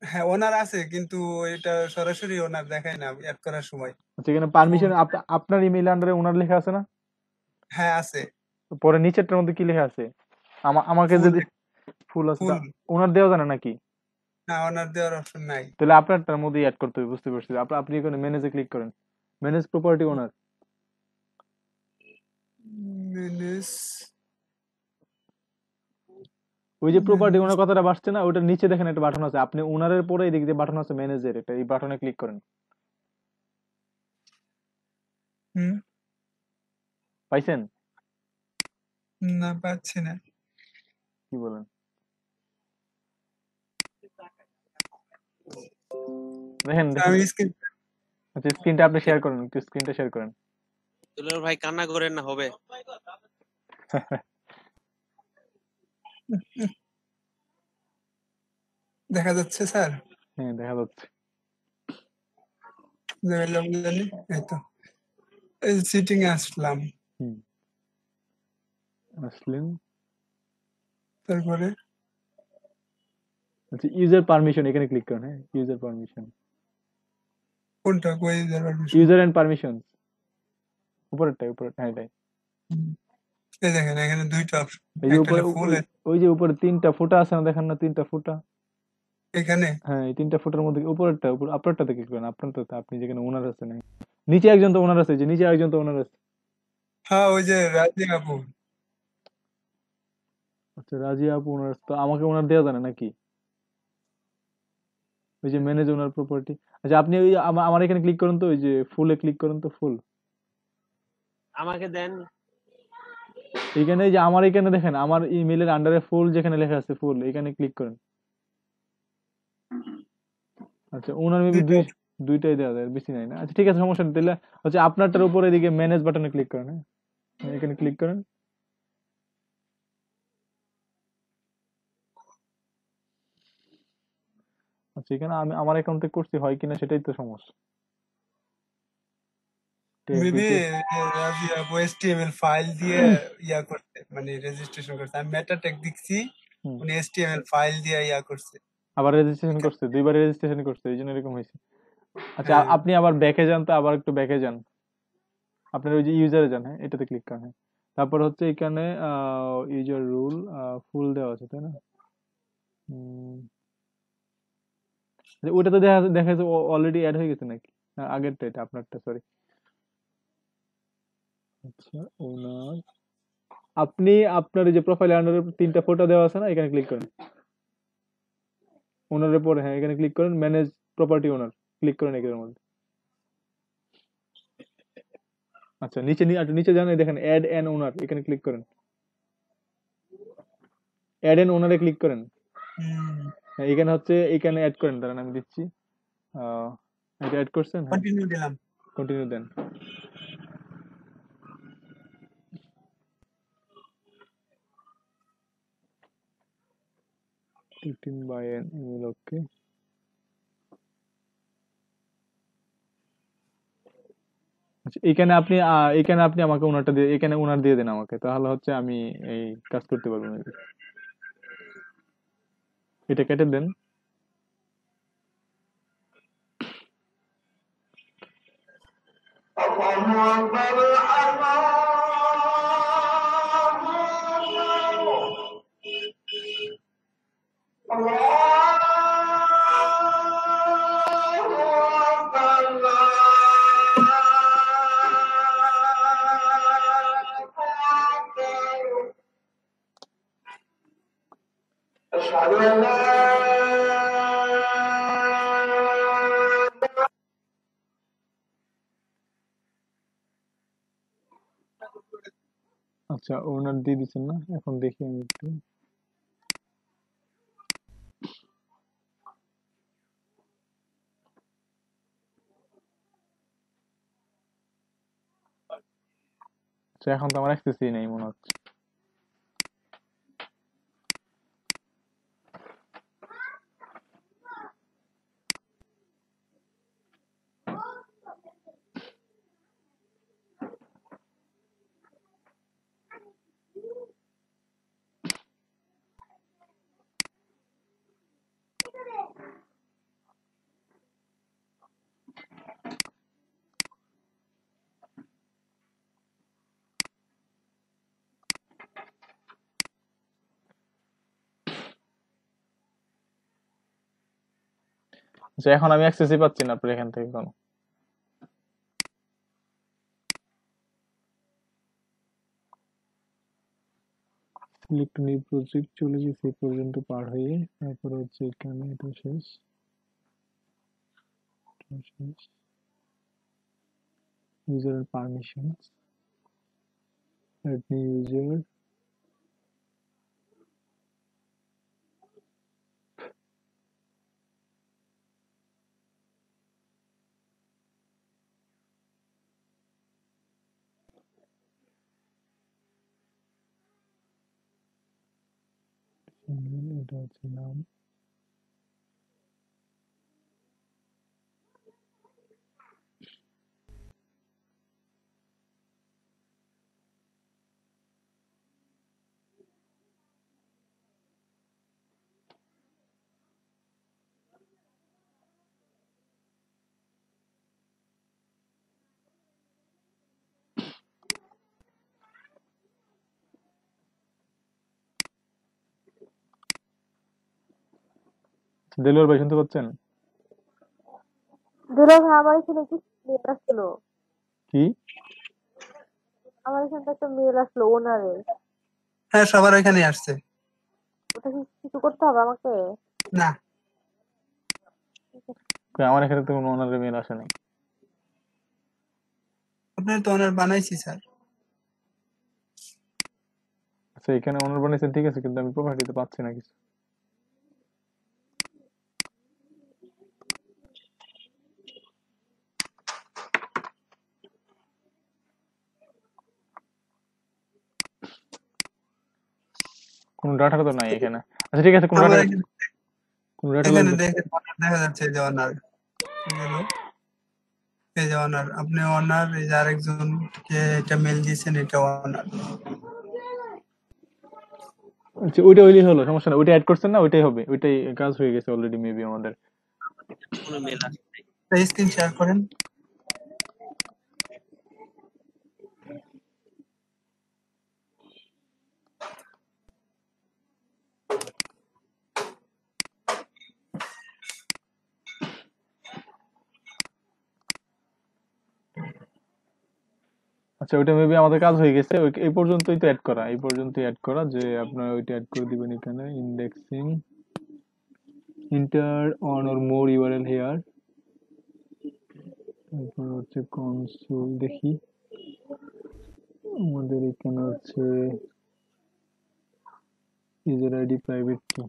হ্যাঁ ওনার আছে কিন্তু এটা সরাসরি ওনার দেখায় না অ্যাড করার সময়। আচ্ছা, এখানে পারমিশন আপনার ইমেইল আন্ডারে ওনার লেখা আছে না? হ্যাঁ আছে। পরে নিচেরটার মধ্যে কি লেখা আছে? আমাকে ফুল যদি ফুল আছে, তা ওনার দেওয়া জানে নাকি? না ওনার দেওয়ার অপশন নাই। তাহলে আপনারটার মধ্যে অ্যাড করতে হবে, বুঝতে পারছি। আপনি এখানে ম্যানেজে ক্লিক করেন, ম্যানেজ প্রপার্টি ওনার। ম্যানেজ ওই যে প্রপার্টি ওনার কথাটা বাসছে না, ওটার নিচে দেখেন একটা বাটন আছে, আপনি ওনারের পরে এদিক দিয়ে বাটন আছে ম্যানেজের, এটা এই বাটনে ক্লিক করেন। পাইছেন? না পাচ্ছি না। কি বলেন? দেখেন আমি স্ক্রিন আচ্ছা, স্ক্রিনটা আপনি শেয়ার করেন, একটু স্ক্রিনটা শেয়ার করেন। দুলাল ভাই কান্না করেন না, হবে। দেখা যাচ্ছে স্যার? হ্যাঁ দেখা যাচ্ছে। এই তো এই সিটিং এ আসলাম। আসলেন, তারপরে আচ্ছা ইউজার পারমিশন এখানে ক্লিক করেন। হ্যাঁ, ইউজার পারমিশন। কোনটা কই user permission? User and permission, উপরেরটা, হ্যাঁ এটাই। এই দেখেন এখানে দুইটা অপশন, এই যে একটা উপরে হলো ফুল ওই যে উপরে তিনটা ফুটা আছে না, দেখেন না তিনটা ফুটা এখানে। হ্যাঁ, এই তিনটা ফুটার মধ্যে উপরেরটা, আপনারটাতে ক্লিক করেন, আপনারটাতে, আপনি যেখানে ওনার আছে না, নিচে একজন তো ওনার আছে, যে নিচে একজন তো ওনার আছে। হ্যাঁ ওই যে রাজি আপু। আচ্ছা রাজি আপু ওনার, তো আমাকে ওনার দেওয়া জানে নাকি? ওই যে ম্যানেজ ওনার প্রপার্টি। আচ্ছা আপনি ওই আমার এখানে ক্লিক করেন তো, ওই যে ফুলে ক্লিক করেন তো, ফুল আমাকে দেন। এখানে যে আমার এখানে দেখেন আমার ইমেইলের আন্ডারে ফুল যেখানে লেখা আছে ফুল, এখানে ক্লিক করেন। আচ্ছা ওনার মেবি দুইটাই দেওয়া যায়, বেশি নাই না। আচ্ছা ঠিক আছে, সমস্যা নেই। তাহলে হচ্ছে আপনারটার উপরে এদিকে ম্যানেজ বাটনে ক্লিক করেন। হ্যাঁ, এখানে ক্লিক করেন। আচ্ছা এখানে আমি আমার অ্যাকাউন্ট থেকে করছি, হয় কিনা সেটাই তো সমস্যা। মেবি রাজি আপু এসটিএমএল ফাইল দিয়ে ইয়া করতে, মানে রেজিস্ট্রেশন করতে। আমি মেটা ট্যাগ দিচ্ছি, উনি এসটিএমএল ফাইল দিয়ে ইয়া করছে। আবার রেজিস্ট্রেশন করছে, দুইবার রেজিস্ট্রেশন করছে, এই জন্য এরকম হয়েছে। আচ্ছা আপনি আবার ব্যাকে যান তো, আবার একটু ব্যাকে যান, আপনার ওই যে ইউজারে যান। হ্যাঁ, এটাতে ক্লিক করেন। হ্যাঁ, তারপর হচ্ছে এখানে ইউজার রুল ফুল দেওয়া আছে তাই না? ওটা তো দেখা যাচ্ছে অলরেডি অ্যাড হয়ে গেছে নাকি? আগেরটা, এটা আপনারটা, সরি। আচ্ছা ওনার, আপনি আপনার এই যে প্রোফাইল আন্ডারে তিনটা ফটো দেওয়া আছে না, এখানে ক্লিক করেন। ওনারের পরে হ্যাঁ এখানে ক্লিক করেন, ম্যানেজ প্রপার্টি ওনার ক্লিক করেন এখানের মধ্যে। আচ্ছা নিচে নিচে যান, দেখেন অ্যাড অ্যান ওনার, এখানে ক্লিক করেন। অ্যাড অ্যান ওনারে ক্লিক করেন। হ্যাঁ, এখানে হচ্ছে এখানে অ্যাড করেন, দাঁড়ান আমি দিচ্ছি। এটা অ্যাড করছেন? হ্যাঁ কন্টিনিউ দিলাম। কন্টিনিউ দেন। by an email, okay. আচ্ছা এখানে আপনি আমাকে ওনারটা দিয়ে, এখানে ওনার দিয়ে দেন আমাকে, তাহলে হচ্ছে আমি এই কাজ করতে পারবো না। এটা কেটে দেন। আচ্ছা ওনার দিয়ে দিচ্ছেন না, এখন দেখি আমি একটু। আচ্ছা এখন তো আমার অ্যাক্সেসই নেই মনে হচ্ছে। আচ্ছা এখন আমি অ্যাক্সেসই পাচ্ছি না আপনার এখান থেকে কোনো। সিলেক্ট নিউ প্রজেক্ট চলে গেছে এই পর্যন্ত পার হয়ে, তারপরে হচ্ছে এখানে এটা শেষ, user permissions, add new user, এটা হচ্ছে নাম। দেলোয়ার ভাই শুনতে পাচ্ছেন? দুলা ভাই আমার এখানে কি মেল আসলো, কি আমার এখানে তো একটা মেল আসলো ওনারের, হ্যাঁ সবার ওইখানে আসছে। ওটা কি কিছু করতে হবে আমাকে? না কই, আমার এখানে তো কোনো ওনারের মেল আসে নাই। আপনার তো ওনার বানাইছি স্যার। আচ্ছা এখানে ওনার বানিয়েছেন ঠিক আছে, কিন্তু আমি প্রপার্টিতে পাচ্ছি না কিছু। কোনো ডাটা তো নাই এখানে। আচ্ছা ঠিক আছে, কোনো আমার ডাটা এখানে লাগবে। দেখেন ওনার দেখা যাচ্ছে যে ওনার এই যে ওনার, আপনি ওনার, এই যে আরেকজনকে এটা মেল দিয়েছেন, এটা ওনার। আচ্ছা ওইটা হইলেই হলো, সমস্যা না। ওইটা অ্যাড করছেন না, ওইটাই হবে, ওইটাই কাজ হয়ে গেছে অলরেডি মেবি আমাদের। কোনো মেল আসে নাই। স্ক্রিন শেয়ার করেন। আচ্ছা ওইটা মেবি আমাদের কাজ হয়ে গেছে। এই পর্যন্তই তো অ্যাড করা, এই পর্যন্তই অ্যাড করা, যে আপনারা ওইটা অ্যাড করে দিবেন এখানে। Indexing, enter one or more URL here, তারপর হচ্ছে কনসোল। দেখি আমাদের এখানে হচ্ছে ইউজার আইডি প্রাইভেট কি।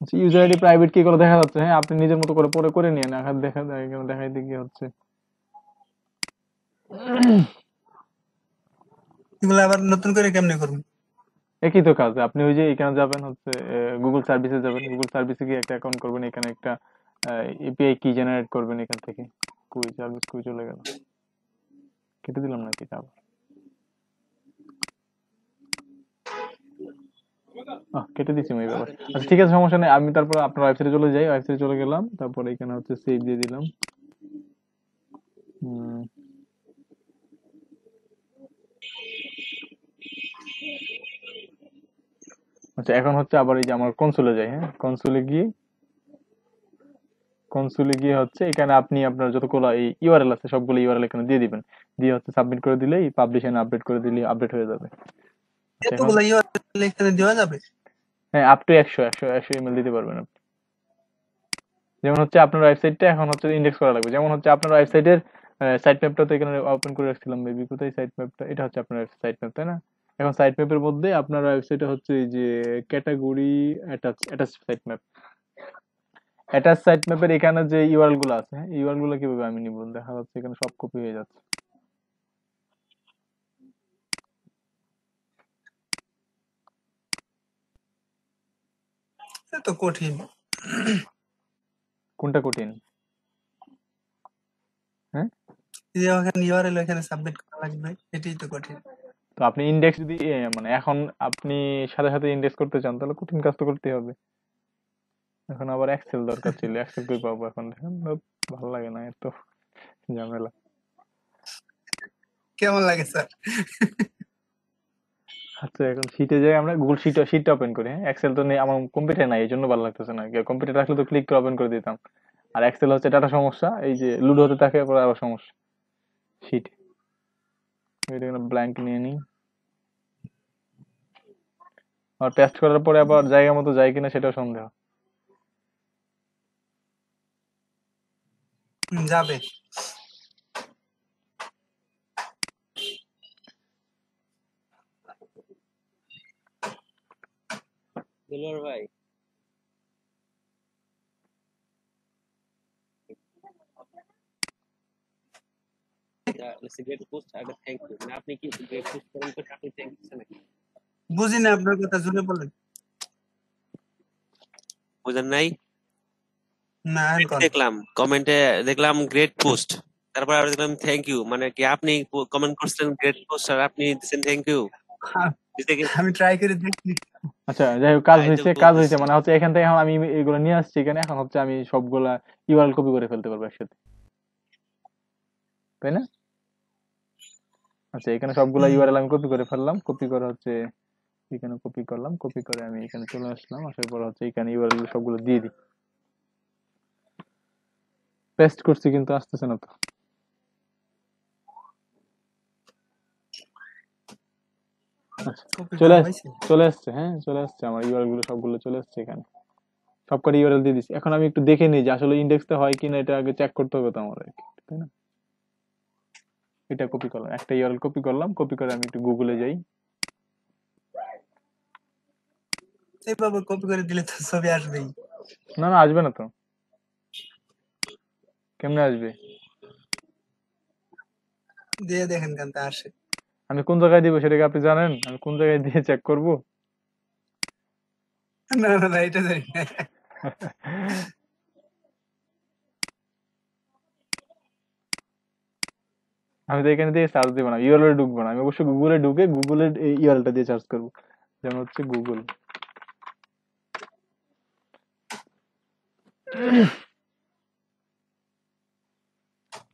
আচ্ছা ইউজার আইডি প্রাইভেট কি করে দেখা যাচ্ছে? হ্যাঁ আপনি নিজের মতো করে পরে করে নিয়ে না, দেখা এখানে দেখাইতে কি হচ্ছে। এগুলো আবার নতুন করে কেমনে করব? একই তো কাজ। আপনি ওই যে এখানে যাবেন হচ্ছে গুগল সার্ভিসে যাবেন, গুগল সার্ভিসে গিয়ে একটা অ্যাকাউন্ট করবেন, এখানে একটা এপিআই কি জেনারেট করবেন এখান থেকে। কুই সার্ভিস কুই চলে গেল, কেটে দিলাম নাকি তা আবার? কেটে দিচ্ছি আমি ব্যাপার। আচ্ছা ঠিক আছে সমস্যা নেই, আমি তারপর আপনার ওয়েবসাইটে চলে যাই, ওয়েবসাইটে চলে গেলাম, তারপর এখানে হচ্ছে সেভ দিয়ে দিলাম। আচ্ছা এখন হচ্ছে আবার এই যে আমার কনসোলে যাই। হ্যাঁ কনসোলে গিয়ে হচ্ছে এখানে আপনি আপনার যতগুলো এই ইউআরএল আছে সবগুলো ইউআরএল এখানে দিয়ে দিবেন, দিয়ে হচ্ছে সাবমিট করে দিলেই পাবলিশ এন্ড আপডেট করে দিলে আপডেট হয়ে যাবে। আচ্ছা এখন এতগুলো ইউআরএল এখানে দেওয়া যাবে? হ্যাঁ আপ টু 100 ইমেল দিতে পারবেন আপনি। যেমন হচ্ছে আপনার ওয়েবসাইটটা এখন হচ্ছে ইন্ডেক্স করা লাগবে, যেমন হচ্ছে আপনার ওয়েবসাইটের সাইট ম্যাপটা তো এখানে ওপেন করে রাখছিলাম মেবি, কোথায় সাইট ম্যাপটা, এটা হচ্ছে আপনার সাইট ম্যাপ তাই না? এখন সাইট ম্যাপের মধ্যে আপনার ওয়েবসাইটে হচ্ছে এই যে category attach site map, attach site ম্যাপের এখানে যে ইউআরএল গুলো আছে, হ্যাঁ ইউআরএল গুলো কিভাবে আমি নিব, দেখা যাচ্ছে এখানে সব কপি হয়ে যাচ্ছে। এ তো কঠিন। কোনটা কঠিন? হ্যাঁ এই যে ওখানে ইউআরএল এখানে সাবমিট করা লাগবে, এটাই তো কঠিন। তো আপনি ইন্ডেক্স যদি মানে এখন আপনি সাথে সাথে ইন্ডেক্স করতে চান তাহলে কঠিন কাজ তো করতে হবে। এখন আবার এক্সেল দরকার ছিল, এক্সেল কই পাবো এখন, দেখেন ভালো লাগে না এত ঝামেলা। কেমন লাগে স্যার? আচ্ছা এখন শীটে যাই, আমরা গুগল শীটটা ওপেন করি, হ্যাঁ এক্সেল তো নেই আমার কম্পিউটার নাই এই জন্য ভালো লাগতেছে না, কম্পিউটার রাখলে তো ক্লিক করে ওপেন করে দিতাম। আর এক্সেল হচ্ছে ডাটা সমস্যা, এই যে লুডো হতে থাকে পরে আবার সমস্যা শীট। এটা ব্ল্যাঙ্ক নিয়ে নিই, আর পেস্ট করার পরে আবার জায়গা মতো যায় কিনা সেটাও সন্দেহ। যাবে। দিলওয়ার ভাই গ্রেট পোস্ট আগে থ্যাংক ইউ, মানে আপনি কি গ্রেট পোস্ট করেন তো আপনি থ্যাংক ইউ নাকি? বুঝি না আপনার কথা, জুড়ে বলেন। বুঝেন নাই? না এখন দেখলাম কমেন্টে দেখলাম গ্রেট পোস্ট, তারপর আবার দেখলাম থ্যাংক ইউ, মানে কি আপনি কমেন্ট করছেন গ্রেট পোস্ট আর আপনি দিচ্ছেন থ্যাংক ইউ? আমি ট্রাই করে দেখি। আচ্ছা যাই হোক, কাজ তাই তো হয়েছে বলতেছি। মানে হচ্ছে এখান থেকে এখন আমি এগুলো নিয়ে আসছি এখানে, এখন হচ্ছে আমি সবগুলা ইউআরএল কপি করে ফেলতে পারবো একসাথে, তাই না? আচ্ছা এখানে সবগুলা ইউআরএল আমি কপি করে ফেললাম, কপি করে হচ্ছে এখানে কপি করলাম, কপি করে আমি এখানে চলে আসলাম, আসার পর হচ্ছে এখানে ইউআরএল সবগুলো দিয়ে দিই, পেস্ট করছি কিন্তু আসতেছে না তো। কপি চলে করা আসছে, হয়েছে। চলে আসছে, হ্যাঁ চলে আসছে, আমার ইউআরএল গুলো সবগুলো চলে আসছে এখানে, সবকটা ইউআরএল দিয়ে দিচ্ছি। এখন আমি একটু দেখে নিই যে আসলে ইন্ডেক্সটা হয় কিনা, এটা আগে চেক করতে হবে তো আমার, তাই না? এটা কপি করলাম, একটা ইউআরএল কপি করলাম, কপি করে আমি একটু গুগলে যাই। এইভাবে কপি করে দিলে তো ছবি আসবেই। না না আসবে না তো, কেমনে আসবে? দিয়ে দেখেন কেন তা আসে। আমি কোন জায়গায় দিব সেটা কি আপনি জানেন? আমি কোন জায়গায় দিয়ে চেক করব? না না না, এটা জানি না। আমি তো এখানে দিয়ে সার্চ দিব না, ইউআরএল ঢুকবো না, আমি অবশ্যই গুগলে ঢুকে গুগলের ইউআরএলটা দিয়ে সার্চ করবো, যেমন হচ্ছে গুগল।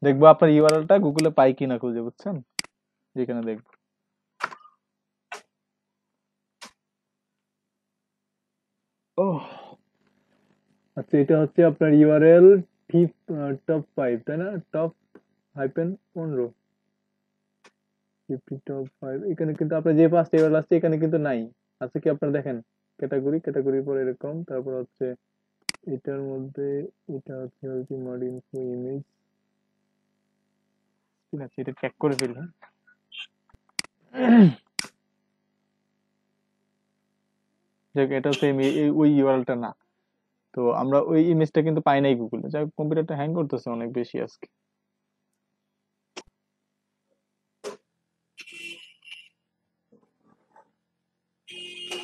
দেখবো আপনার ইউআরএলটা গুগলে পাই কিনা খুঁজে, বুঝছেন? যেখানে দেখবো। ও আচ্ছা এটা হচ্ছে আপনার ইউআরএল টপ 5 তাই না? টপ -15 টপ 5, এখানে কিন্তু আপনার যে পাঁচটা ইউআরএল আছে এখানে কিন্তু নাই, আছে কি আপনারা দেখেন? ক্যাটাগরির পর এরকম, তারপর হচ্ছে এটার মধ্যে এটা হচ্ছে mod info ইমেজ, ঠিক আছে এটা চেক করে ফেলি। দেখ এটা হচ্ছে ওই ইউআরএলটা না, তো আমরা ওই ইমেজটা কিন্তু পাই নাই গুগলে, যাই কম্পিউটারটা হ্যাং করতেছে অনেক বেশি আজকে।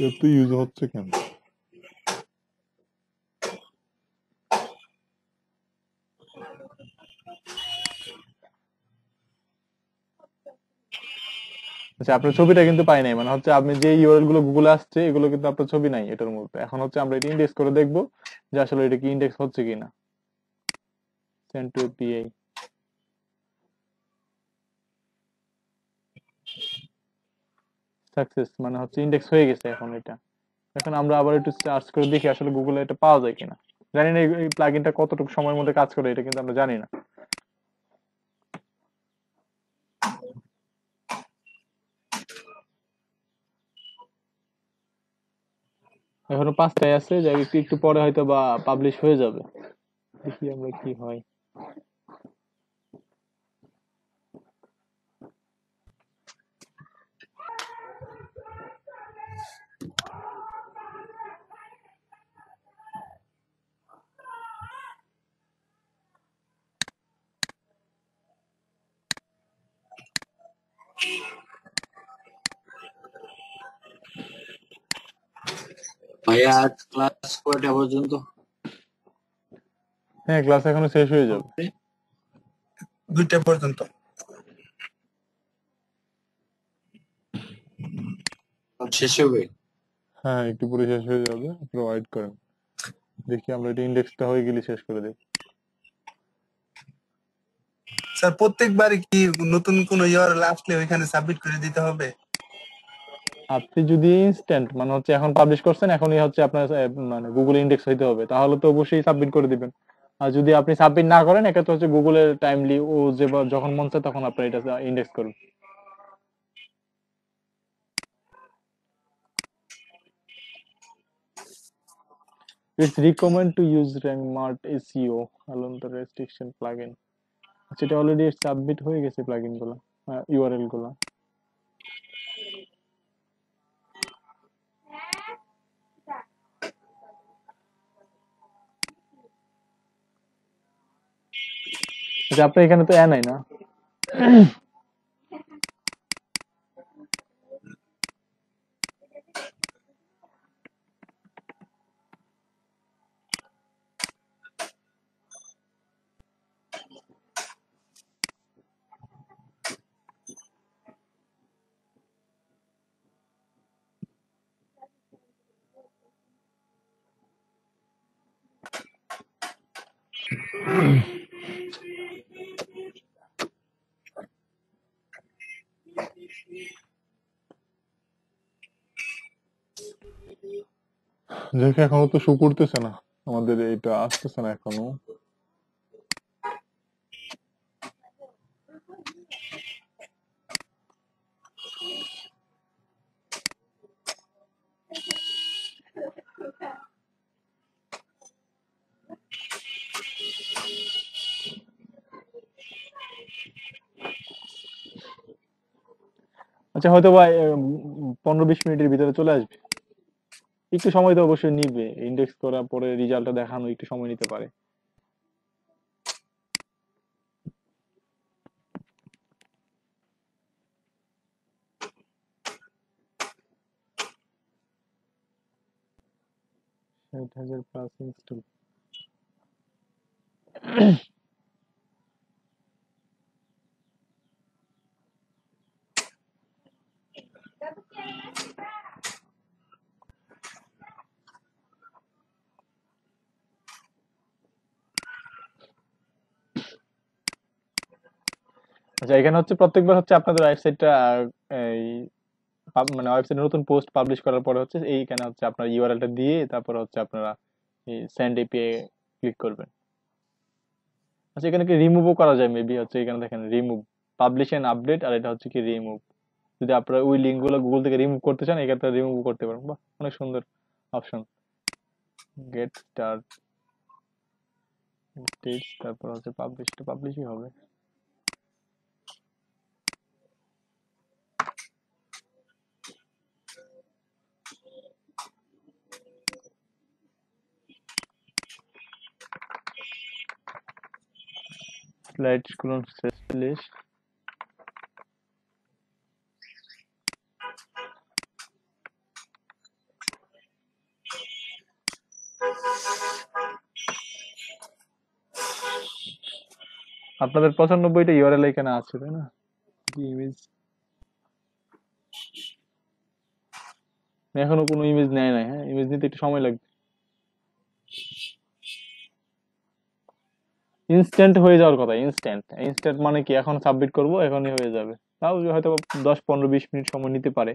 এত ইউজ হচ্ছে কেন? আচ্ছা আপনার ছবিটা কিন্তু পাই নাই, মানে হচ্ছে আপনি যে ইউআরএল গুলো গুগলে আসছে এগুলো কিন্তু আপনার ছবি নাই এটার মধ্যে। এখন হচ্ছে আমরা এটা ইন্ডেক্স করে দেখবো যে আসলে এটা কি ইন্ডেক্স হচ্ছে কিনা। সেন্ড টু এপিআই, সাকসেস, মানে হচ্ছে ইন্ডেক্স হয়ে গেছে এখন এটা। এখন আমরা আবার একটু সার্চ করে দেখি আসলে গুগলে এটা পাওয়া যায় কিনা। জানি না এই প্লাগইনটা কতটুকু সময়ের মধ্যে কাজ করে, এটা কিন্তু আমরা জানি না। এখনো 5টায় আছে, যাই একটু একটু পরে হয়তো বা পাবলিশ হয়ে যাবে। দেখি আমরা কি হয়। ভাইয়া ক্লাস কয়টা পর্যন্ত? হ্যাঁ, ক্লাস এখনো শেষ হয়ে যাবে। 2টা পর্যন্ত। শেষ হবে? হ্যাঁ, একটু পরে শেষ হয়ে যাবে, আপনারা ওয়েট করেন। দেখি আমরা এটা ইন্ডেক্সটা হয়ে গেলে শেষ করে দিই। স্যার প্রত্যেকবারই কি নতুন কোন ইউআরএল আসলে ওইখানে সাবমিট করে দিতে হবে? আপনি যদি ইনস্ট্যান্ট মানে হচ্ছে এখন পাবলিশ করছেন, এখনই হচ্ছে আপনার মানে গুগলে ইন্ডেক্স হইতে হবে, তাহলে তো অবশ্যই সাবমিট করে দিবেন। আর যদি আপনি সাবমিট না করেন, এক্ষেত্রে হচ্ছে গুগলের টাইমলি ও যে যখন মন চায় তখন আপনি এটা ইন্ডেক্স করুন। It's recommend to use RankMart SEO along the restriction plugin. আচ্ছা, এটা অলরেডি সাবমিট হয়ে গেছে প্লাগইন গুলো, ইউআরএল গুলো। আচ্ছা, আপনার এখানে তো নাই না? দেখে এখনো তো শো করতেছে না, আমাদের এটা আসতেছে না এখনো। আচ্ছা, হয়তো বা 15-20 মিনিটের ভিতরে চলে আসবে। একটু সময় তো অবশ্যই নিবে, ইন্ডেক্স করার পরে রেজাল্টটা দেখানো একটু সময় নিতে পারে। +6000 ইনস্টল। আচ্ছা, এখানে হচ্ছে প্রত্যেকবার হচ্ছে আপনাদের ওয়েবসাইটটা এই মানে ওয়েবসাইটে নতুন পোস্ট পাবলিশ করার পরে হচ্ছে এইখানে হচ্ছে আপনার ইউআরএলটা দিয়ে তারপর হচ্ছে আপনারা এই সেন্ড এপিআই ক্লিক করবেন। আচ্ছা, এখানে কি রিমুভও করা যায় মেবি, হচ্ছে এখানে দেখেন রিমুভ, পাবলিশ এন্ড আপডেট, আর এটা হচ্ছে কি রিমুভ। যদি আপনারা ওই লিঙ্ক গুলো গুগল থেকে রিমুভ করতে চান, এক্ষেত্রে রিমুভ করতে পারেন। বাহ, অনেক সুন্দর অপশন। গেট স্টার্ট স্টেটস, তারপর হচ্ছে পাবলিশ, এটা পাবলিশই হবে। স্লাইড করুন প্লিজ। আপনাদের 95টা ইউআরএল এখানে আছে, তাই না? ইমেজ এখনো কোনো ইমেজ নেয় নাই। হ্যাঁ, ইমেজ নিতে একটু সময় লাগবে। ইনস্ট্যান্ট হয়ে যাওয়ার কথা, ইনস্ট্যান্ট। ইনস্ট্যান্ট মানে কি, এখন সাবমিট করব এখনই হয়ে যাবে, তাও হয়তো 10-15-20 মিনিট সময় নিতে পারে।